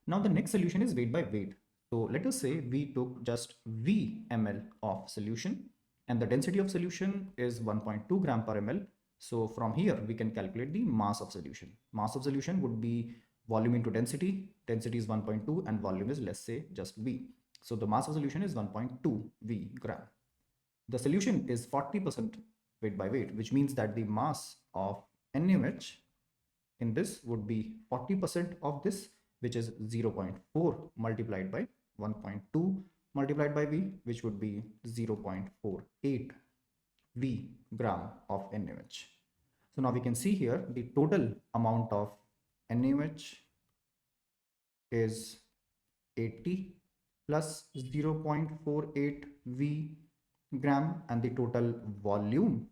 Now the next solution is weight by weight. So let us say we took just V ml of solution, and the density of solution is 1.2 gram per ml. So from here we can calculate the mass of solution. Mass of solution would be volume into density. Density is 1.2 and volume is, let's say, just V. So the mass of solution is 1.2 V gram. The solution is 40% weight by weight, which means that the mass of NaOH in this would be 40% of this, which is 0.4 multiplied by 1.2 multiplied by V, which would be 0.48 V gram of NaOH. So now we can see here the total amount of NaOH is 80 plus 0.48 V gram, and the total volume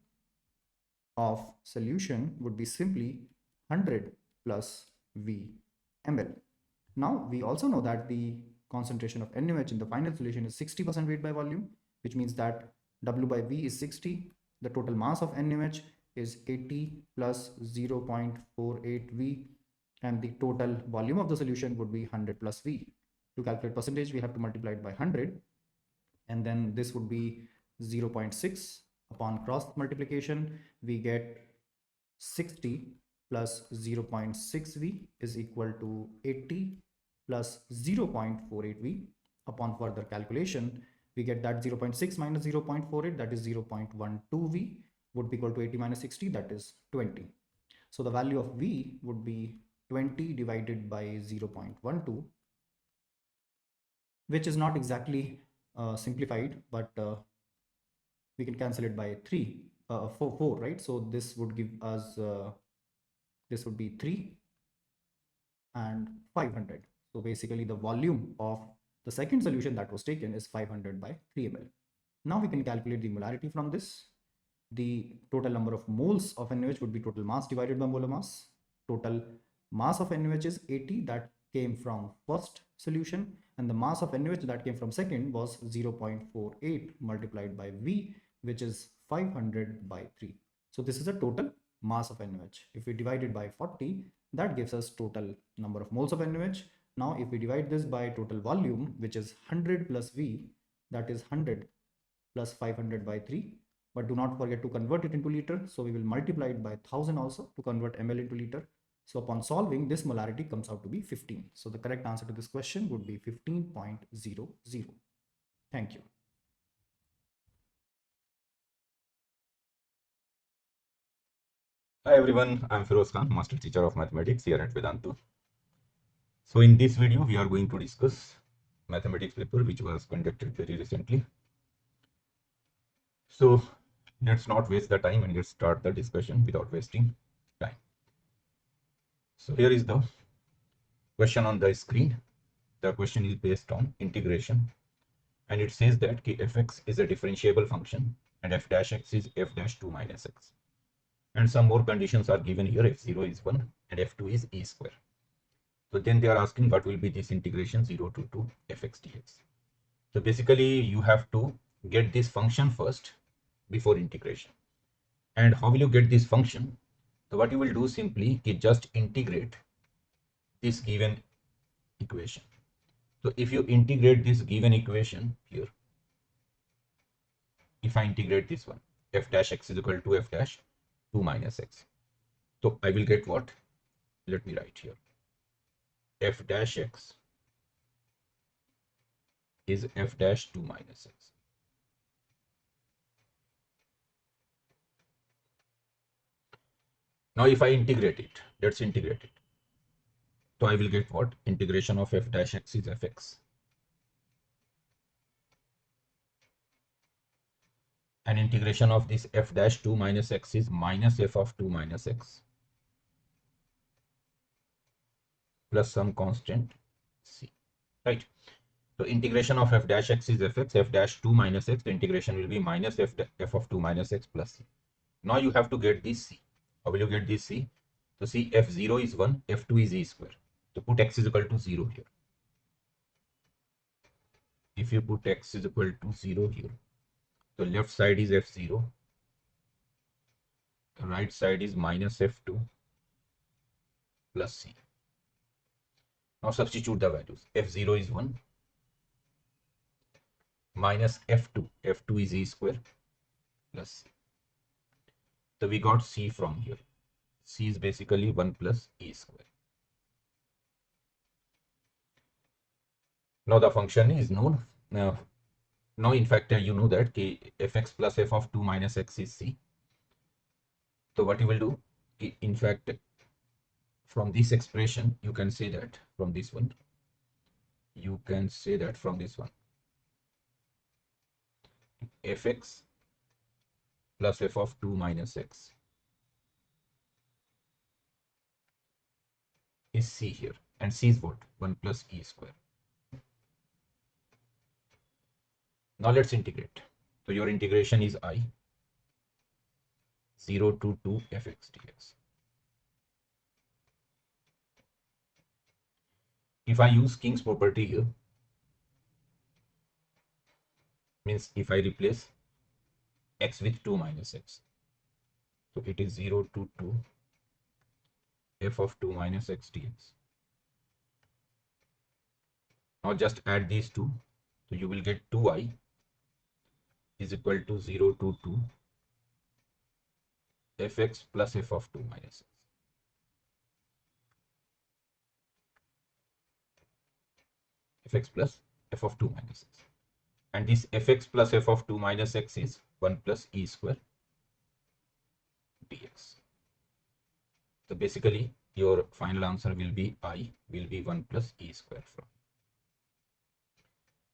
of solution would be simply 100 plus V ml. Now, we also know that the concentration of NaOH in the final solution is 60% weight by volume, which means that W by V is 60. The total mass of NaOH is 80 plus 0.48 V, and the total volume of the solution would be 100 plus V. To calculate percentage, we have to multiply it by 100, and then this would be 0.6. Upon cross multiplication, we get 60 plus 0.6V is equal to 80 plus 0.48V. Upon further calculation, we get that 0.6 minus 0.48, that is 0.12V, would be equal to 80 minus 60, that is 20. So the value of V would be 20 divided by 0.12, which is not exactly simplified, but we can cancel it by 3, 4, right? So this would give us, this would be 3 and 500. So basically the volume of the second solution that was taken is 500 by 3 ml. Now we can calculate the molarity from this. The total number of moles of NaOH would be total mass divided by molar mass. Total mass of NaOH is 80, that came from first solution, and the mass of NaOH that came from second was 0.48 multiplied by V, which is 500 by 3. So this is a total mass of NaOH. If we divide it by 40, that gives us total number of moles of NaOH. Now if we divide this by total volume, which is 100 plus V, that is 100 plus 500 by 3. But do not forget to convert it into liter. So we will multiply it by 1000 also to convert ml into liter. So upon solving, this molarity comes out to be 15. So the correct answer to this question would be 15.00. Thank you. Hi everyone, I am Feroz Khan, Master Teacher of Mathematics here at Vedantu. So in this video, we are going to discuss mathematics paper which was conducted very recently. So let's not waste the time and let's start the discussion without wasting time. So here is the question on the screen. The question is based on integration, and it says that fx is a differentiable function and f dash x is f dash 2 minus x. And some more conditions are given here. f0 is 1 and f2 is e square. So then they are asking what will be this integration 0 to 2 fx dx. So basically you have to get this function first before integration. And how will you get this function? So what you will do simply is just integrate this given equation. So if you integrate this given equation here, if I integrate this one, f dash x is equal to f dash 2 minus x. So I will get what? Let me write here. F dash x is f dash 2 minus x. Now if I integrate it, let's integrate it. So I will get what? Integration of f dash x is fx. And integration of this f dash 2 minus x is minus f of 2 minus x plus some constant c, right? So integration of f dash x is fx, f dash 2 minus x, the integration will be minus f of 2 minus x plus c. Now you have to get this c. How will you get this c? So see, f0 is 1, f2 is e square. So put x is equal to 0 here. If you put x is equal to 0 here, the left side is f0, the right side is minus f2 plus c. Now substitute the values. f0 is 1 minus f2, f2 is e square plus c. So we got c from here. C is basically 1 plus e square. Now the function is known. Now in fact you know that fx plus f of 2 minus x is c. So what you will do, in fact from this expression you can say that from this one, you can say that from this one, fx plus f of 2 minus x is c here, and c is what? 1 plus e square. Now let's integrate. So your integration is I 0 to 2 fx dx. if I use King's property here, means if I replace x with 2 minus x, so it is 0 to 2 f of 2 minus x dx. Now just add these two, so you will get 2i is equal to 0 to 2 fx plus f of 2 minus x. Fx plus f of 2 minus x. And this fx plus f of 2 minus x is 1 plus e square dx. So basically your final answer will be I will be 1 plus e square from.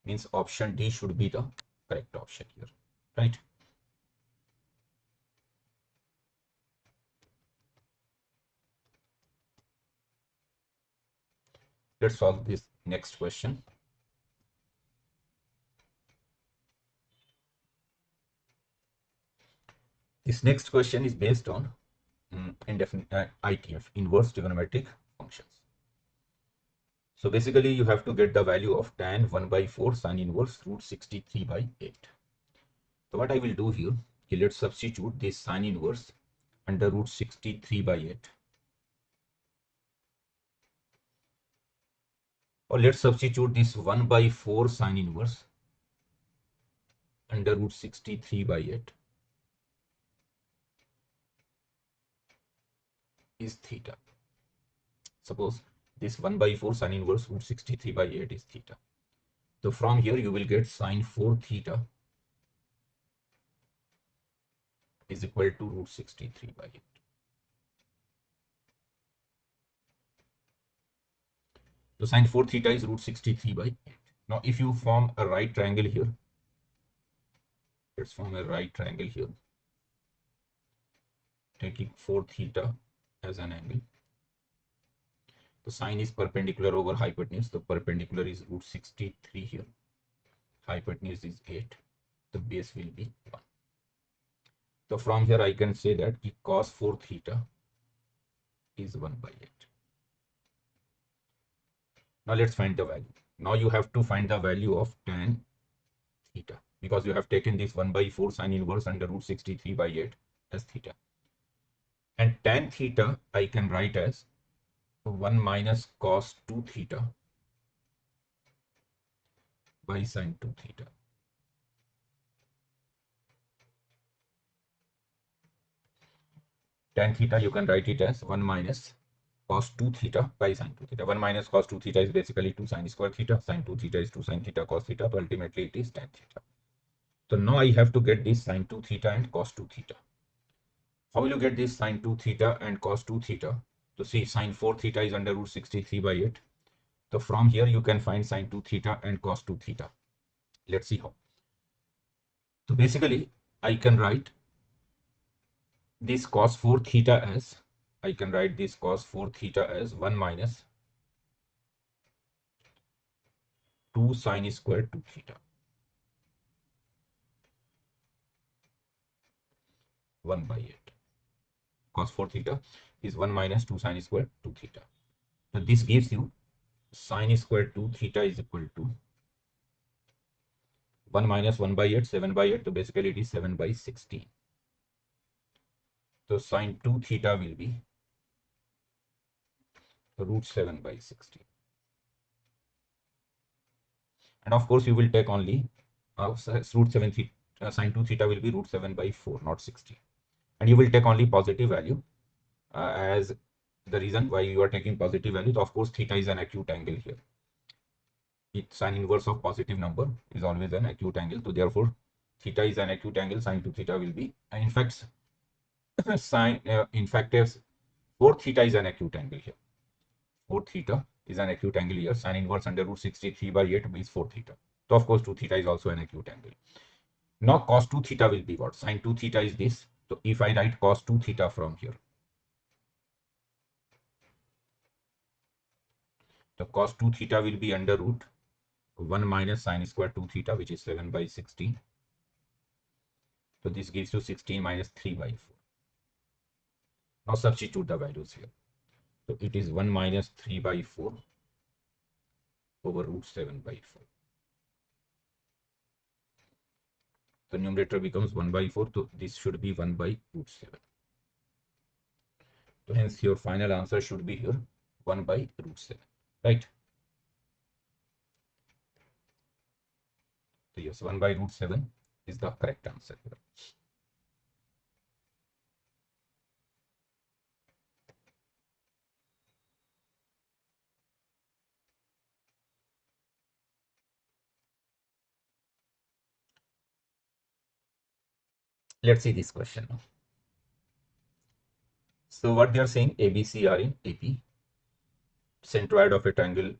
Means option D should be the correct option here, right? Let's solve this next question. This next question is based on indefinite ITF, inverse trigonometric functions. So basically you have to get the value of tan 1 by 4 sine inverse root 63 by 8. So what I will do here, let's substitute this sine inverse under root 63 by 8. Or let's substitute this 1 by 4 sine inverse under root 63 by 8 is theta. Suppose this 1 by 4 sine inverse root 63 by 8 is theta. So from here you will get sine 4 theta is equal to root 63 by 8. So sine 4 theta is root 63 by 8. Now if you form a right triangle here, let's form a right triangle here, taking 4 theta as an angle. The sine is perpendicular over hypotenuse. The perpendicular is root 63 here. Hypotenuse is 8. The base will be 1. So from here I can say that cos 4 theta is 1 by 8. Now let's find the value. Now you have to find the value of tan theta because you have taken this 1 by 4 sine inverse under root 63 by 8 as theta. And tan theta I can write as 1 minus cos 2 theta by sine 2 theta. Tan theta you can write it as 1 minus cos 2 theta by sine 2 theta. 1 minus cos 2 theta is basically 2 sine square theta. Sine 2 theta is 2 sine theta cos theta. So ultimately it is tan theta. So now I have to get this sine 2 theta and cos 2 theta. How will you get this sine 2 theta and cos 2 theta? So see, sine 4 theta is under root 63 by 8. So from here you can find sine 2 theta and cos 2 theta. Let's see how. So basically I can write this cos 4 theta as, I can write this cos 4 theta as 1 minus 2 sine square 2 theta. 1 by 8. Cos 4 theta is 1 minus 2 sine square 2 theta. So this gives you sine square 2 theta is equal to 1 minus 1 by 8, 7 by 8. So basically it is 7 by 16. So sine 2 theta will be root 7 by 16. And of course you will take only root 7 theta, sine 2 theta will be root 7 by 4, not 16. And you will take only positive value as the reason why you are taking positive values. Of course theta is an acute angle here. Sine inverse of positive number is always an acute angle. So therefore theta is an acute angle. Sine 2 theta will be, in fact, sine in fact 4 theta is an acute angle here. 4 theta is an acute angle here. Sine inverse under root 63 by 8 is 4 theta. So of course 2 theta is also an acute angle. Now cos 2 theta will be what? Sine 2 theta is this. So if I write cos 2 theta from here, the cos 2 theta will be under root 1 minus sine square 2 theta, which is 7 by 16. So this gives you 16 minus 3 by 4. Now substitute the values here. So it is 1 minus 3 by 4 over root 7 by 4. The numerator becomes 1 by 4, so this should be 1 by root 7. So hence your final answer should be here 1 by root 7, right? So yes, 1 by root 7 is the correct answer here. Let's see this question now. So what they are saying, ABC are in AP. Centroid of a triangle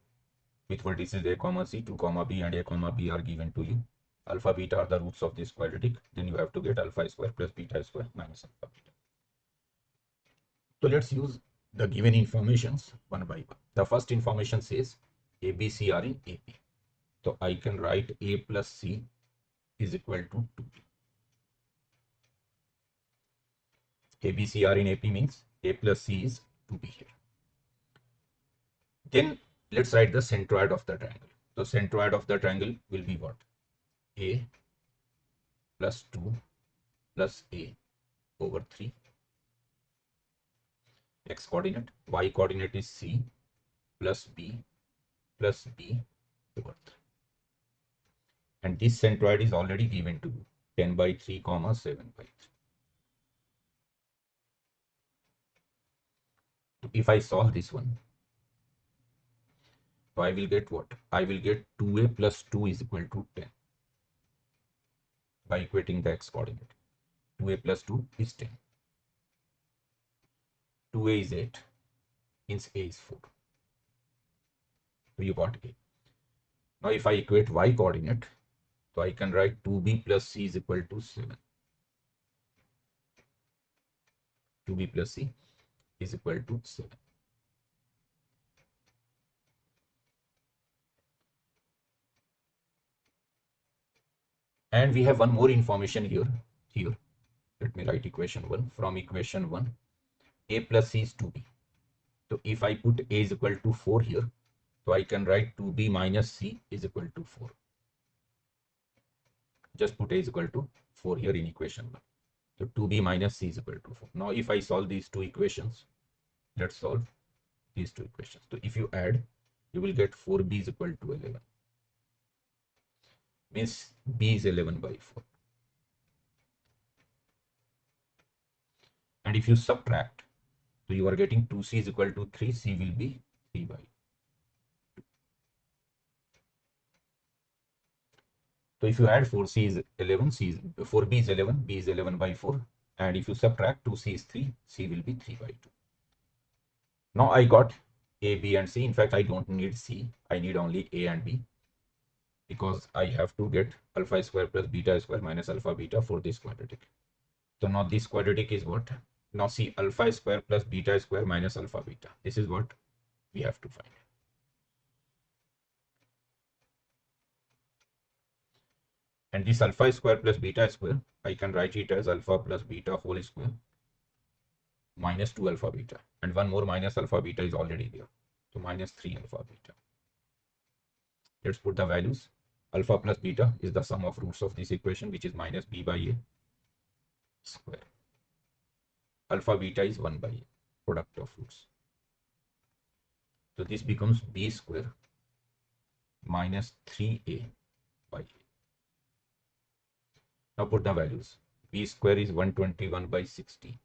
with vertices A, comma C, 2, comma B and A, comma B are given to you. Alpha, beta are the roots of this quadratic. Then you have to get alpha square plus beta square minus alpha beta. So let's use the given informations one by one. The first information says ABC are in AP. So I can write A plus C is equal to 2B. ABC are in AP means A plus C is 2B here. Then let's write the centroid of the triangle. So centroid of the triangle will be what? A plus 2 plus A over 3. X coordinate, Y coordinate is C plus B over 3. And this centroid is already given to you, 10 by 3 comma 7 by 3. If I solve this one, so I will get what? I will get 2A plus 2 is equal to 10 by equating the X coordinate. 2A plus 2 is 10. 2A is 8, means A is 4. So you got A. Now if I equate Y coordinate, so I can write 2B plus C is equal to 7. 2B plus C is equal to 7. And we have one more information here. Let me write equation 1. From equation 1, A plus C is 2B. So if I put A is equal to 4 here, so I can write 2B minus C is equal to 4. Just put A is equal to 4 here in equation 1. So 2B minus C is equal to 4. Now if I solve these two equations, let's solve these two equations. So if you add, you will get 4B is equal to 11. Means B is 11 by 4. And if you subtract, so you are getting 2C is equal to 3, C will be 3 by 2. So if you add 4C is 11, 4B is 11, B is 11 by 4. And if you subtract 2C is 3, C will be 3 by 2. Now I got A, B and C. In fact, I don't need C. I need only A and B, because I have to get alpha square plus beta square minus alpha beta for this quadratic. So now this quadratic is what? Now see, alpha square plus beta square minus alpha beta. This is what we have to find. And this alpha square plus beta square, I can write it as alpha plus beta whole square minus 2 alpha beta. And one more minus alpha beta is already there. So minus 3 alpha beta. Let's put the values. Alpha plus beta is the sum of roots of this equation, which is minus b by a square. Alpha beta is 1 by a, product of roots. So this becomes b square minus 3a by a. Now put the values. B square is 121 by 60.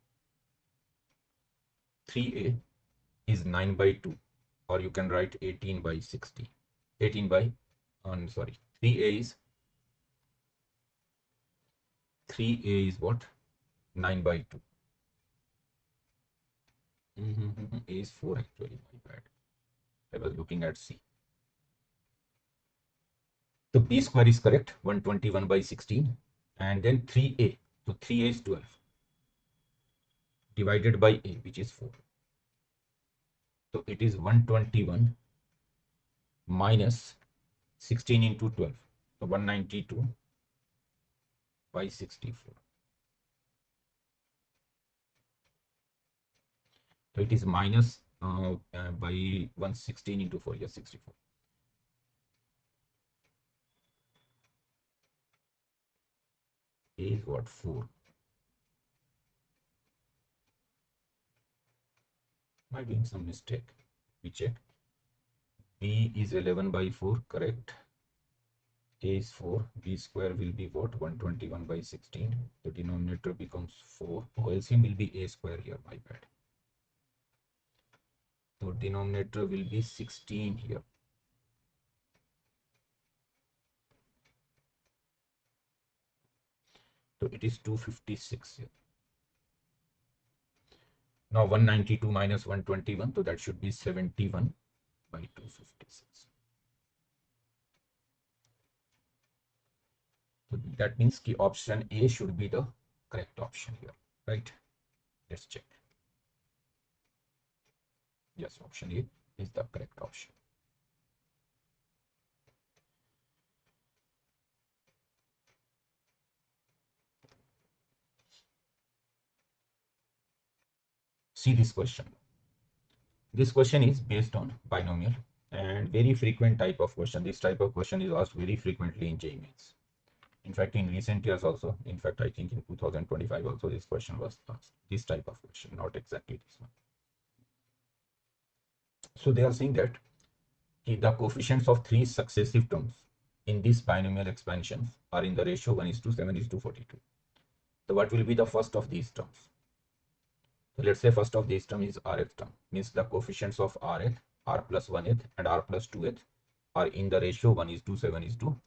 3a is 9 by 2, or you can write 18 by 60. 18 by, sorry, 3a is what? 9 by 2. A is 4 actually, my bad. I was looking at C. So B square is correct, 121 by 16. And then 3a. So 3a is 12 divided by a, which is 4. So it is 121 minus 16 into 12. So 192 by 64. So it is minus by 116 into 4, yes, 64. A is what? 4. Am I doing some mistake? We check. B is 11 by 4, correct. A is 4. B square will be what? 121 by 16. The denominator becomes 4. Oh, LCM will be A square here, my bad. So denominator will be 16 here. So it is 256 here. Now 192 minus 121, so that should be 71 by 256. So that means the option A should be the correct option here, right? Let's check. Yes, option A is the correct option. See this question. This question is based on binomial and very frequent type of question. This type of question is asked very frequently in JEE Mains. In fact, in recent years also, in fact, I think in 2025 also this question was asked. This type of question, not exactly this one. So they are saying that the coefficients of 3 successive terms in this binomial expansion are in the ratio 1:7:42. So what will be the first of these terms? So let's say first of these term is rth term, means the coefficients of rth, r plus 1th and r plus 2th are in the ratio 1:7:42.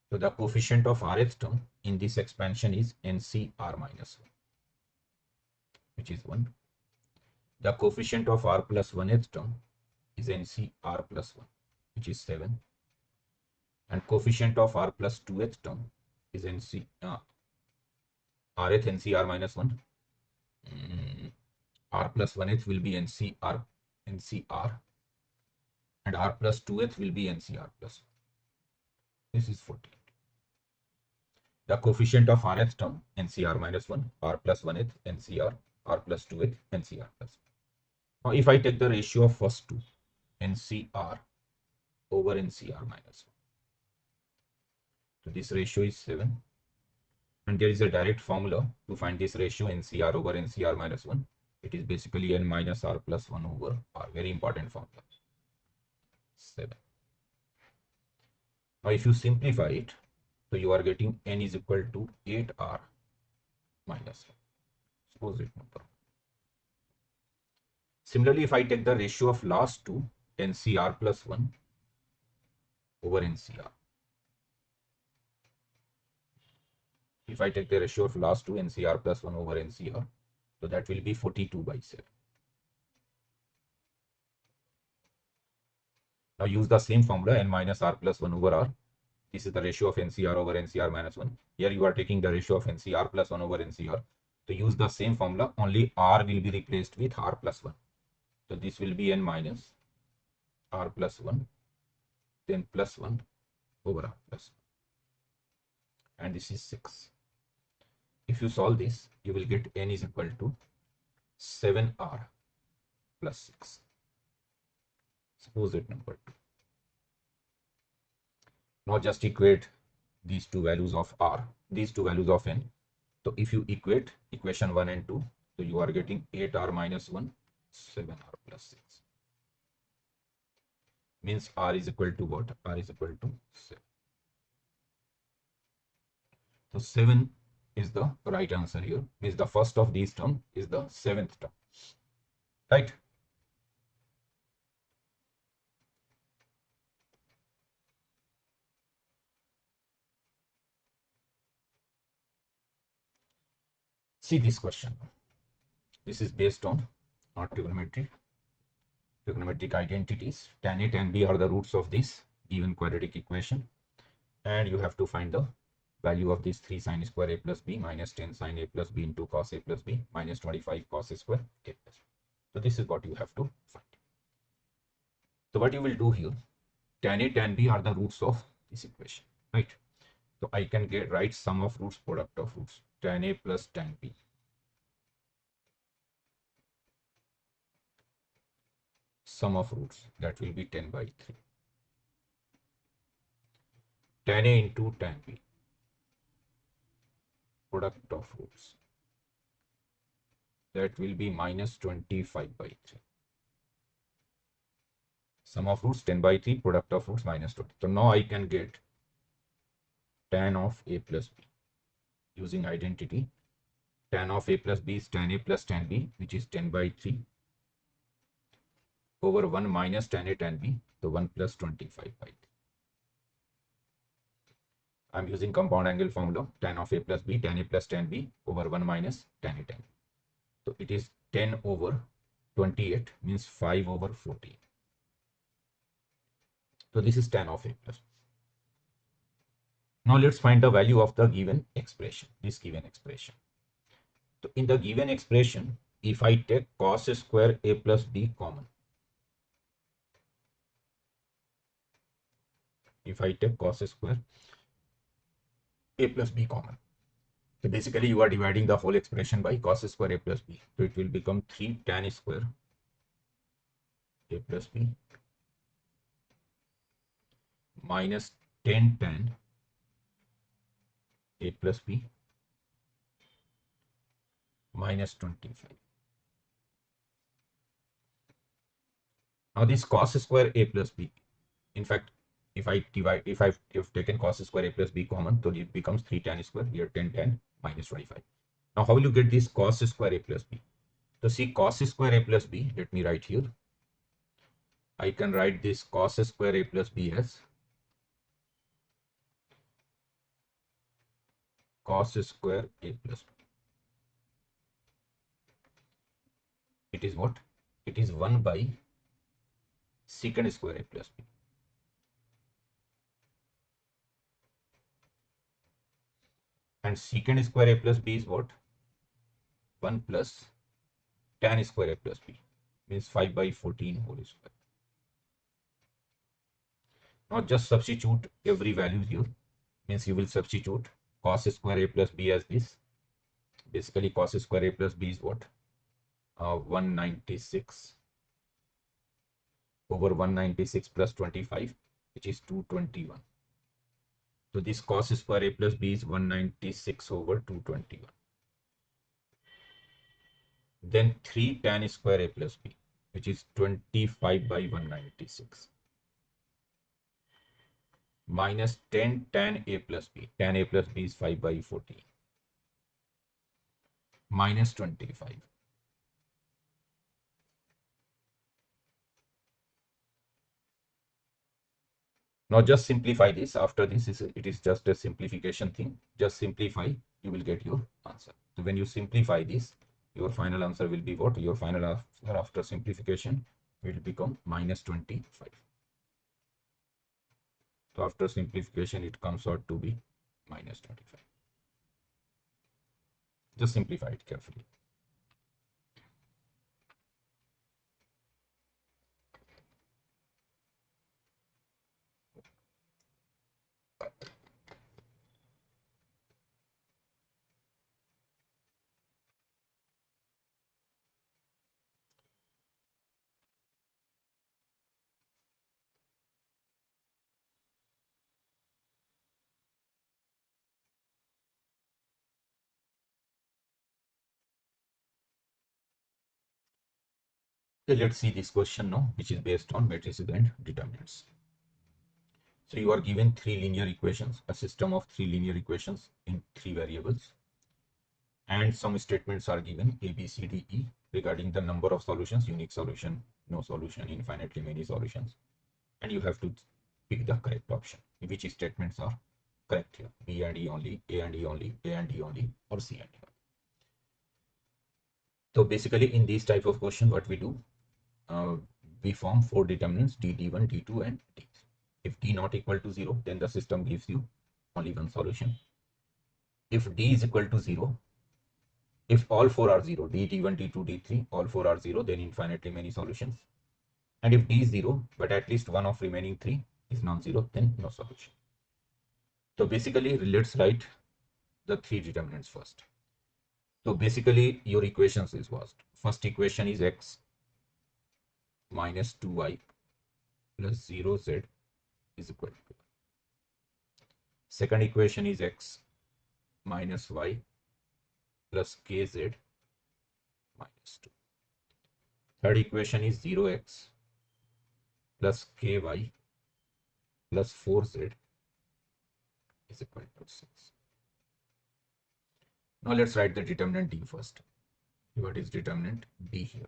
So the coefficient of rth term in this expansion is NCr minus 1, which is 1. The coefficient of r plus 1th term is NCr plus 1, which is 7. And coefficient of r plus 2th term is rth NCr minus 1. R plus 1th will be NCr, and r plus 2th will be NCr plus 1. This is 14. The coefficient of rth term NCr minus 1, r plus 1th NCr, r plus 2th NCr plus 1. Now if I take the ratio of first two, NCr over NCr minus 1, so this ratio is 7. And there is a direct formula to find this ratio NCr over NCr minus 1. It is basically n minus r plus 1 over r. Very important formula. 7. Now if you simplify it, so you are getting n is equal to 8r minus 1. Suppose it number. Similarly, if I take the ratio of last two, NCr plus 1 over NCr. If I take the ratio of last two, NCr plus 1 over NCr, so that will be 42 by 7. Now use the same formula, n minus r plus 1 over r. This is the ratio of NCr over NCr minus 1. Here you are taking the ratio of NCr plus 1 over NCr. To use the same formula, only r will be replaced with r plus 1. So this will be n minus r plus 1, then plus 1 over r plus 1. And this is 6. If you solve this, you will get n is equal to 7r plus 6. Suppose it number 2. Now just equate these two values of r, these two values of n. So if you equate equation 1 and 2, so you are getting 8r minus 1, 7r plus 6. Means r is equal to what? R is equal to 7. So 7 is the right answer here. Means the first of these term is the 7th term. Right? See this question. This is based on trigonometric identities. Tan A, tan B are the roots of this given quadratic equation. And you have to find the value of this 3 sin square A plus B minus 10 sin A plus B into cos A plus B minus 25 cos A square A plus B. So this is what you have to find. So what you will do here, tan A, tan B are the roots of this equation, right? So I can write sum of roots, product of roots, tan A plus tan B. Sum of roots, that will be 10 by 3. Tan A into tan B. product of roots. That will be minus 25 by 3. Sum of roots 10 by 3, product of roots minus 20. So now I can get tan of a plus b using identity. Tan of a plus b is tan a plus tan b, which is 10 by 3 over 1 minus tan a tan b, so 1 plus 25 by 3. I'm using compound angle formula, tan of a plus b, tan a plus tan b over 1 minus tan a tan b. So it is 10 over 28, means 5 over 40. So this is tan of a plus b. Now let's find the value of the given expression, this given expression. So in the given expression, if I take cos square a plus b common, if I take cos square a plus b common, so basically you are dividing the whole expression by cos square a plus b. So it will become 3 tan square a plus b minus 10 tan a plus b minus 25. Now this cos square a plus b, in fact, if I've taken cos square a plus b common, so it becomes 3 tan square, here 10 tan minus 25. Now how will you get this cos square a plus b? So see cos square a plus b, let me write here. I can write this cos square a plus b as cos square a plus b. It is what? It is 1 by secant square a plus b. And secant square a plus b is what? 1 plus tan square a plus b, means 5 by 14 whole square. Now just substitute every value here, means you will substitute cos square a plus b as this. Basically cos square a plus b is what? 196 over 196 plus 25, which is 221. So this cos square a plus b is 196 over 221. Then 3 tan square a plus b, which is 25 by 196, minus 10 tan a plus b. Tan a plus b is 5 by 14, minus 25. Now just simplify this. After this, it is just a simplification thing. Just simplify, you will get your answer. So when you simplify this, your final answer will be what? Your final answer after simplification will become minus 25. So after simplification, it comes out to be minus 25. Just simplify it carefully. Okay, let's see this question now, which is based on matrices and determinants. So you are given 3 linear equations, a system of 3 linear equations in 3 variables, and some statements are given A, B, C, D, E regarding the number of solutions, unique solution, no solution, infinitely many solutions, and you have to pick the correct option. Which statements are correct here? B and E only, A and E only, A and E only, or C and E only. So basically in these type of question, what we do, we form 4 determinants, D, D1, D2 and D3. If D not equal to 0, then the system gives you only one solution. If D is equal to 0, if all 4 are 0, D, D1, D2, D3, all 4 are 0, then infinitely many solutions. And if D is 0, but at least one of remaining 3 is non-zero, then no solution. So basically, let's write the 3 determinants first. So basically, your equations is what? First equation is x minus 2y plus 0z is equal to. Second equation is x minus y plus kz minus 2. Third equation is 0x plus ky plus 4z is equal to 6. Now let's write the determinant d first. What is determinant d here?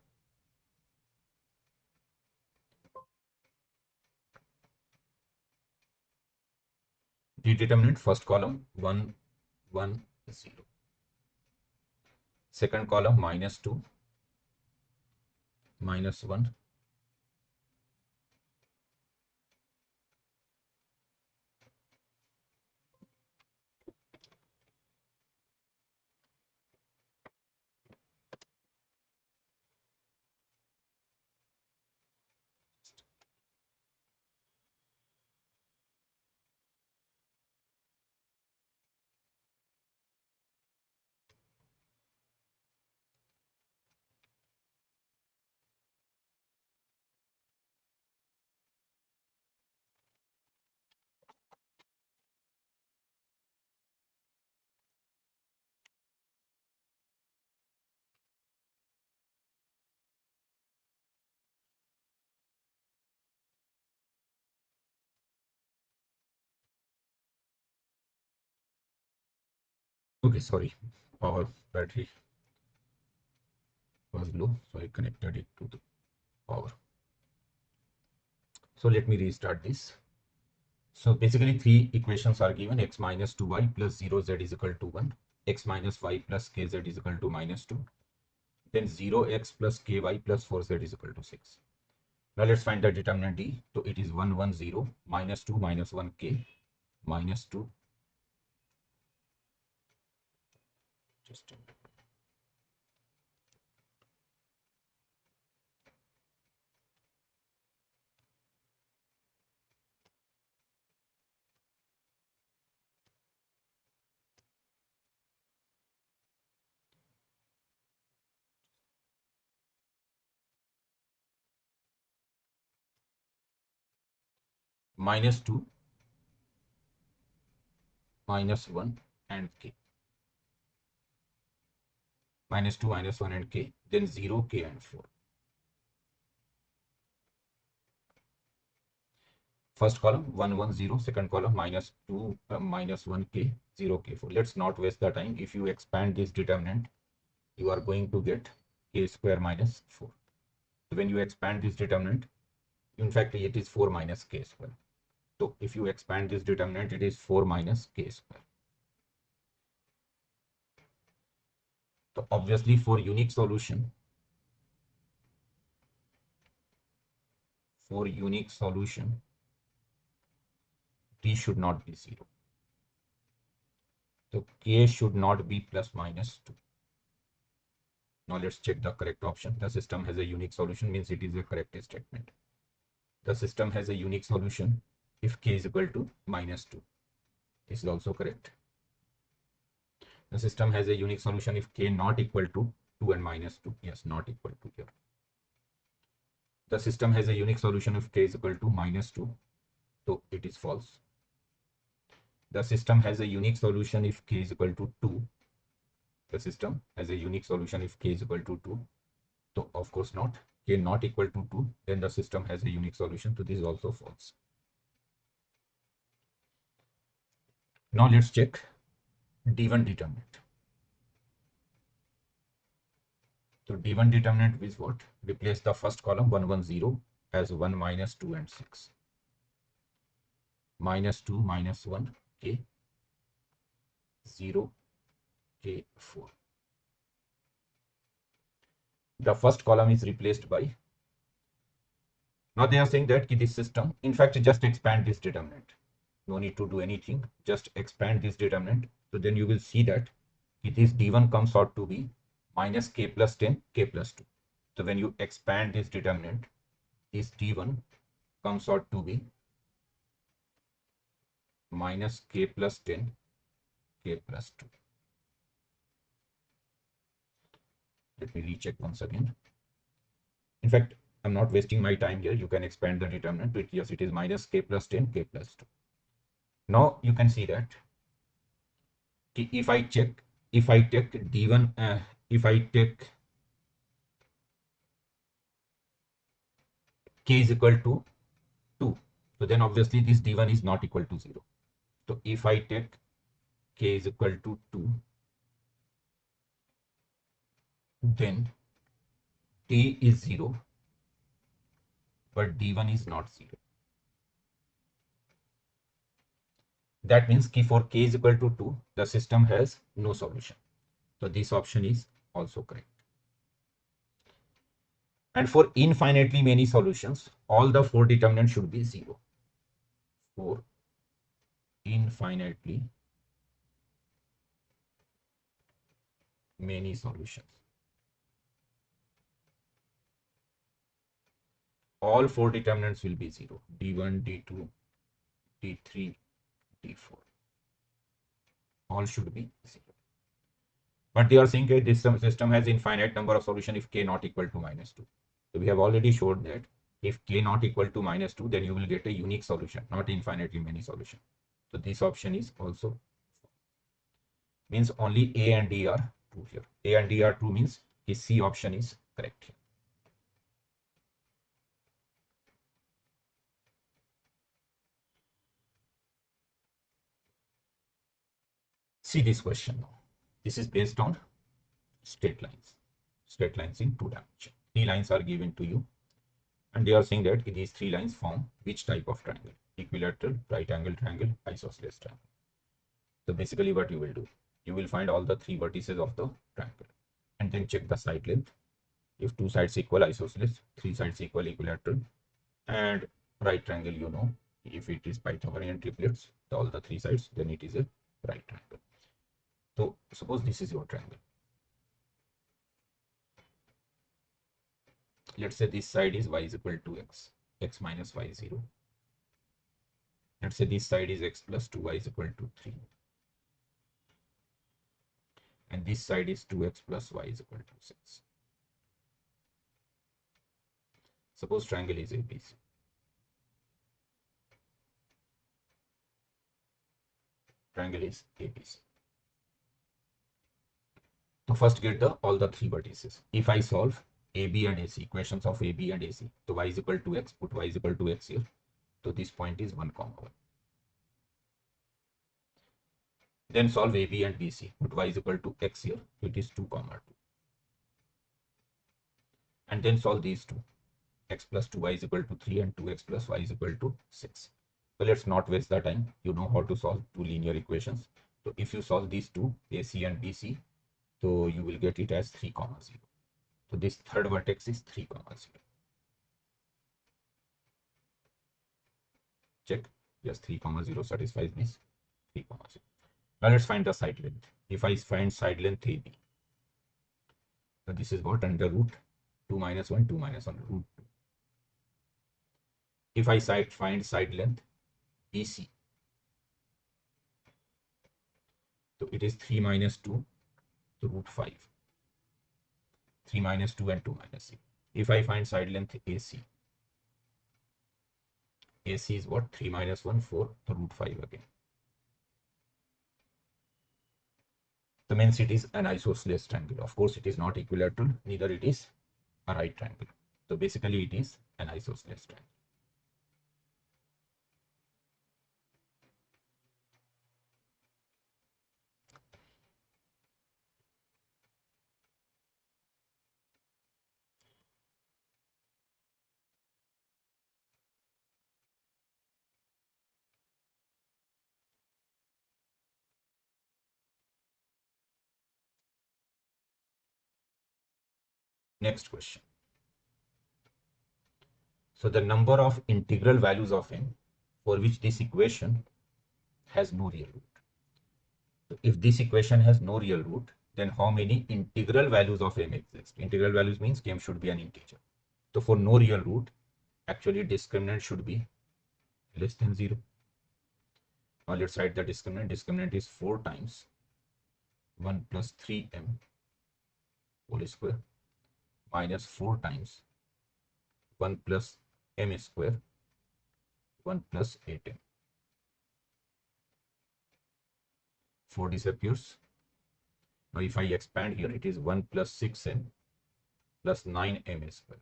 The determinant first column 1, 1, 0. Second column minus 2, minus 1, okay, sorry, power battery was low, so I connected it to the power. So let me restart this. So basically three equations are given: x minus 2y plus 0z is equal to 1, x minus y plus kz is equal to minus 2, then 0x plus ky plus 4z is equal to 6. Now let's find the determinant d. So it is 1, 1, 0, minus 2, minus 1 k, minus 2, just minus 2, minus 1 and k, minus 2, minus 1 and k, then 0, k and 4. First column 1, 1, 0, second column minus 2, minus 1 k, 0, k, 4. Let's not waste the time. If you expand this determinant, you are going to get k square minus 4. So when you expand this determinant, in fact it is 4 minus k square. So if you expand this determinant, it is 4 minus k square. So obviously for unique solution, t should not be 0. So k should not be plus minus 2. Now let's check the correct option. The system has a unique solution means it is a correct statement. The system has a unique solution if k is equal to minus 2. This is also correct. The system has a unique solution if k not equal to 2 and minus 2. Yes, not equal to here. The system has a unique solution if k is equal to minus 2. So it is false. The system has a unique solution if k is equal to 2. The system has a unique solution if k is equal to 2. So of course not. K not equal to 2. Then the system has a unique solution. So this is also false. Now let's check D1 determinant. So D1 determinant is what? Replace the first column 1, 1, 0 as 1, minus 2 and 6. Minus 2, minus 1, k, 0, k, 4. The first column is replaced by, now they are saying that this system, in fact, just expand this determinant. No need to do anything, just expand this determinant. So then you will see that this D1 comes out to be minus k plus 10, k plus 2. So when you expand this determinant, this D1 comes out to be minus k plus 10, k plus 2. Let me recheck once again. In fact, I'm not wasting my time here. You can expand the determinant, but yes, it is minus k plus 10, k plus 2. Now you can see that if I check if I take d1, if I take k is equal to 2, so then obviously this d1 is not equal to 0. So if I take k is equal to 2, then d is 0, but d1 is not 0. That means for k is equal to 2, the system has no solution. So this option is also correct. And for infinitely many solutions, all the 4 determinants should be 0. For infinitely many solutions, all 4 determinants will be 0. d1, d2, d3, d4. All should be 0. But they are saying that this system has infinite number of solutions if k not equal to -2. So we have already showed that if k not equal to -2, then you will get a unique solution, not infinitely many solutions. So this option is also, means only A and D are true here. A and D are true means the C option is correct here. See this question now. This is based on straight lines. Straight lines in 2 dimensions. 3 lines are given to you, and they are saying that these 3 lines form which type of triangle? Equilateral, right angle triangle, isosceles triangle. So basically what you will do, you will find all the 3 vertices of the triangle and then check the side length. If 2 sides equal, isosceles, 3 sides equal, equilateral, and right triangle, you know, if it is Pythagorean triplets, all the 3 sides, then it is a right triangle. So suppose this is your triangle. Let's say this side is y is equal to x, x minus y is 0. Let's say this side is x plus 2y is equal to 3. And this side is 2x plus y is equal to 6. Suppose triangle is ABC. Triangle is ABC. So first get all the 3 vertices. If I solve AB and AC, equations of AB and AC, so y is equal to x, put y is equal to x here. So this point is 1, 1. Then solve AB and BC, put y is equal to x here, so it is 2, 2. And then solve these two, x plus 2y is equal to 3 and 2x plus y is equal to 6. So let's not waste the time. You know how to solve 2 linear equations. So if you solve these two, AC and BC, so you will get it as 3, 0. So this third vertex is 3, 0. Check. Yes, 3, 0 satisfies this 3, 0. Now let's find the side length. If I find side length AB, so this is what? Under root 2 minus 1, 2 minus 1, root 2. If I find side length BC, so it is 3 minus 2, so root 5. 3 minus 2 and 2 minus 6. If I find side length AC, AC is what? 3 minus 1, 4, so root 5 again. The means it is an isosceles triangle. Of course, it is not equilateral, neither it is a right triangle. So basically, it is an isosceles triangle. Next question. So the number of integral values of n for which this equation has no real root. So if this equation has no real root, then how many integral values of m exist? Integral values means m should be an integer. So for no real root, actually discriminant should be less than 0. Now let's write the discriminant. Discriminant is 4 times 1 plus 3m whole square minus 4 times 1 plus m square 1 plus 8m. 4 disappears. Now if I expand here, it is 1 plus 6m plus 9m square.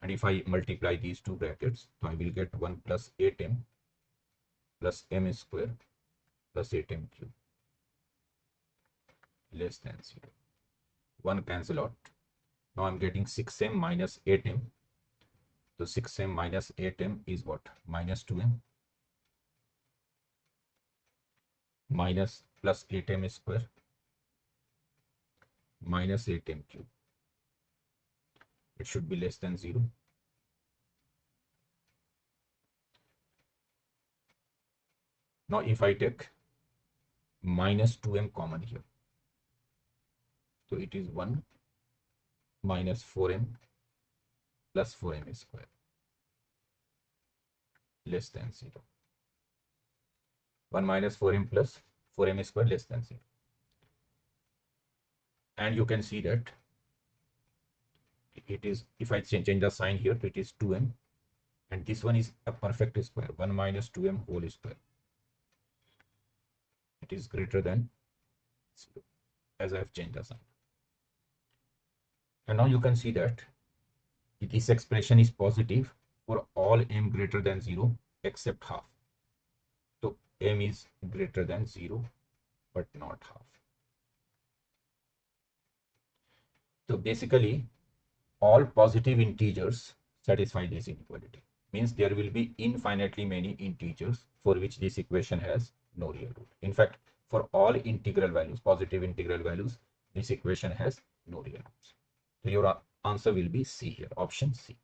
And if I multiply these two brackets, so I will get 1 plus 8m plus m square plus 8m cube less than 0. 1 cancel out. Now I'm getting 6m minus 8m. So 6m minus 8m is what? Minus 2m minus plus 8m square minus 8m cube. It should be less than 0. Now if I take minus 2m common here, so it is 1 minus 4m plus 4m square less than 0. 1 minus 4m plus 4m square less than 0. And you can see that it is, if I change the sign here, it is 2m, and this one is a perfect square, 1 minus 2m whole square. It is greater than 0 as I have changed the sign. And now you can see that this expression is positive for all m greater than 0 except half. So m is greater than 0 but not half. So basically all positive integers satisfy this inequality. Means there will be infinitely many integers for which this equation has no real root. In fact, for all integral values, positive integral values, this equation has no real roots. So your answer will be C here, option C.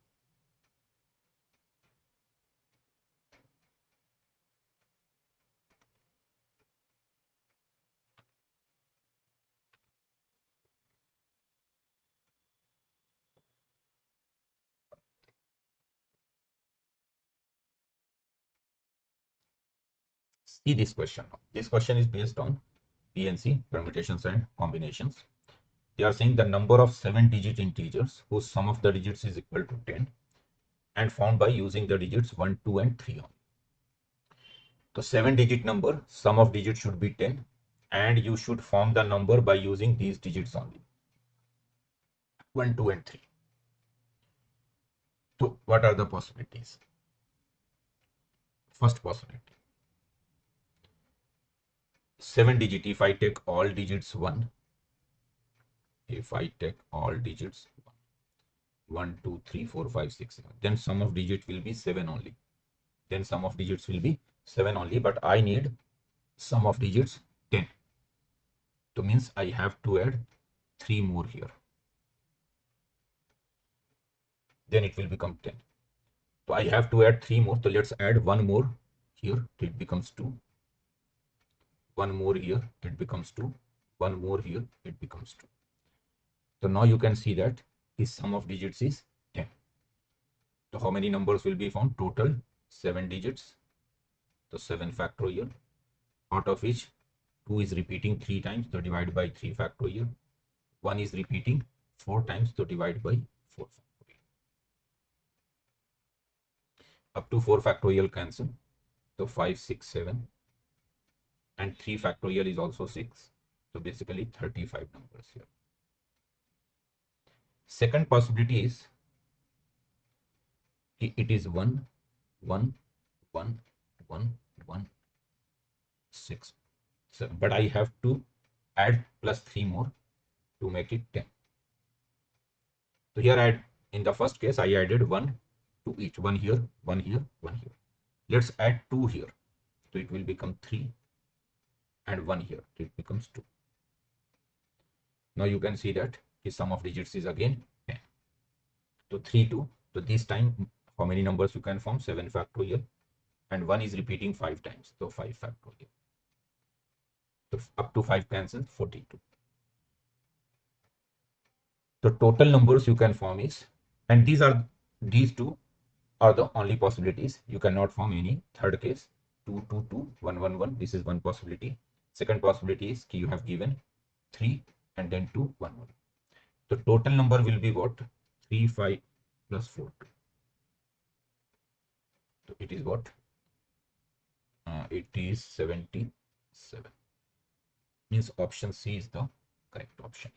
See this question. This question is based on PNC, permutations and combinations. They are saying the number of 7-digit integers whose sum of the digits is equal to 10 and found by using the digits 1, 2 and 3 only. So 7-digit number, sum of digits should be 10 and you should form the number by using these digits only, 1, 2 and 3. So what are the possibilities? First possibility, 7-digit, if I take all digits 1, if I take all digits 1, 2, 3, 4, 5, 6, 7, then sum of digits will be 7 only. Then sum of digits will be 7 only, but I need sum of digits 10. So means I have to add 3 more here. Then it will become 10. So I have to add 3 more. So let's add 1 more here. It becomes 2. 1 more here. It becomes 2. 1 more here. It becomes 2. So now you can see that the sum of digits is 10. So how many numbers will be found? Total 7 digits. So 7 factorial, out of which 2 is repeating 3 times. So divide by 3 factorial. 1 is repeating 4 times. So divide by 4 factorial. Up to 4 factorial cancel. So 5, 6, 7. And 3 factorial is also 6. So basically 35 numbers here. Second possibility is it is 1, 1, 1, 1, 1, 6, 7. But I have to add plus 3 more to make it 10. So here in the first case, I added 1 to each. 1 here, 1 here, 1 here. Let's add 2 here. So it will become 3 and 1 here. So it becomes 2. Now you can see that the sum of digits is again 10. So 3, 2. So this time, how many numbers you can form? 7 factorial. And 1 is repeating 5 times. So 5 factorial. So up to 5 cancels, 42. The total numbers you can form is, and these two are the only possibilities. You cannot form any third case. 2, 2, 2, 1, 1, 1. This is one possibility. Second possibility is you have given 3 and then 2, 1, 1. The total number will be what? 3, 5 plus 4, 2. So it is what? It is 77. Means option C is the correct option.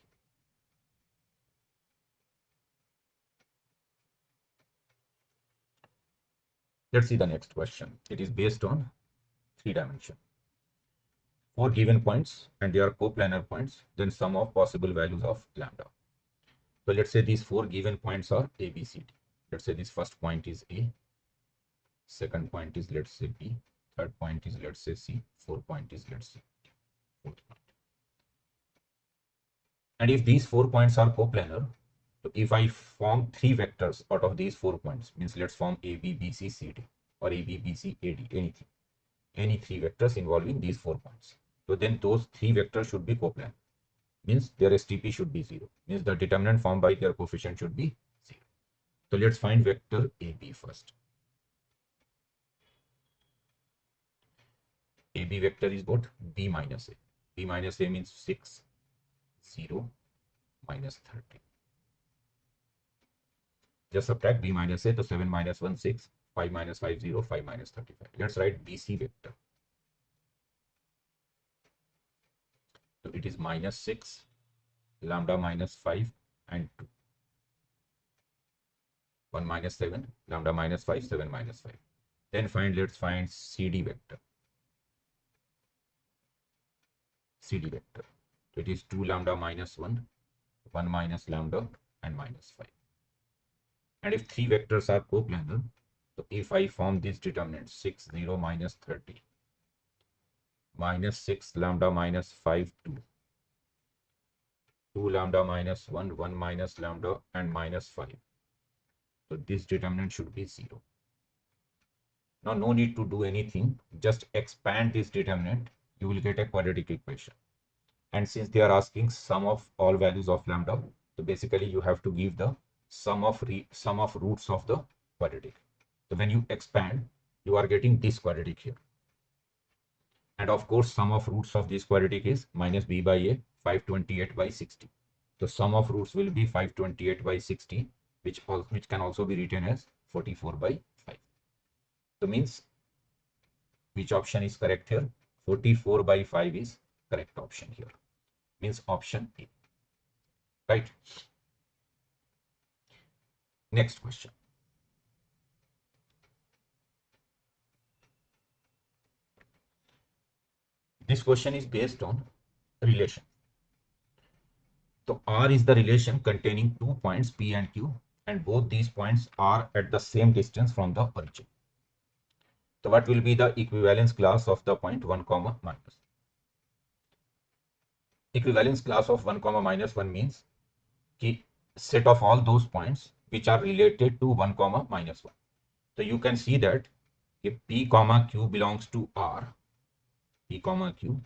Let's see the next question. It is based on 3 dimension. 4 given points and they are coplanar points, then sum of possible values of lambda. So let's say these 4 given points are A, B, C, D. Let's say this first point is A, second point is let's say B, third point is let's say C, fourth point is let's say D, fourth point. And if these 4 points are coplanar, so if I form 3 vectors out of these 4 points, means let's form A, B, B, C, C, D, or A, B, B, C, A, D, anything, any 3 vectors involving these 4 points. So then those 3 vectors should be coplanar. Means their STP should be 0. Means the determinant formed by their coefficient should be 0. So let's find vector AB first. AB vector is what? B minus A. B minus A means 6, 0, minus 30. Just subtract B minus A, so 7 minus 1, 6, 5 minus 5, 0, 5 minus 35. Let's write BC vector. So it is minus 6, lambda minus 5, and 2. 1 minus 7, lambda minus 5, 7 minus 5. Then let's find CD vector. CD vector. So it is 2 lambda minus 1, 1 minus lambda, and minus 5. And if 3 vectors are coplanar, so if I form this determinant 6, 0, minus 30, minus 6 lambda minus 5, 2, 2 lambda minus 1, 1 minus lambda, and minus 5. So this determinant should be 0. Now no need to do anything, just expand this determinant, you will get a quadratic equation. And since they are asking sum of all values of lambda, so basically you have to give the sum of roots of the quadratic. So when you expand, you are getting this quadratic here. And of course, sum of roots of this quadratic is minus b by a, 528 by 60. So sum of roots will be 528 by 60, which can also be written as 44 by 5. So means which option is correct here? 44 by 5 is correct option here. Means option A. Right? Next question. This question is based on relation. So R is the relation containing 2 points P and Q, and both these points are at the same distance from the origin. So what will be the equivalence class of the point 1 comma minus? Equivalence class of 1 comma minus 1 means the set of all those points which are related to 1 comma minus 1. So you can see that if P comma Q belongs to R, P comma Q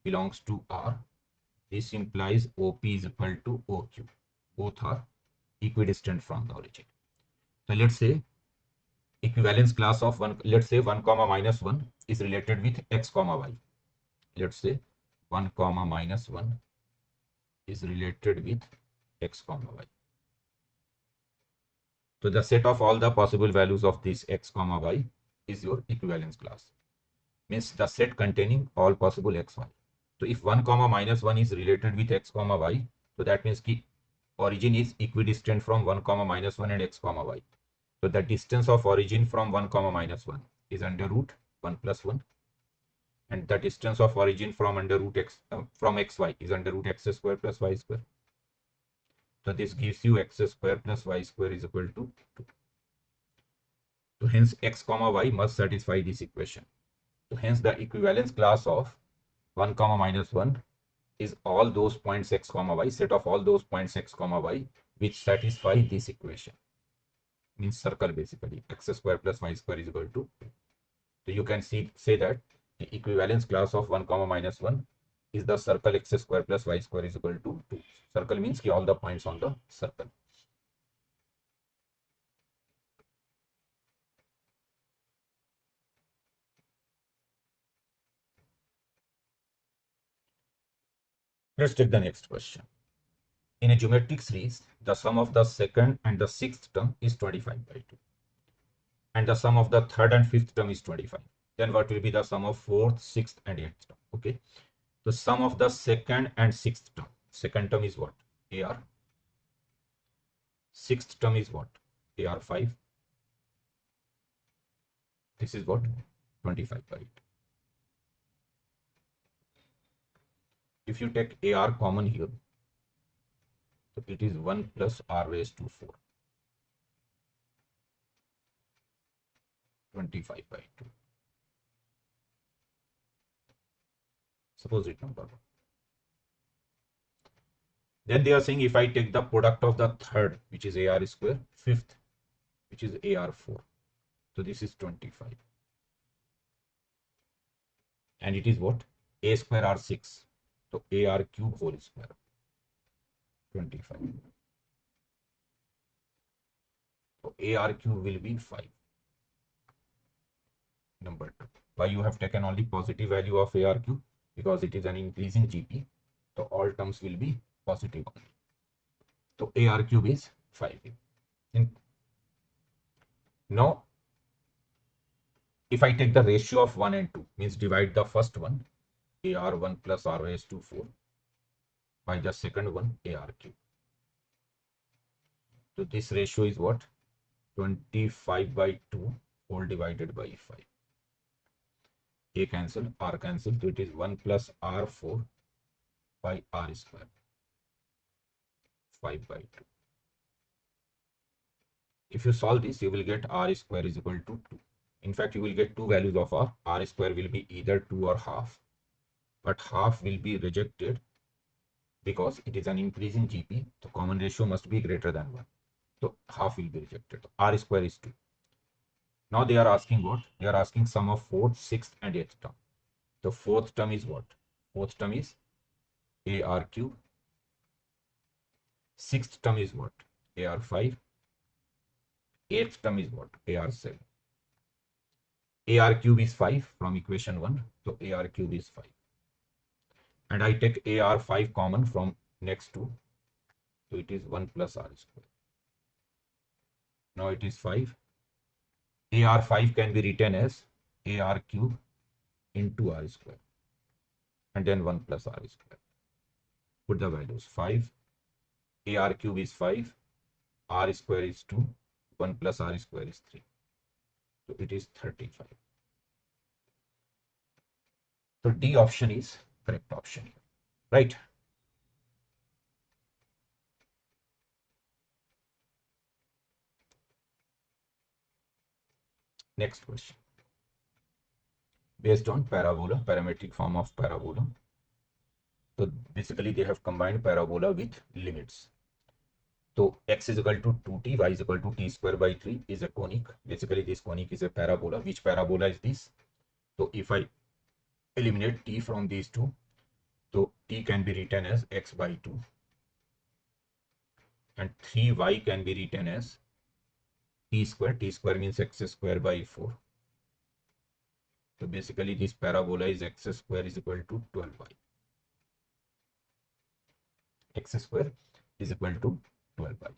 belongs to R, this implies OP is equal to OQ. Both are equidistant from the origin. So let's say equivalence class of 1, let's say 1 comma minus 1 is related with X comma Y. Let's say 1 comma minus 1 is related with X comma Y. So the set of all the possible values of this X comma Y is your equivalence class. Means the set containing all possible X, Y. So if 1 comma minus 1 is related with X comma Y, so that means the origin is equidistant from 1 comma minus 1 and X comma Y. So the distance of origin from 1 comma minus 1 is under root 1 plus 1. And the distance of origin from under root X from XY is under root X square plus Y square. So this gives you X square plus Y square is equal to 2. So hence X comma Y must satisfy this equation. So hence the equivalence class of 1 comma minus 1 is all those points X comma Y, set of all those points X comma Y which satisfy this equation. Means circle basically, X square plus Y square is equal to 2. So you can say that the equivalence class of 1 comma minus 1 is the circle X square plus Y square is equal to 2. Circle means all the points on the circle. Let's take the next question. In a geometric series, the sum of the second and the sixth term is 25 by 2. And the sum of the third and fifth term is 25. Then what will be the sum of fourth, sixth, and eighth term? Okay. The sum of the second and sixth term. Second term is what? AR. Sixth term is what? AR5. This is what? 25 by 8. If you take AR common here, so it is 1 plus R raised to 4. 25 by 2. Suppose it number 1. Then they are saying if I take the product of the third, which is AR square, fifth, which is AR4. So this is 25. And it is what? A square R6. So AR cube whole square. 25. So AR cube will be 5. Number 2. Why you have taken only positive value of AR cube? Because it is an increasing GP. So all terms will be positive only. So AR cube is 5. Now, if I take the ratio of 1 and 2, means divide the first one, AR1 plus R raised to 4, by the second one, AR cube. So this ratio is what? 25 by 2 whole divided by 5. A cancel, R cancel, so it is 1 plus R4 by R square. 5 by 2. If you solve this, you will get R square is equal to 2. In fact, you will get two values of R. R square will be either 2 or half. But half will be rejected because it is an increasing GP. The common ratio must be greater than 1. So half will be rejected. R square is 2. Now they are asking what? They are asking sum of 4th, 6th and 8th term. The 4th term is what? 4th term is AR cube. 6th term is what? AR5. 8th term is what? AR7. AR cube is 5 from equation 1. So AR cube is 5. And I take AR5 common from next two. So it is 1 plus R square. Now it is 5. AR5 can be written as AR cube into R square. And then 1 plus R square. Put the values. 5. AR cube is 5. R square is 2. 1 plus R square is 3. So it is 35. So D option is correct option here. Right? Next question. Based on parabola, parametric form of parabola. So basically they have combined parabola with limits. So x is equal to 2t, y is equal to t square by 3 is a conic. Basically this conic is a parabola. Which parabola is this? So if I eliminate t from these two, so t can be written as x by 2 and 3y can be written as t square. T square means x square by 4. So basically this parabola is x square is equal to 12y. X square is equal to 12y.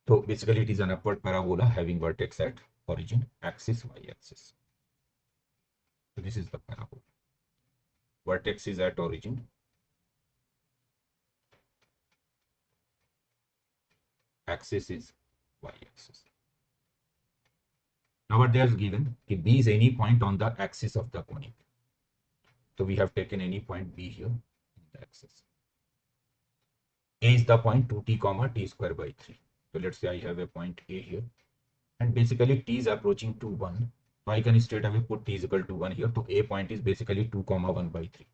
So basically it is an upward parabola having vertex at origin, axis, y-axis. So this is the parabola. Vertex is at origin. Axis is y-axis. Now what they have given, if B is any point on the axis of the conic. So we have taken any point B here in the axis. A is the point 2t comma t square by 3. So let's say I have a point A here. And basically t is approaching to 1. So I can straight away put t is equal to 1 here. So A point is basically 2 comma 1 by 3.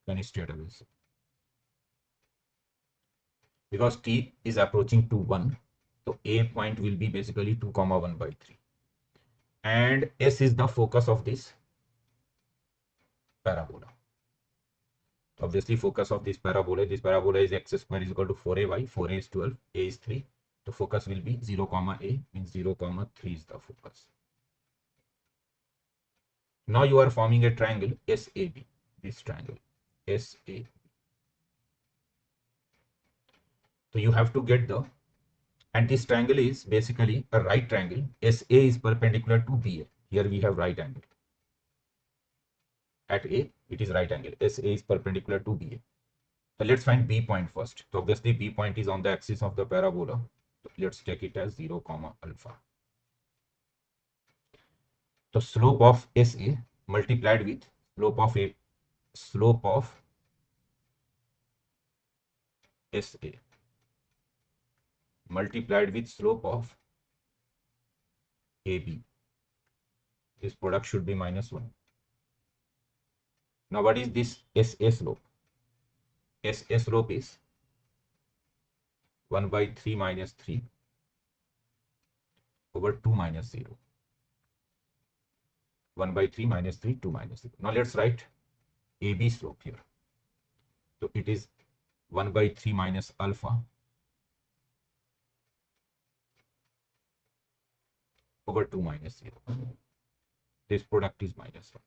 Can straight away say. Because t is approaching to 1. So A point will be basically 2 comma 1 by 3. And S is the focus of this parabola. Obviously focus of this parabola is x square is equal to 4ay, 4a is 12, a is 3. The focus will be 0 comma a, means 0 comma 3 is the focus. Now you are forming a triangle SAB, this triangle SAB. So you have to get the, and this triangle is basically a right triangle. SA is perpendicular to BA. Here we have right angle. At A, it is right angle. SA is perpendicular to BA. So let's find B point first. So obviously B point is on the axis of the parabola. So let's take it as 0, alpha. So slope of SA multiplied with slope of SA multiplied with slope of AB. This product should be -1. Now what is this SA slope? SA slope is 1 by 3 minus 3 over 2 minus 0. 1 by 3 minus 3, 2 minus 0. Now let's write AB slope here. So it is 1 by 3 minus alpha over 2 minus 0. This product is -1.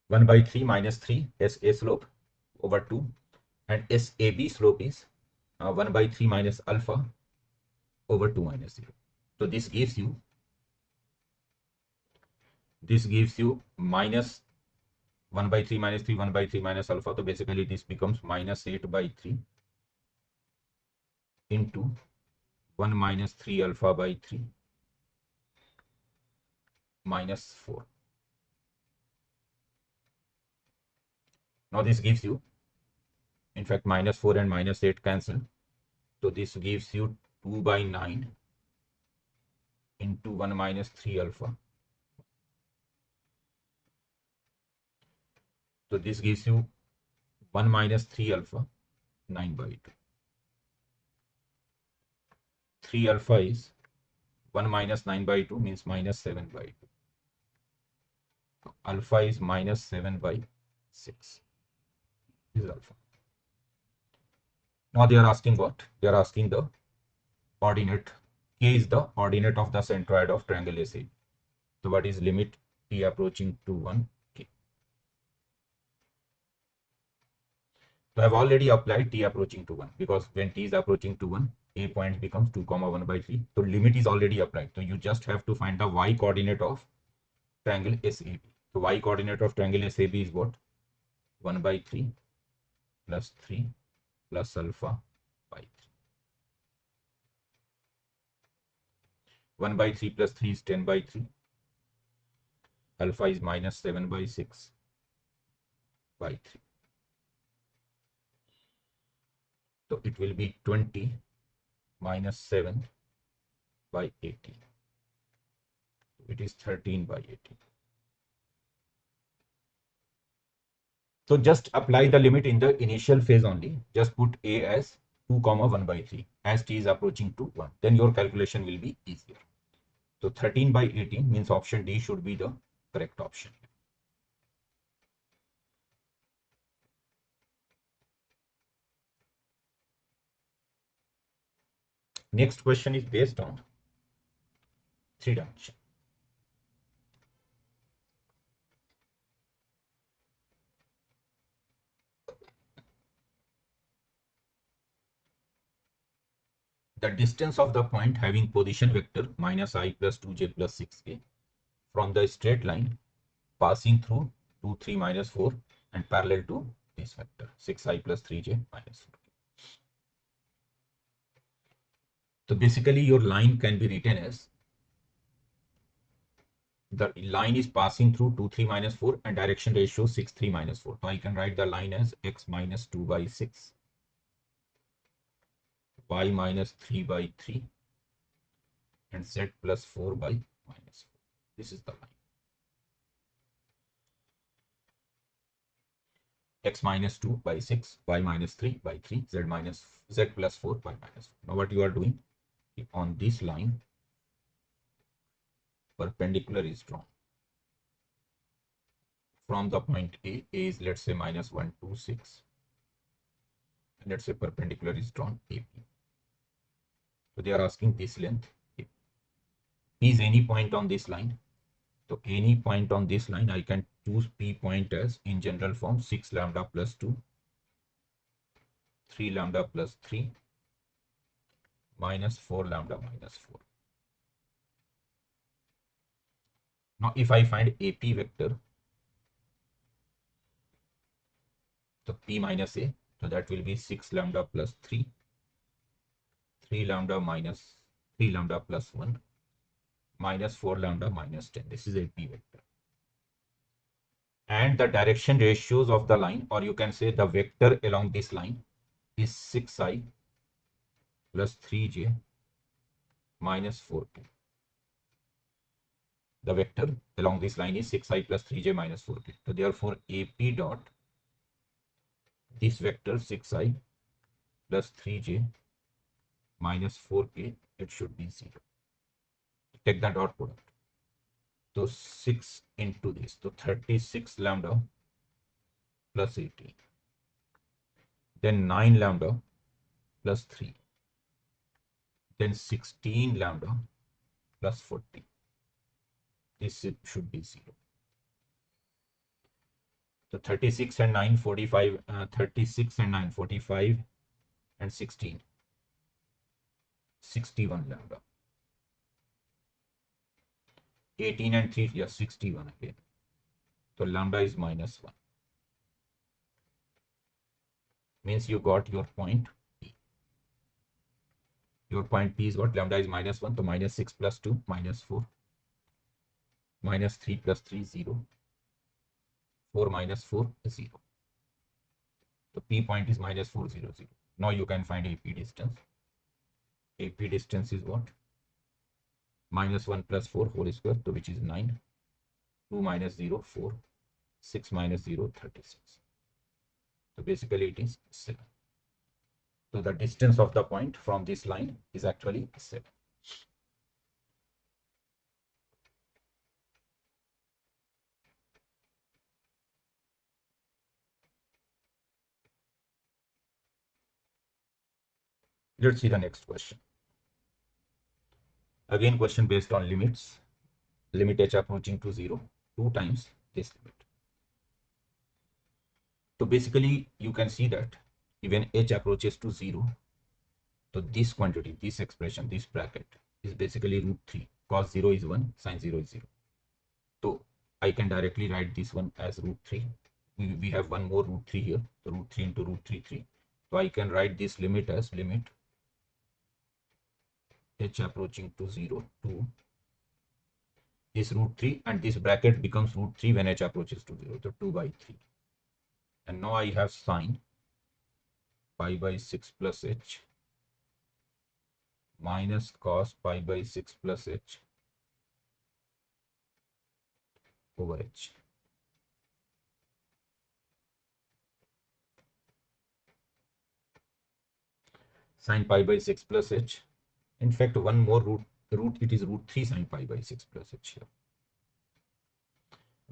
1 by 3 minus 3 SA slope over 2, and SAB slope is 1 by 3 minus alpha over 2 minus 0. So this gives you minus 1 by 3 minus 3, 1 by 3 minus alpha. So basically this becomes -8 by 3 into 1 minus 3 alpha by 3 minus 4. Now this gives you, in fact, -4 and -8 cancel. So this gives you 2 by 9 into 1 minus 3 alpha. So this gives you 1 minus 3 alpha, 9 by 2. 3 alpha is 1 minus 9 by 2 means -7 by 2. So alpha is -7 by 6. This is alpha. Now they are asking what? They are asking the ordinate. K is the ordinate of the centroid of triangle AC. So what is limit t approaching to 1 K? So I have already applied t approaching to 1, because when t is approaching to 1, A point becomes 2, 1 by 3. So limit is already applied. So you just have to find the y coordinate of triangle SAB. So y coordinate of triangle SAB is what? 1 by 3 plus 3 plus alpha by 3. 1 by 3 plus 3 is 10 by 3. Alpha is -7 by 6 by 3. So it will be 20 minus 7 by 18. It is 13 by 18. So just apply the limit in the initial phase only. Just put A as 2, 1 by 3 as t is approaching to 1. Then your calculation will be easier. So 13 by 18 means option D should be the correct option. Next question is based on 3 dimension. The distance of the point having position vector -I plus 2j plus 6k from the straight line passing through 2, 3, -4 and parallel to this vector 6I plus 3j minus 4. So basically your line can be written as, the line is passing through 2, 3, -4 and direction ratio 6, 3, -4. So I can write the line as x minus 2 by 6, y minus 3 by 3 and z plus 4 by -4. This is the line. X minus 2 by 6, y minus 3 by 3, z plus 4 by -4. Now what you are doing, on this line, perpendicular is drawn. From the point A is, let's say, -1, 2, 6. And let's say perpendicular is drawn AP. So they are asking this length. P is any point on this line. So any point on this line, I can choose P point as, in general form, 6 lambda plus 2, 3 lambda plus 3, minus 4 lambda minus 4. Now if I find AP vector, so P minus A, so that will be 6 lambda plus 3, 3 lambda minus 3 lambda plus 1, minus 4 lambda minus 10. This is AP vector. And the direction ratios of the line, or you can say the vector along this line, is 6i plus 3j minus 4k. The vector along this line is 6i plus 3j minus 4k. So therefore AP dot this vector 6i plus 3j minus 4k, it should be 0. Take the dot product. So 6 into this, so 36 lambda plus 18. Then 9 lambda plus 3. Then 16 lambda plus 40. This should be 0. So 36 and 9, 45, 36 and 9, 45 and 16, 61 lambda. 18 and 3, yeah, 61 again. So lambda is minus 1. Means you got your point P. Your point P is what? Lambda is minus 1. So minus 6 plus 2, minus 4. Minus 3 plus 3, 0. 4 minus 4, 0. So P point is minus 4, 0, 0. Now you can find AP distance. AP distance is what? Minus 1 plus 4 whole square, so which is 9. 2 minus 0, 4. 6 minus 0, 36. So basically it is 7. So the distance of the point from this line is actually 7. Let's see the next question. Again, question based on limits. Limit h approaching to 0, 2 times this limit. So basically, you can see that when h approaches to 0, so this quantity, this expression, this bracket is basically root 3. Cos 0 is 1, sin 0 is 0. So I can directly write this one as root 3. We have one more root 3 here. So root 3 into root 3, 3. So I can write this limit as limit h approaching to 0 to this root 3, and this bracket becomes root 3 when h approaches to 0. So 2 by 3. And now I have sine pi by 6 plus h minus cos pi by 6 plus h over h. Sine pi by 6 plus h. In fact, one more root, it is root 3 sine pi by 6 plus h here.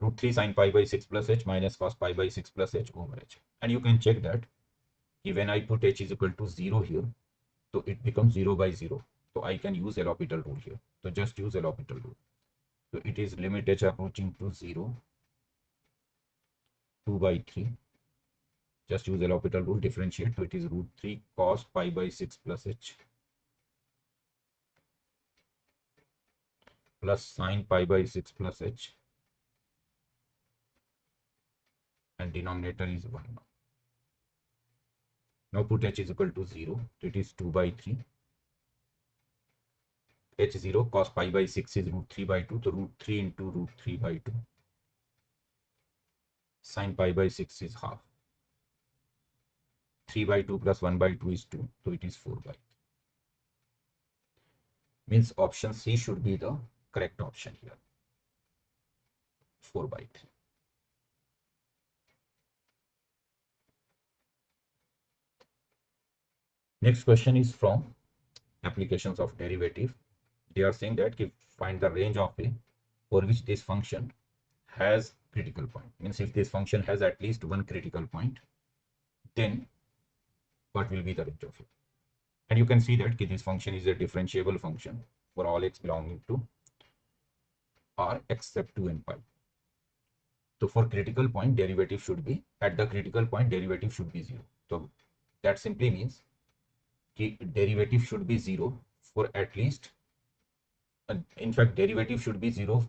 Root 3 sine pi by 6 plus h minus cos pi by 6 plus h over h. And you can check that when I put h is equal to 0 here, so it becomes 0 by 0. So I can use L'Hopital rule here. So just use L'Hopital rule. So it is limit h approaching to 0, 2 by 3. Just use L'Hopital rule, differentiate. So it is root 3 cos pi by 6 plus h plus sine pi by 6 plus h, and denominator is 1. Now put h is equal to 0. So it is 2 by 3. H 0 cos pi by 6 is root 3 by 2. So root 3 into root 3 by 2. Sine pi by 6 is half. 3 by 2 plus 1 by 2 is 2. So it is 4 by 3. Means option C should be the correct option here. 4 by 3. Next question is from applications of derivative. They are saying that find the range of a for which this function has critical point. Means if this function has at least one critical point, then what will be the range of it? And you can see that this function is a differentiable function for all x belonging to R except 2 and pi. So for critical point, derivative should be, at the critical point, derivative should be 0. So that simply means derivative should be 0 for at least, in fact, derivative should be 0.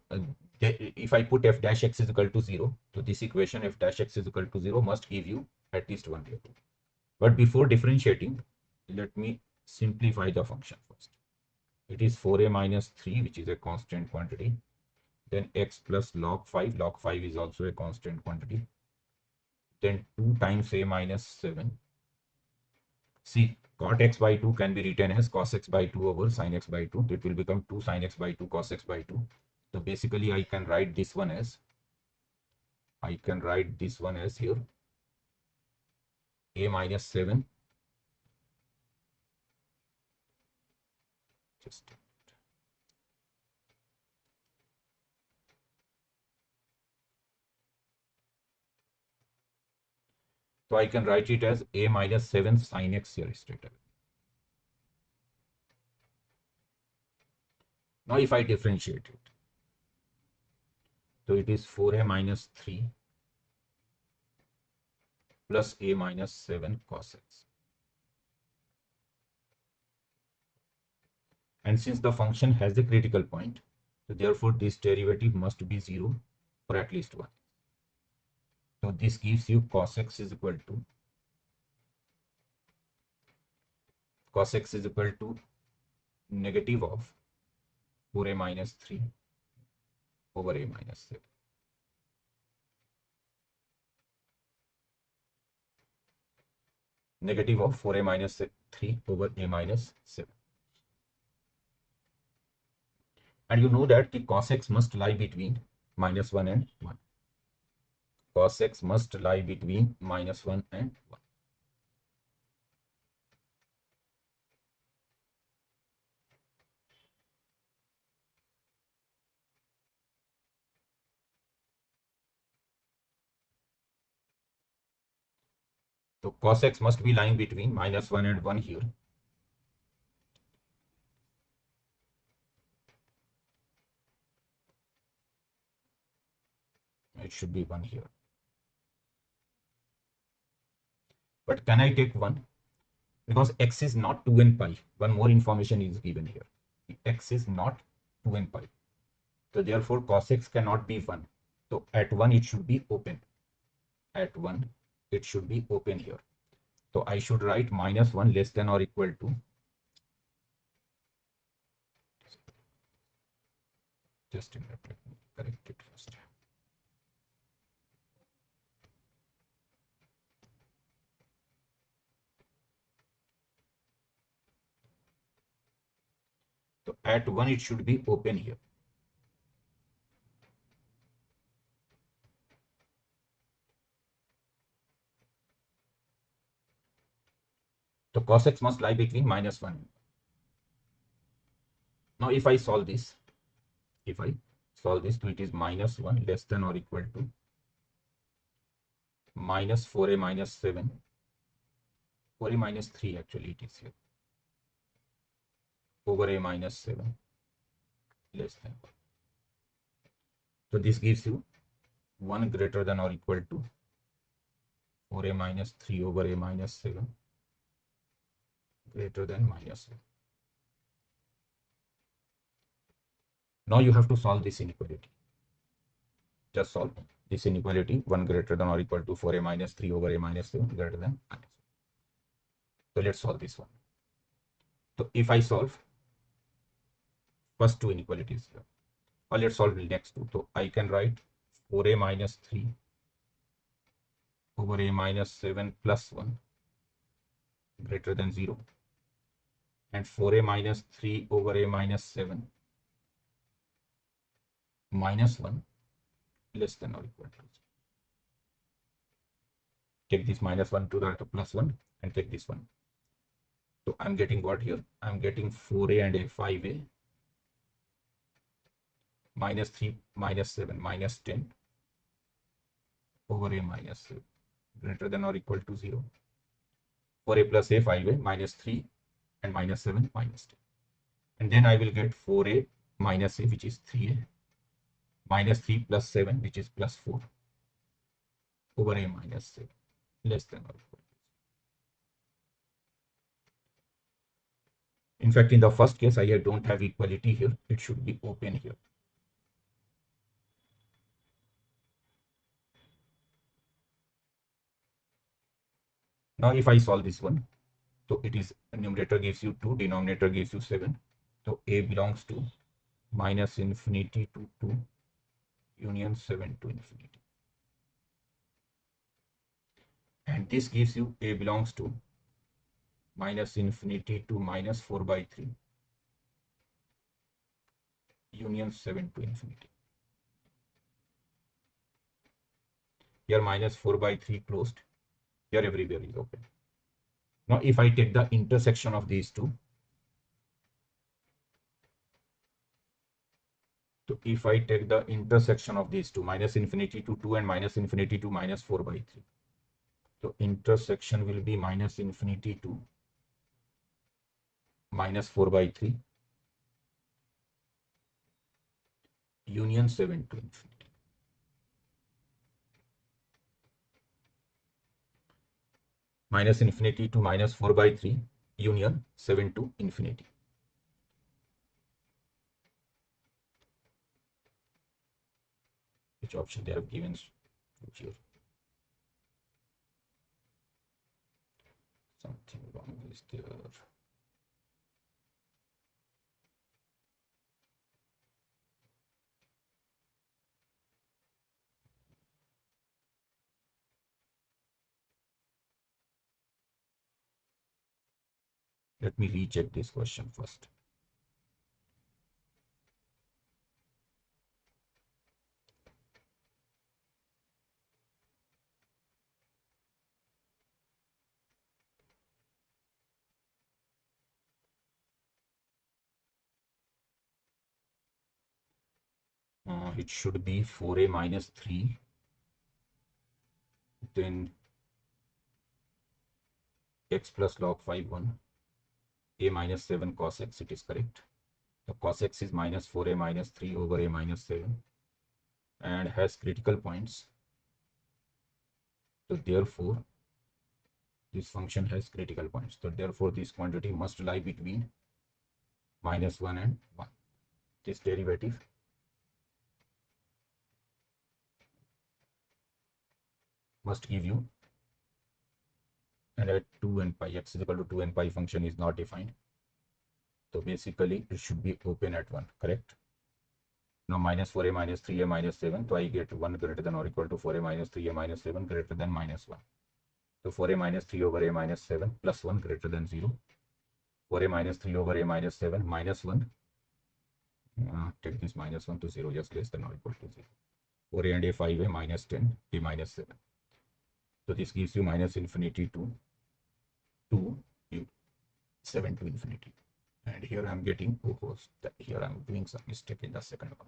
if I put f dash x is equal to 0, so this equation f dash x is equal to 0 must give you at least one value. But before differentiating, let me simplify the function first. It is 4a minus 3, which is a constant quantity. Then x plus log 5. Log 5 is also a constant quantity. Then 2 times a minus 7. See, cot x by 2 can be written as cos x by 2 over sin x by 2. It will become 2 sin x by 2 cos x by 2. So basically I can write this one as here a minus 7. Just so I can write it as a minus 7 sin x here straight away. Now if I differentiate it, so it is 4a minus 3 plus a minus 7 cos x. And since the function has a critical point, so therefore this derivative must be 0 or at least 1. So this gives you cos x is equal to negative of 4a minus 3 over a minus 7. Negative of 4a minus 3 over a minus 7. And you know that the cos x must lie between minus 1 and 1. Cos x must lie between minus 1 and 1. So cos x must be lying between minus 1 and 1 here. It should be 1 here. But can I take 1? Because x is not 2 and pi. One more information is given here. X is not 2 and pi. So therefore cos x cannot be 1. So at 1 it should be open. At 1 it should be open here. So I should write minus 1 less than or equal to, just a minute, let me correct it first. So at 1 it should be open here. So cos x must lie between minus 1. Now if I solve this, so it is minus 1 less than or equal to minus 4a minus 7, 4a minus 3 actually it is here, over a minus 7 less than 1. So this gives you 1 greater than or equal to 4a minus 3 over a minus 7 greater than minus 1. Now you have to solve this inequality. Just solve this inequality, 1 greater than or equal to 4a minus 3 over a minus 7 greater than minus 1. So let's solve this one. So if I solve first two inequalities here, or let's solve the next two. So I can write 4a minus 3 over a minus 7 plus 1 greater than 0, and 4a minus 3 over a minus 7 minus 1 less than or equal to 0. Take this minus 1 to the plus 1 and take this one. So I'm getting what here? I'm getting 4a and a 5a minus 3 minus 7 minus 10 over a minus 7 greater than or equal to 0. 4a plus a 5a minus 3 and minus 7 minus 10. And then I will get 4a minus a, which is 3a, minus 3 plus 7, which is plus 4 over a minus 7 less than or equal to 0. In fact, in the first case, I don't have equality here. It should be open here. Now if I solve this one, so it is numerator gives you 2, denominator gives you 7. So a belongs to minus infinity to 2 union 7 to infinity. And this gives you a belongs to minus infinity to minus 4 by 3 union 7 to infinity. Here minus 4 by 3 closed. Here everywhere is open. Now if I take the intersection of these two, so if I take the intersection of these two, minus infinity to 2 and minus infinity to minus 4 by 3. So intersection will be minus infinity to minus 4 by 3 union 7 to infinity. Minus infinity to minus 4 by 3 union 7 to infinity. Which option they have given here? Something wrong is there. Let me recheck this question first. It should be 4a minus 3, then x plus log 5 1, a minus 7 cos x, it is correct. The cos x is minus 4a minus 3 over a minus 7 and has critical points. So therefore, this function has critical points. So therefore, this quantity must lie between minus 1 and 1. This derivative must give you, and at 2 and pi, x is equal to 2 and pi function is not defined. So basically, it should be open at 1, correct? Now minus 4a minus 3a minus 7. So I get 1 greater than or equal to 4a minus 3a minus 7 greater than minus 1. So 4a minus 3 over a minus 7 plus 1 greater than 0. 4a minus 3 over a minus 7 minus 1. Take this minus 1 to 0, just less than or equal to 0. 4a and a 5a minus 10, a minus 7. So this gives you minus infinity to 2, 7 to infinity. And here I'm getting, here I'm doing some mistake in the second one.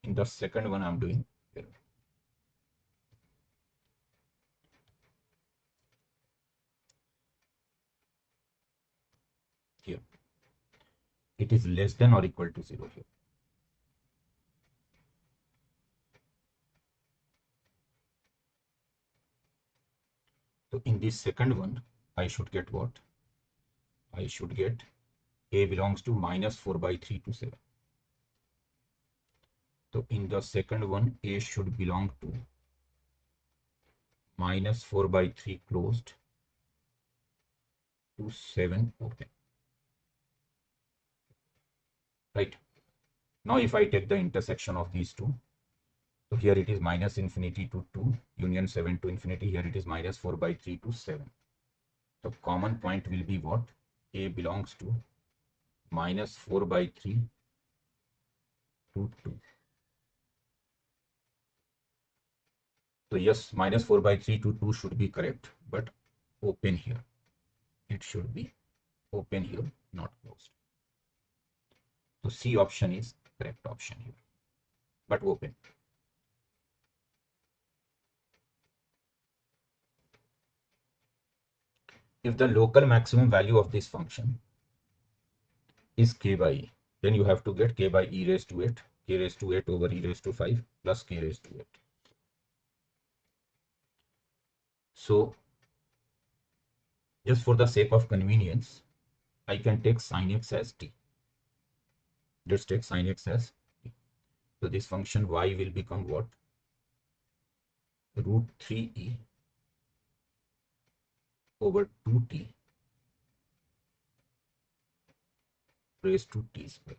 In the second one I'm doing here. Here. It is less than or equal to 0 here. So in this second one, I should get what? I should get a belongs to minus 4 by 3 to 7. So in the second one, a should belong to minus 4 by 3 closed to 7 open. Right. Now if I take the intersection of these two, so here it is minus infinity to 2 union 7 to infinity. Here it is minus 4 by 3 to 7. So common point will be what? A belongs to minus 4 by 3 to 2. So yes, minus 4 by 3 to 2 should be correct, but open here. It should be open here, not closed. So C option is correct option here, but open. If the local maximum value of this function is k by e, then you have to get k by e raised to 8, k raised to 8 over e raised to 5 plus k raised to 8. So just for the sake of convenience, I can take sin x as t. Let's take sin x as t. So this function y will become what? Root 3e over 2t raised to t square.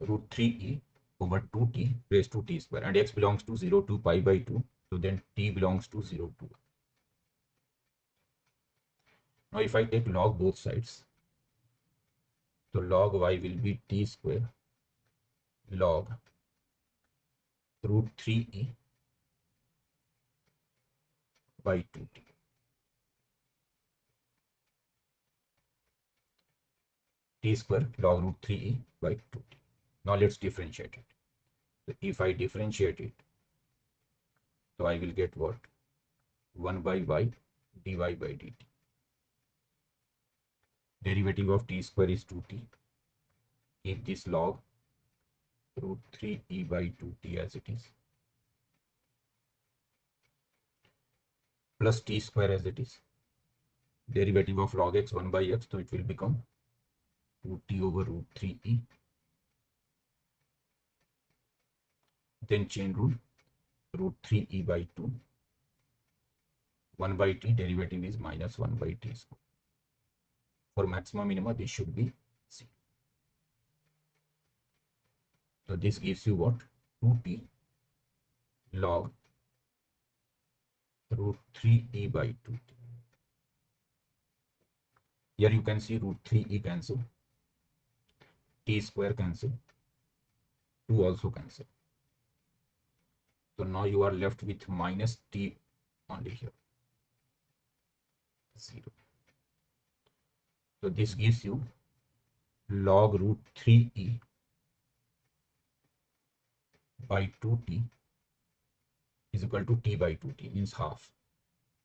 Root 3e over 2t raised to t square, and x belongs to 0 to pi by 2, so then t belongs to 0 to 1. Now if I take log both sides, so log y will be t square log root 3e by 2t. T square log root 3e by 2t. Now let's differentiate it. So if I differentiate it, so I will get what? 1 by y dy by dt. Derivative of t square is 2t. Keep this log root 3e by 2t as it is, plus t square as it is. Derivative of log x 1 by x, so it will become 2t over root 3e. Then chain rule, root 3e by 2. 1 by t, derivative is minus 1 by t square. For maximum minima, this should be 0. So this gives you what? 2t log root 3e by 2t. Here you can see root 3e cancel, t square cancel, 2 also cancel. So now you are left with minus t only here, 0. So this gives you log root 3e by 2t is equal to t by 2t, means half.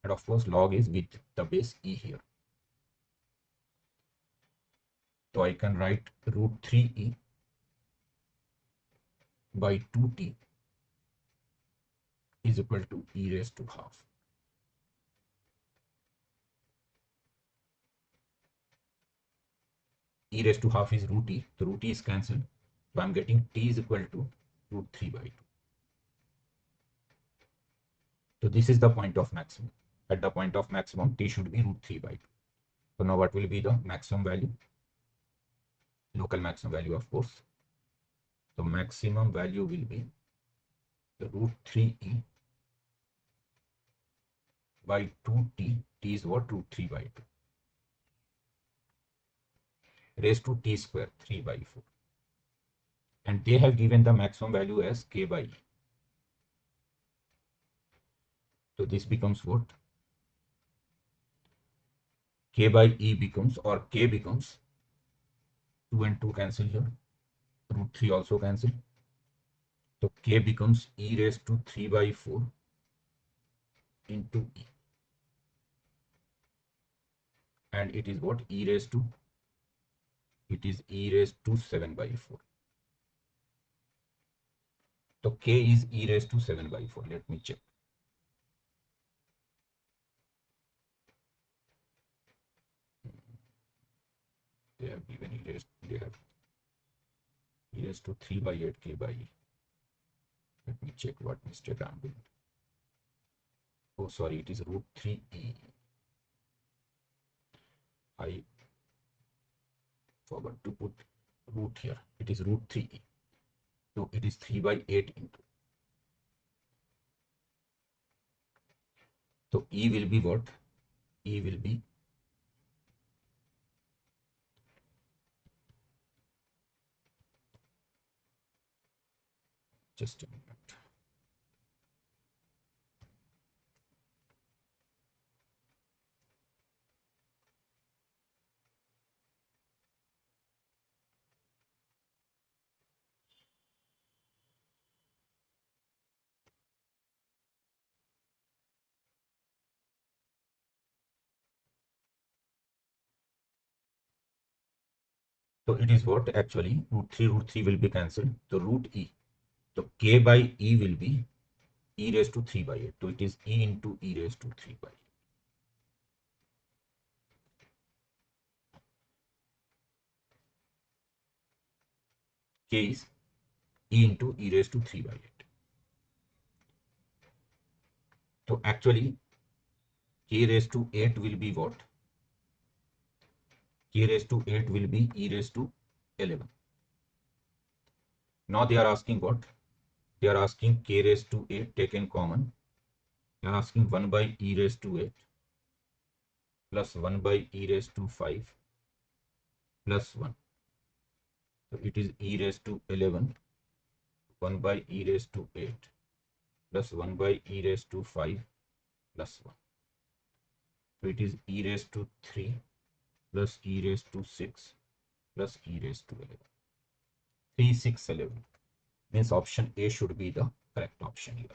And of course log is with the base e here. So I can write root 3e by 2t is equal to e raised to half. E raised to half is root e, so root e is cancelled. So I'm getting t is equal to root 3 by 2. So this is the point of maximum. At the point of maximum, t should be root 3 by 2. So now what will be the maximum value? Local maximum value, of course. So maximum value will be the root 3e by 2t. T is what? Root 3 by 2. Raised to t square 3 by 4. And they have given the maximum value as k by e. So this becomes what? K by e becomes, or k becomes 2 and 2 cancel here. Root 3 also cancel. So k becomes e raised to 3 by 4 into e. And it is what? E raised to? It is e raised to 7 by 4. So k is e raised to 7 by 4. Let me check. They have given e raised, they have e raised to 3 by 8 k by e. Let me check what mistake I'm doing. Oh, sorry, it is root 3e. I forgot to put root here. It is root 3e. So it is 3 by 8 into. So e will be what? E will be just a minute. So it is what? Actually root 3 will be cancelled. So root e. So k by e will be e raised to 3 by 8. So it is e into e raised to 3 by 8. K is e into e raised to 3 by 8. So actually k raised to 8 will be what? K raised to 8 will be e raised to 11. Now they are asking what? They are asking k raised to 8 taken common. They are asking 1 by e raised to 8 plus 1 by e raised to 5 plus 1. So it is e raised to 11, 1 by e raised to 8 plus 1 by e raised to 5 plus 1. So it is e raised to 3 plus e raised to 6 plus e raised to 11. 3, 6, 11. Means option A should be the correct option here.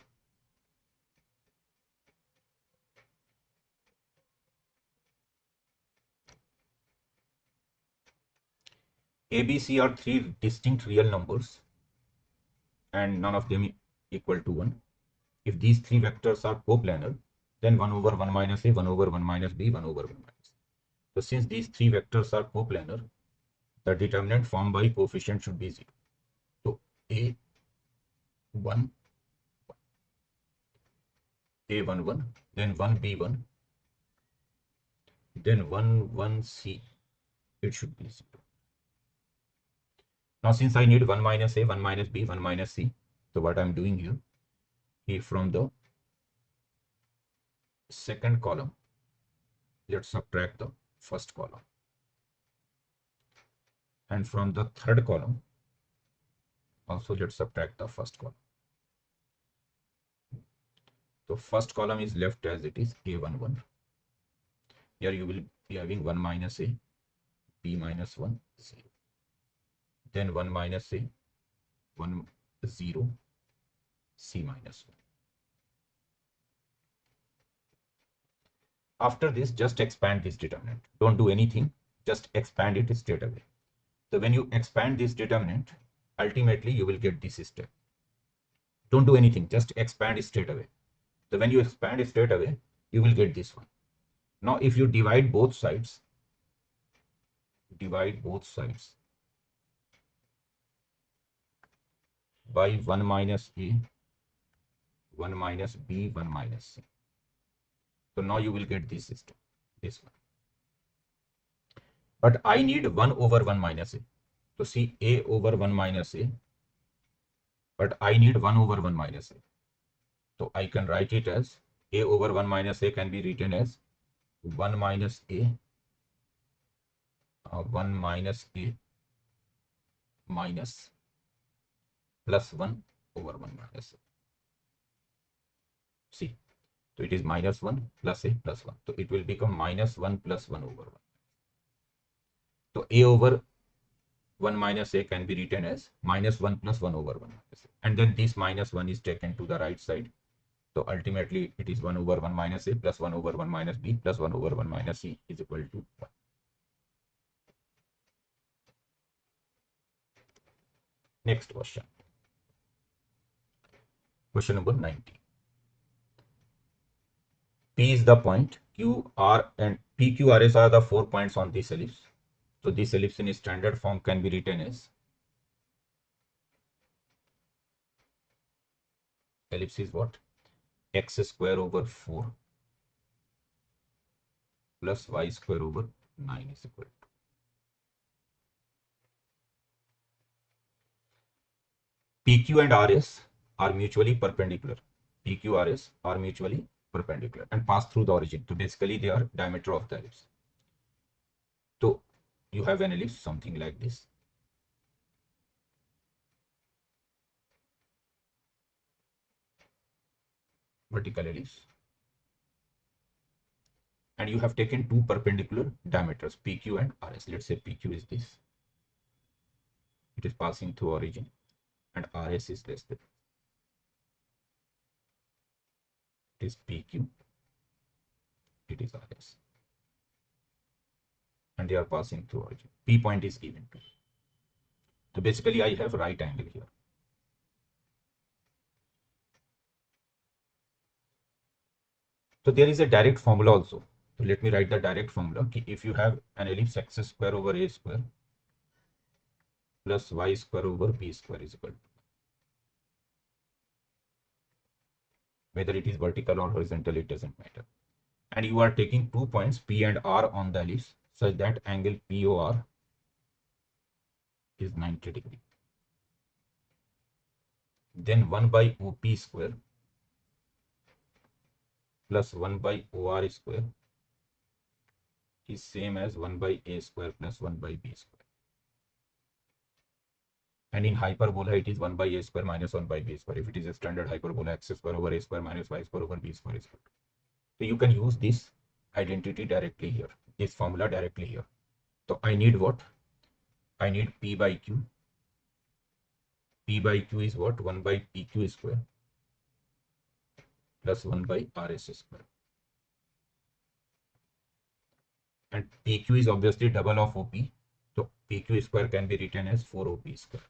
A, B, C are three distinct real numbers and none of them equal to 1. If these three vectors are coplanar, then 1 over 1 minus A, 1 over 1 minus B, 1 over 1 minus C. So since these three vectors are coplanar, the determinant formed by coefficient should be 0. So A1, A11, then 1B1, then 1C, it should be 0. Now since I need 1 minus A, 1 minus B, 1 minus C, so what I am doing here, from the second column, let's subtract the first column. And from the third column, also let's subtract the first column. So first column is left as it is, A11. Here you will be having 1 minus A, B minus 1, 0. Then 1 minus A, 1, 0, C minus 1. After this, just expand this determinant. Don't do anything, just expand it straight away. So when you expand this determinant, ultimately you will get this step. Don't do anything, just expand straight away. So when you expand straight away, you will get this one. Now if you divide both sides by 1 minus A, 1 minus B, 1 minus C. So now you will get this system, this one. But I need 1 over 1 minus A. So see, A over 1 minus A, but I need 1 over 1 minus A. So I can write it as A over 1 minus A can be written as 1 minus A, 1 minus A minus plus 1 over 1 minus A. See, so it is minus 1 plus A plus 1. So it will become minus 1 plus 1 over 1. So A over 1 minus A can be written as minus 1 plus 1 over 1 minus A. And then this minus 1 is taken to the right side. So ultimately it is 1 over 1 minus A plus 1 over 1 minus B plus 1 over 1 minus C is equal to 1. Next question. Question number 90. P is the point, Q, R and P, Q, R, S are the 4 points on this ellipse. So this ellipse in standard form can be written as, ellipse is what? X square over 4 plus y square over 9 is equal to. PQ and RS are mutually perpendicular. PQ, RS are mutually perpendicular and pass through the origin. So basically they are diameter of the ellipse. So you have an ellipse something like this. Vertical ellipse. And you have taken two perpendicular diameters, PQ and RS. Let's say PQ is this. It is passing through origin and RS is less than. It is PQ. It is RS. And they are passing through origin. P point is given to. So basically I have right angle here. So there is a direct formula also. So let me write the direct formula. If you have an ellipse x square over a square plus y square over b square is equal to. Whether it is vertical or horizontal, it doesn't matter. And you are taking 2 points P and R on the ellipse such that angle POR is 90 degree. Then 1 by OP square plus 1 by OR square is same as 1 by A square plus 1 by B square. And in hyperbola, it is 1 by A square minus 1 by B square. If it is a standard hyperbola, x square over A square minus y square over B square is equal to. So you can use this identity directly here, this formula directly here. So I need what? I need P by Q. P by Q is what? 1 by PQ square plus 1 by RS square. And PQ is obviously double of OP. So PQ square can be written as 4OP square.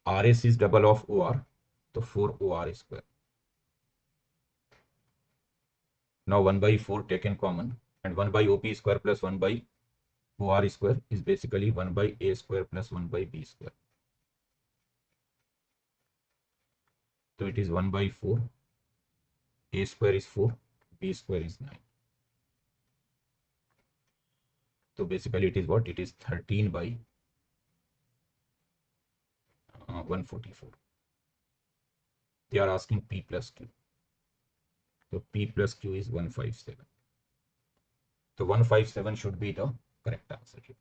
RS is double of OR. So 4OR square. Now 1 by 4 taken common. And 1 by OP square plus 1 by OR square is basically 1 by A square plus 1 by B square. So it is 1 by 4. A square is 4. B square is 9. So basically it is what? It is 13 by 144. They are asking P plus Q. So P plus Q is 157. So 157 should be the correct answer here.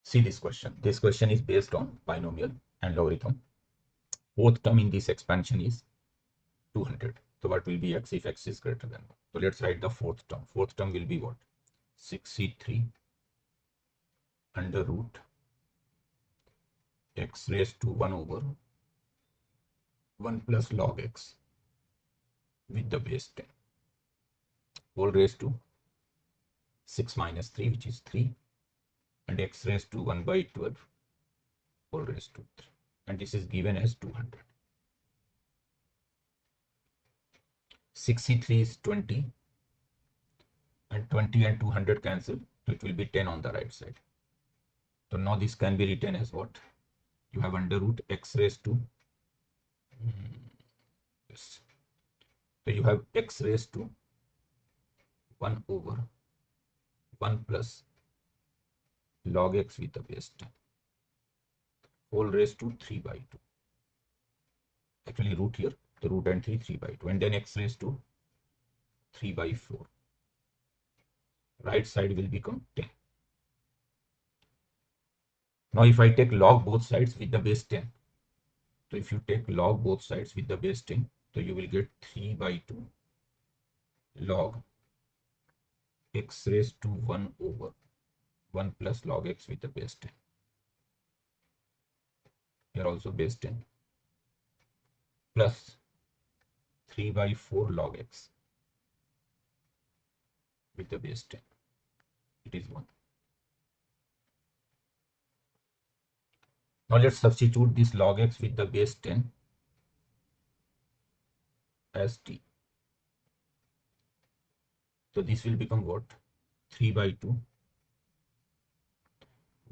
See this question. This question is based on binomial and logarithm. Fourth term in this expansion is 200. So what will be x if x is greater than 1? So let's write the fourth term. Fourth term will be what? 63 under root x raised to 1 over 1 plus log x with the base 10 whole raised to 6 minus 3, which is 3, and x raised to 1 by 12 whole raised to 3. And this is given as 200. 63 is 20, and 20 and 200 cancel, so it will be 10 on the right side. So now this can be written as what? You have under root x raised to yes. So you have x raised to 1 over 1 plus log x with the base 10 whole raised to 3 by 2. Actually root here, the root and 3 by 2, and then x raised to 3 by 4. Right side will become 10. Now if I take log both sides with the base 10, so if you take log both sides with the base 10, so you will get 3 by 2 log x raised to 1 over 1 plus log x with the base 10. Here also base 10 plus 3 by 4 log x with the base 10. It is 1. Now let's substitute this log x with the base 10 as t. So this will become what? 3 by 2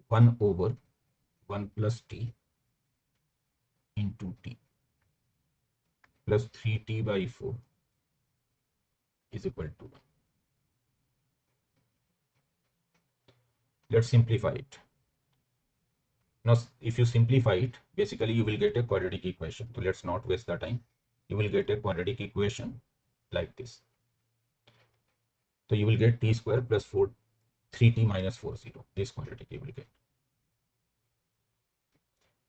1 over 1 plus t into t plus 3t by 4 is equal to 1. Let's simplify it. Now, if you simplify it, basically you will get a quadratic equation. So let's not waste the time. You will get a quadratic equation like this. So you will get t square plus 3t minus 40. This quadratic you will get.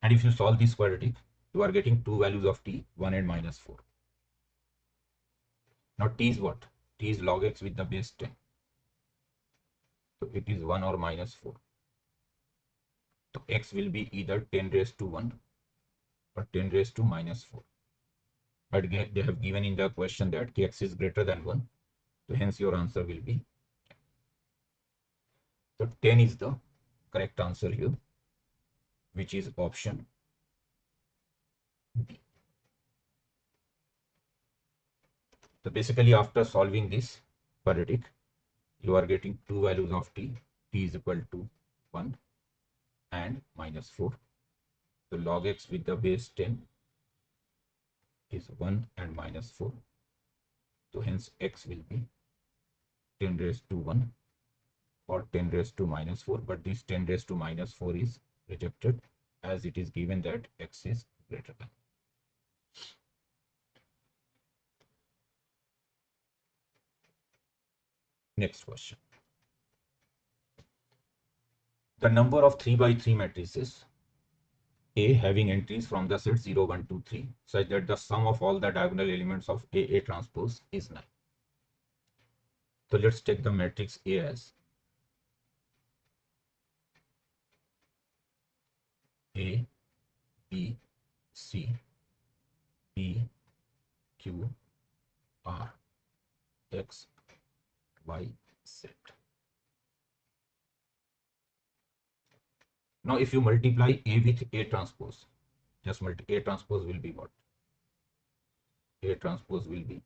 And if you solve this quadratic, you are getting two values of t, 1 and minus 4. Now t is what? T is log x with the base 10. So it is 1 or minus 4. So x will be either 10 raised to 1 or 10 raised to minus 4. But they have given in the question that kx is greater than 1. So hence your answer will be So 10 is the correct answer here, which is option B. So basically after solving this quadratic, you are getting two values of t. T is equal to 1 and -4. So log x with the base 10 is 1 and -4. So hence x will be 10 raised to 1 or 10 raised to -4. But this 10 raised to -4 is rejected as it is given that x is greater than. Next question. The number of 3 by 3 matrices A having entries from the set 0, 1, 2, 3 such that the sum of all the diagonal elements of A transpose is 9. So let's take the matrix A as A, B, C, P, Q, R, X, Y, Z. Now if you multiply A with A transpose, just multiply A transpose will be what? A transpose will be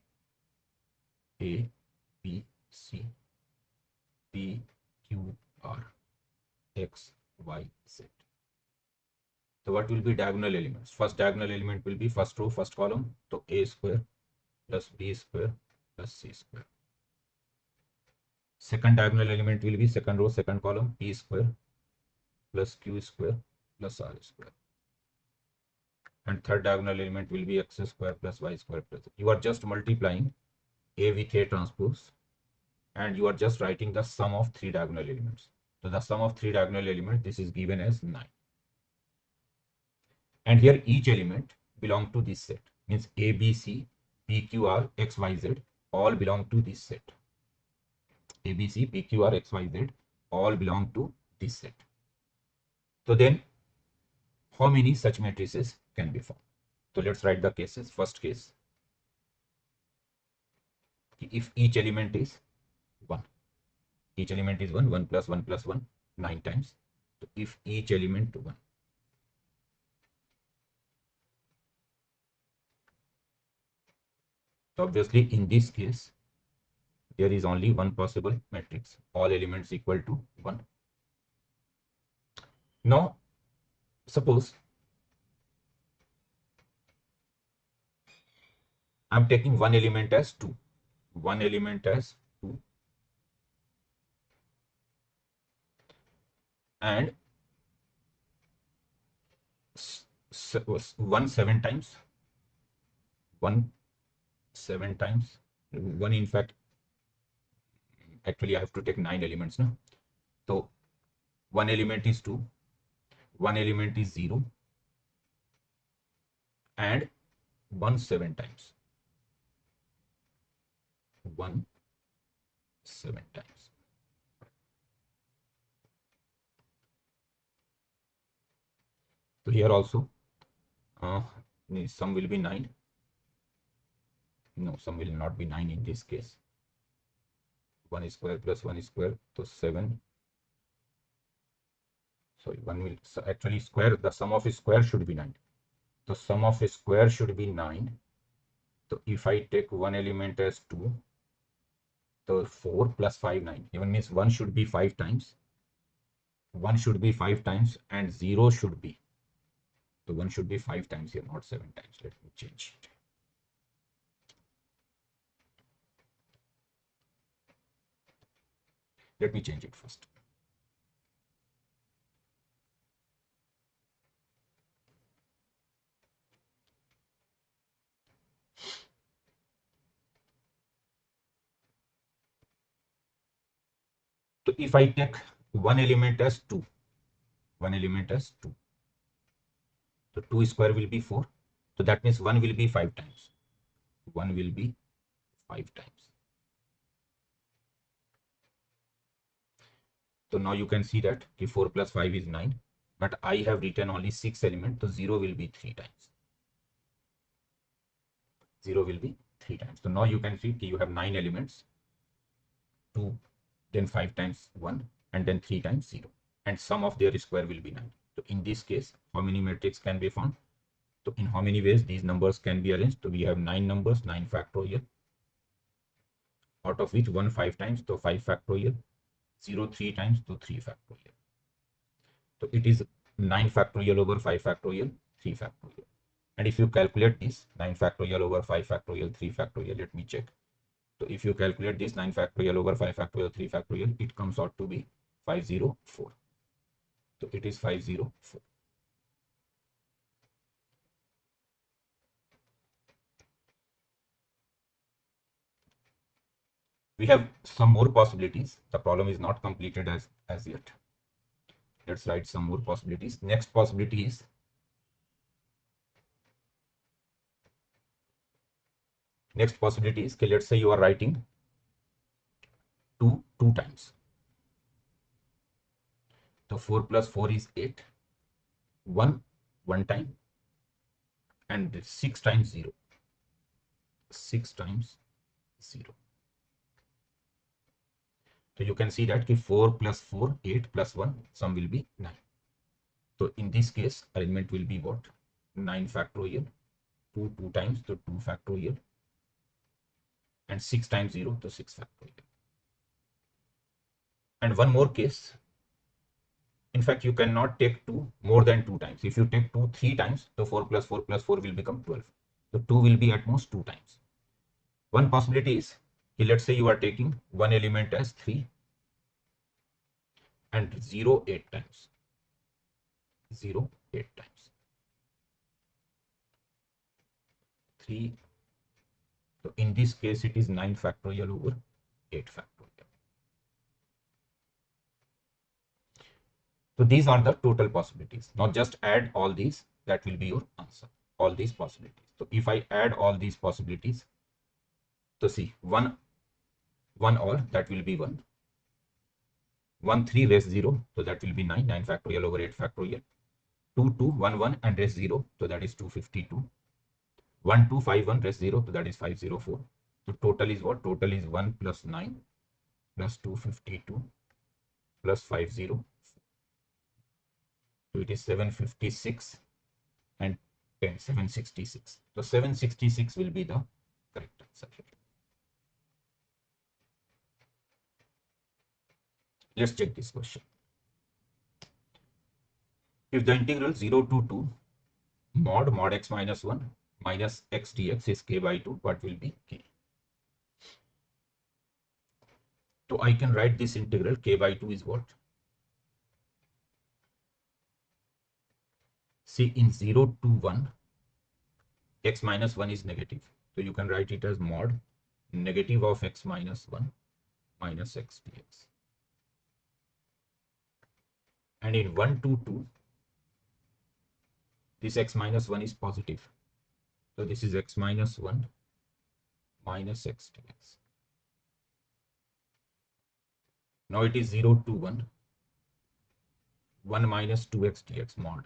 A, B, C, P, Q, R, X, Y, Z. So what will be diagonal elements? First diagonal element will be first row, first column. So A square plus B square plus C square. Second diagonal element will be second row, second column, P square plus Q square plus R square. And third diagonal element will be X square plus Y square plus. You are just multiplying A with A transpose and you are just writing the sum of three diagonal elements. So the sum of three diagonal elements, this is given as 9. And here each element belong to this set. Means A, B, C, P, Q, R, X, Y, Z all belong to this set. A, B, C, P, Q, R, X, Y, Z all belong to this set. So then how many such matrices can be formed? So let's write the cases. First case, if each element is 1. Each element is 1, 1 plus 1 plus 1, 9 times. So if each element 1. So obviously in this case, there is only one possible matrix, all elements equal to 1. Now, suppose I'm taking one element as 2. One element as 2. And 1 7 times. 1 7 times. 1 in fact, actually I have to take 9 elements now. So one element is 2. One element is 0. And 1 7 times. 1 7 times. So here also sum will be 9. No, sum will not be 9 in this case. 1 square plus 1 square, so 7. Sorry, 1 will, so actually square, the sum of a square should be 9. The sum of a square should be 9. So if I take one element as 2, so 4 plus 5, 9. Even means 1 should be 5 times. 1 should be 5 times and 0 should be. So 1 should be 5 times here, not 7 times. Let me change it. Let me change it first. So if I take one element as 2, one element as 2. So 2 square will be 4. So that means 1 will be 5 times. 1 will be 5 times. So now you can see that 4 plus 5 is 9. But I have written only 6 elements. So 0 will be 3 times. 0 will be 3 times. So now you can see you have 9 elements. 2, then 5 times 1 and then 3 times 0, and sum of their square will be 9. So in this case, how many matrix can be found? So in how many ways these numbers can be arranged? So we have 9 numbers, 9 factorial, out of which 1 5 times, so 5 factorial, 0 3 times, so 3 factorial. So it is 9 factorial over 5 factorial, 3 factorial. And if you calculate this 9 factorial over 5 factorial, 3 factorial, let me check. So if you calculate this 9 factorial over 5 factorial, 3 factorial, it comes out to be 504. So it is 504. We have some more possibilities. The problem is not completed as yet. Let's write some more possibilities. Next possibility is okay, let's say you are writing 2 times. So 4 plus 4 is 8. 1 time, and 6 times 0. 6 times 0. So you can see that 4 plus 4, 8 plus 1, sum will be 9. So in this case, arrangement will be what? 9 factorial, 2 times, so 2 factorial, and 6 times 0, so 6 factorial. And one more case. In fact, you cannot take 2 more than 2 times. If you take 2 3 times, so 4 plus 4 plus 4 will become 12. So 2 will be at most 2 times. One possibility is, let's say you are taking one element as 3 and 0 8 times. 0 8 times. 3. So in this case, it is 9 factorial over 8 factorial. So these are the total possibilities. Now just add all these, that will be your answer. All these possibilities. So if I add all these possibilities, so see, 1 all, that will be 1. 1 3 raised 0, so that will be 9. 9 factorial over 8 factorial. 2 2 1 1 and raised 0, so that is 252. 1 2 5 1 raised 0, so that is 504. So total is what? Total is 1 plus 9 plus 252 plus 50. So it is 756 and 10, 766. So 766 will be the correct answer. Let's check this question. If the integral 0 to 2 mod x minus 1 minus x dx is k by 2, what will be k? So I can write this integral k by 2 is what? See, in 0 to 1, x minus 1 is negative. So you can write it as mod negative of x minus 1 minus x dx. And in 1 to 2, this x minus 1 is positive. So this is x minus 1 minus x dx. Now it is 0 to 1, 1 minus 2x dx mod.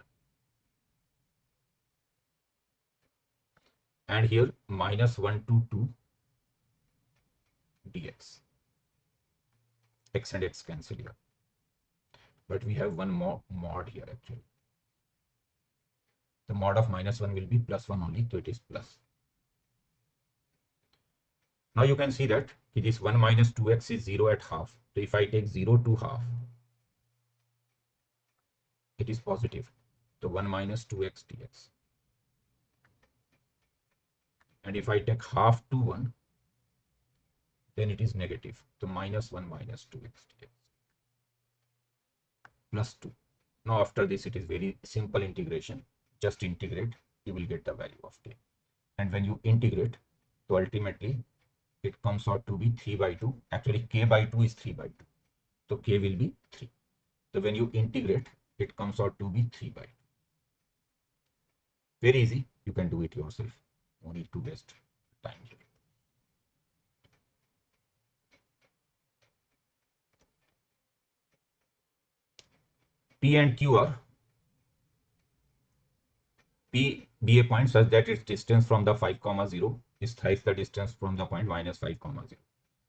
And here minus 1 to 2 dx. X and x cancel here. But we have one more mod here actually. The mod of minus 1 will be plus 1 only, so it is plus. Now you can see that this 1 minus 2x is 0 at half. So if I take 0 to half, it is positive. So 1 minus 2x dx. And if I take half to 1, then it is negative. So minus 1 minus 2x dx plus 2. Now after this, it is very simple integration. Just integrate, you will get the value of k. And when you integrate, so ultimately it comes out to be 3 by 2. Actually, k by 2 is 3 by 2. So k will be 3. So when you integrate, it comes out to be 3 by 2. Very easy. You can do it yourself. No need to waste time here. P and Q are P be a point such that its distance from the 5, 0 is thrice the distance from the point minus 5, 0.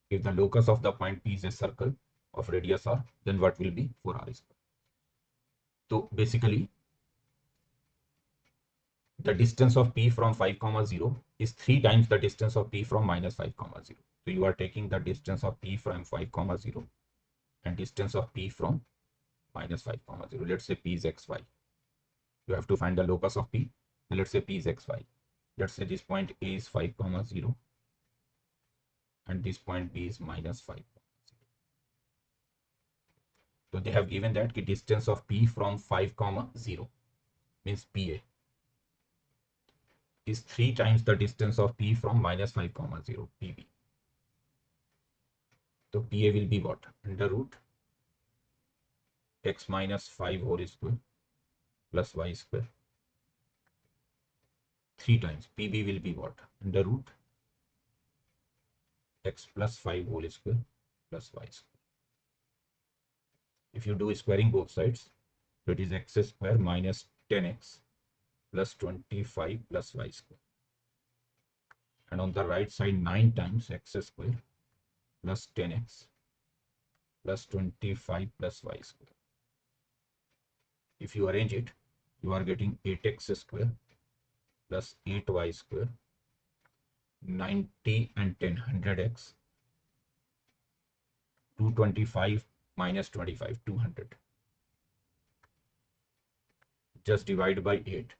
If the locus of the point P is a circle, of radius r, then what will be 4r square? So basically, the distance of p from 5 comma 0 is 3 times the distance of p from minus 5 comma 0. So you are taking the distance of p from 5 comma 0 and distance of p from minus 5 comma 0. Let's say p is xy. You have to find the locus of p. So let's say p is xy. Let's say this point A is 5 comma 0 and this point B is minus 5. So they have given that the distance of p from 5 comma 0 means pa is 3 times the distance of p from minus 5 comma 0 pb. So pa will be what? Under root x minus 5 whole square plus y square. 3 times pb will be what? Under root x plus 5 whole square plus y square. If you do squaring both sides, so it is x square minus 10x plus 25 plus y square. And on the right side, 9 times x square plus 10x plus 25 plus y square. If you arrange it, you are getting 8x square plus 8y square, 90 and 10, 100x, 225 minus 25, 200. Just divide by 8.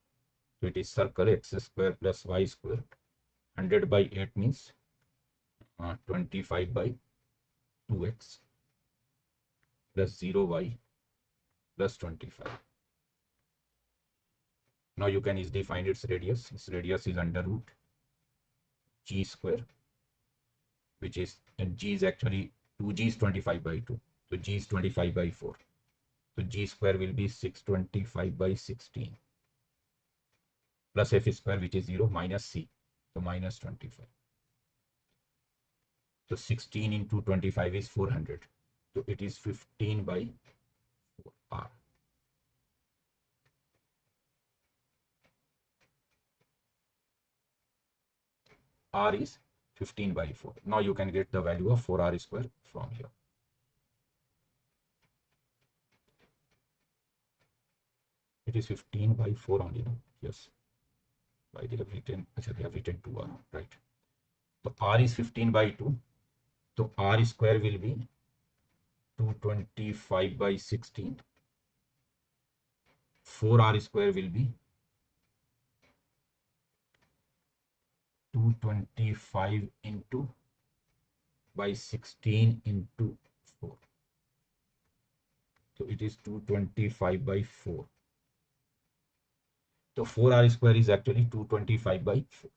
So it is circle x square plus y square. 100 by 8 means 25 by 2x plus 0y plus 25. Now you can easily find its radius. Its radius is under root g square, which is, and g is actually 2g is 25 by 2. So g is 25 by 4. So g square will be 625 by 16 plus f square, which is 0, minus c. So minus 25. So 16 into 25 is 400. So it is 15 by 4 r. R is 15 by 4. Now you can get the value of 4r square from here. It is 15 by 4 only, no? Yes. Why they have written, actually they have written 2r, right? So r is 15 by 2. So r square will be 225 by 16. 4r square will be 225 into by 16 into 4. So it is 225 by 4. So 4r square is actually 225 by 4.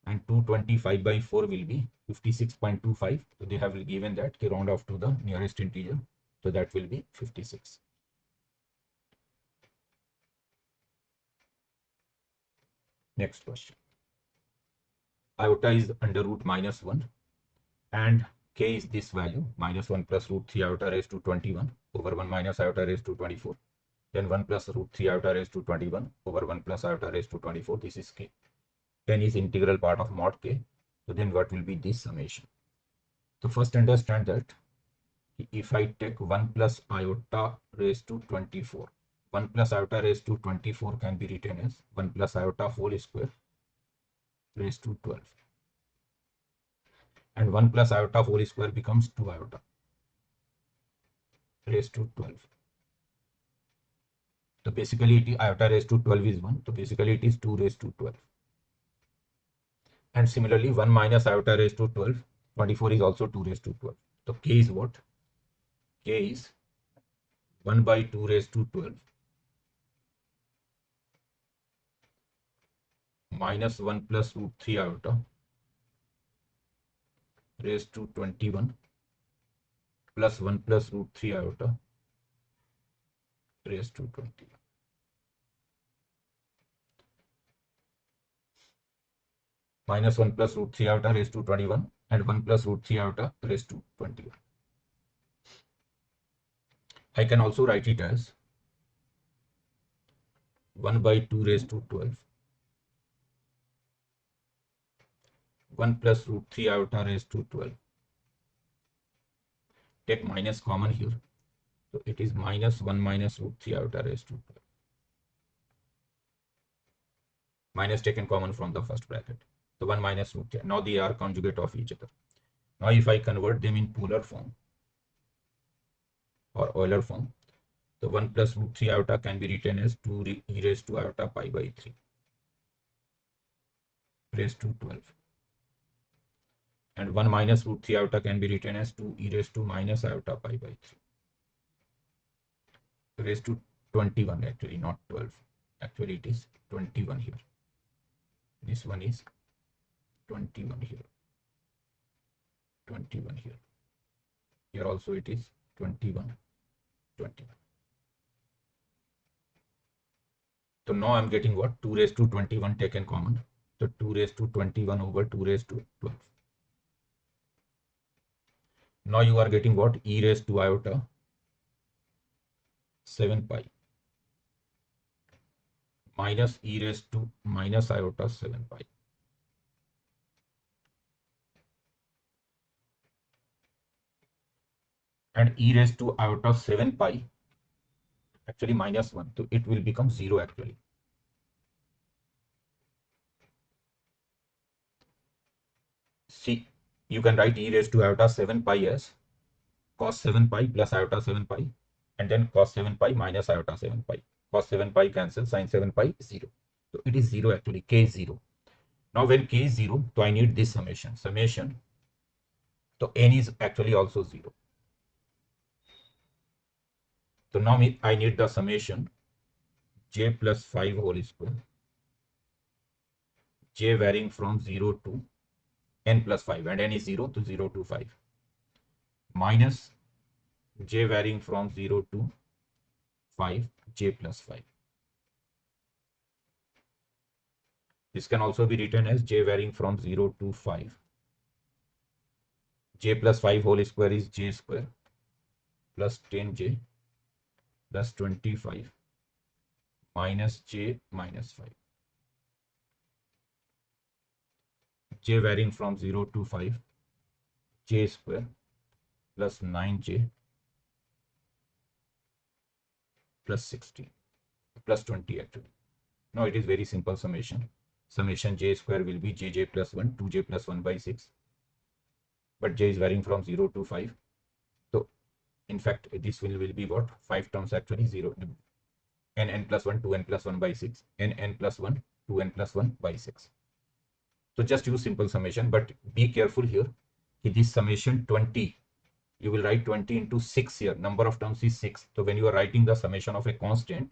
And 225 by 4 will be 56.25. So they have given that, round off to the nearest integer. So that will be 56. Next question. Iota is under root minus 1 and k is this value, minus 1 plus root 3 iota raised to 21 over 1 minus iota raised to 24. Then 1 plus root 3 iota raised to 21 over 1 plus iota raised to 24. This is k. 10 is integral part of mod k. So then what will be this summation? So first understand that if I take 1 plus iota raised to 24, 1 plus iota raised to 24 can be written as 1 plus iota whole square raised to 12. And 1 plus iota whole square becomes 2 iota raised to 12. So basically it iota raised to 12 is 1. So basically it is 2 raised to 12. And similarly 1 minus iota raised to 12, 24 is also 2 raised to 12. So k is what? K is 1 by 2 raised to 12 minus 1 plus root 3 iota raised to 21 plus 1 plus root 3 iota raised to 20. Minus 1 plus root 3 iota raised to 21 and 1 plus root 3 iota raised to 21. I can also write it as 1 by 2 raised to 12, 1 plus root 3 iota raised to 12 take minus common here. So it is minus 1 minus root 3 iota raised to 12. Minus taken common from the first bracket. So 1 minus root 3. Now they are conjugate of each other. Now if I convert them in polar form or Euler form, the 1 plus root 3 iota can be written as 2 e raised to iota pi by 3 raised to 12. And 1 minus root 3 iota can be written as 2 e raised to minus iota pi by 3 raised to 21, actually not 12. Actually it is 21 here. This one is 21 here. 21 here. Here also it is 21, 21. So now I'm getting what? 2 raised to 21 taken common. So 2 raised to 21 over 2 raised to 12. Now you are getting what? E raised to iota 7 pi minus e raised to minus iota 7 pi. And e raised to iota 7 pi, actually minus 1. So it will become 0 actually. See, you can write e raised to iota 7 pi as cos 7 pi plus iota 7 pi, and then cos 7 pi minus iota 7 pi. Cos 7 pi cancels, sin 7 pi is 0. So it is 0 actually, k is 0. Now when k is 0, so I need this summation. So n is actually also 0. So now I need the summation j plus 5 whole square, j varying from 0 to n plus 5, and n is 0 to 0 to 5, minus j varying from 0 to 5, j plus 5. This can also be written as j varying from 0 to 5. J plus 5 whole square is j square plus 10j plus 25 minus j minus 5. J varying from 0 to 5, j square plus 9j plus 16 plus 20 actually. Now it is very simple summation. Summation j square will be jj plus 1, 2j plus 1 by 6. But j is varying from 0 to 5. So in fact, this will be what? 5 terms actually, 0. n plus 1, 2n plus 1 by 6. n plus 1, 2n plus 1 by 6. So just use simple summation, but be careful here. This summation 20, you will write 20 into 6 here. Number of terms is 6. So when you are writing the summation of a constant,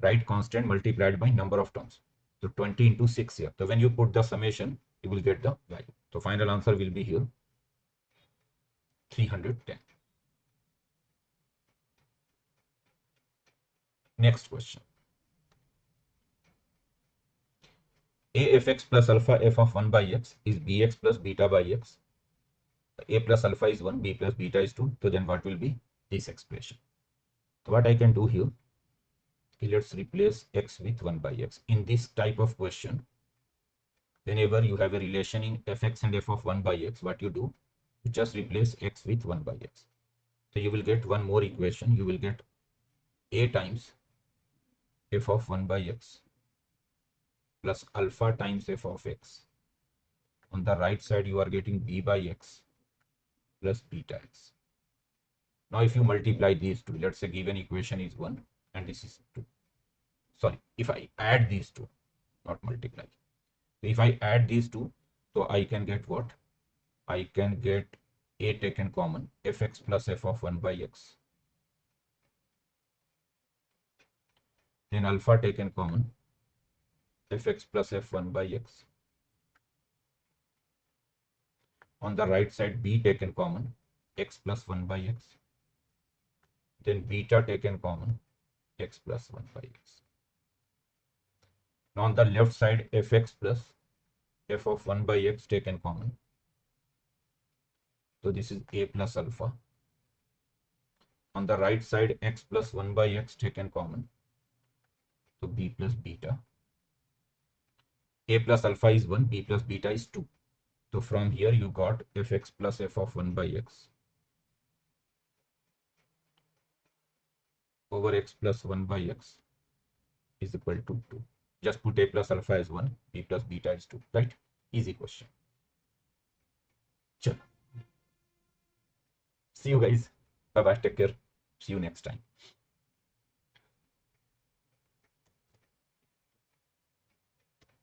write constant multiplied by number of terms. So 20 into 6 here. So when you put the summation, you will get the value. So final answer will be here 310. Next question. A fx plus alpha f of 1 by x is bx plus beta by x. A plus alpha is 1, b plus beta is 2. So then what will be this expression? So what I can do here, let's replace x with 1 by x. In this type of question, whenever you have a relation in fx and f of 1 by x, what you do, you just replace x with 1 by x. So you will get one more equation. You will get a times f of 1 by x plus alpha times f of x. On the right side, you are getting b by x plus beta x. Now, if you multiply these two, let's say given equation is 1 and this is 2. Sorry, if I add these two, not multiply. So if I add these two, so I can get what? I can get a taken common, fx plus f of 1 by x. Then alpha taken common, fx plus f1 by x. On the right side, b taken common, x plus 1 by x. Then beta taken common, x plus 1 by x. Now on the left side, fx plus f of 1 by x taken common. So this is a plus alpha. On the right side, x plus 1 by x taken common. So b plus beta. A plus alpha is 1, b plus beta is 2. So from here you got fx plus f of 1 by x over x plus 1 by x is equal to 2. Just put a plus alpha as 1, b plus beta is 2, right? Easy question. Chalo. See you guys. Bye bye. Take care. See you next time.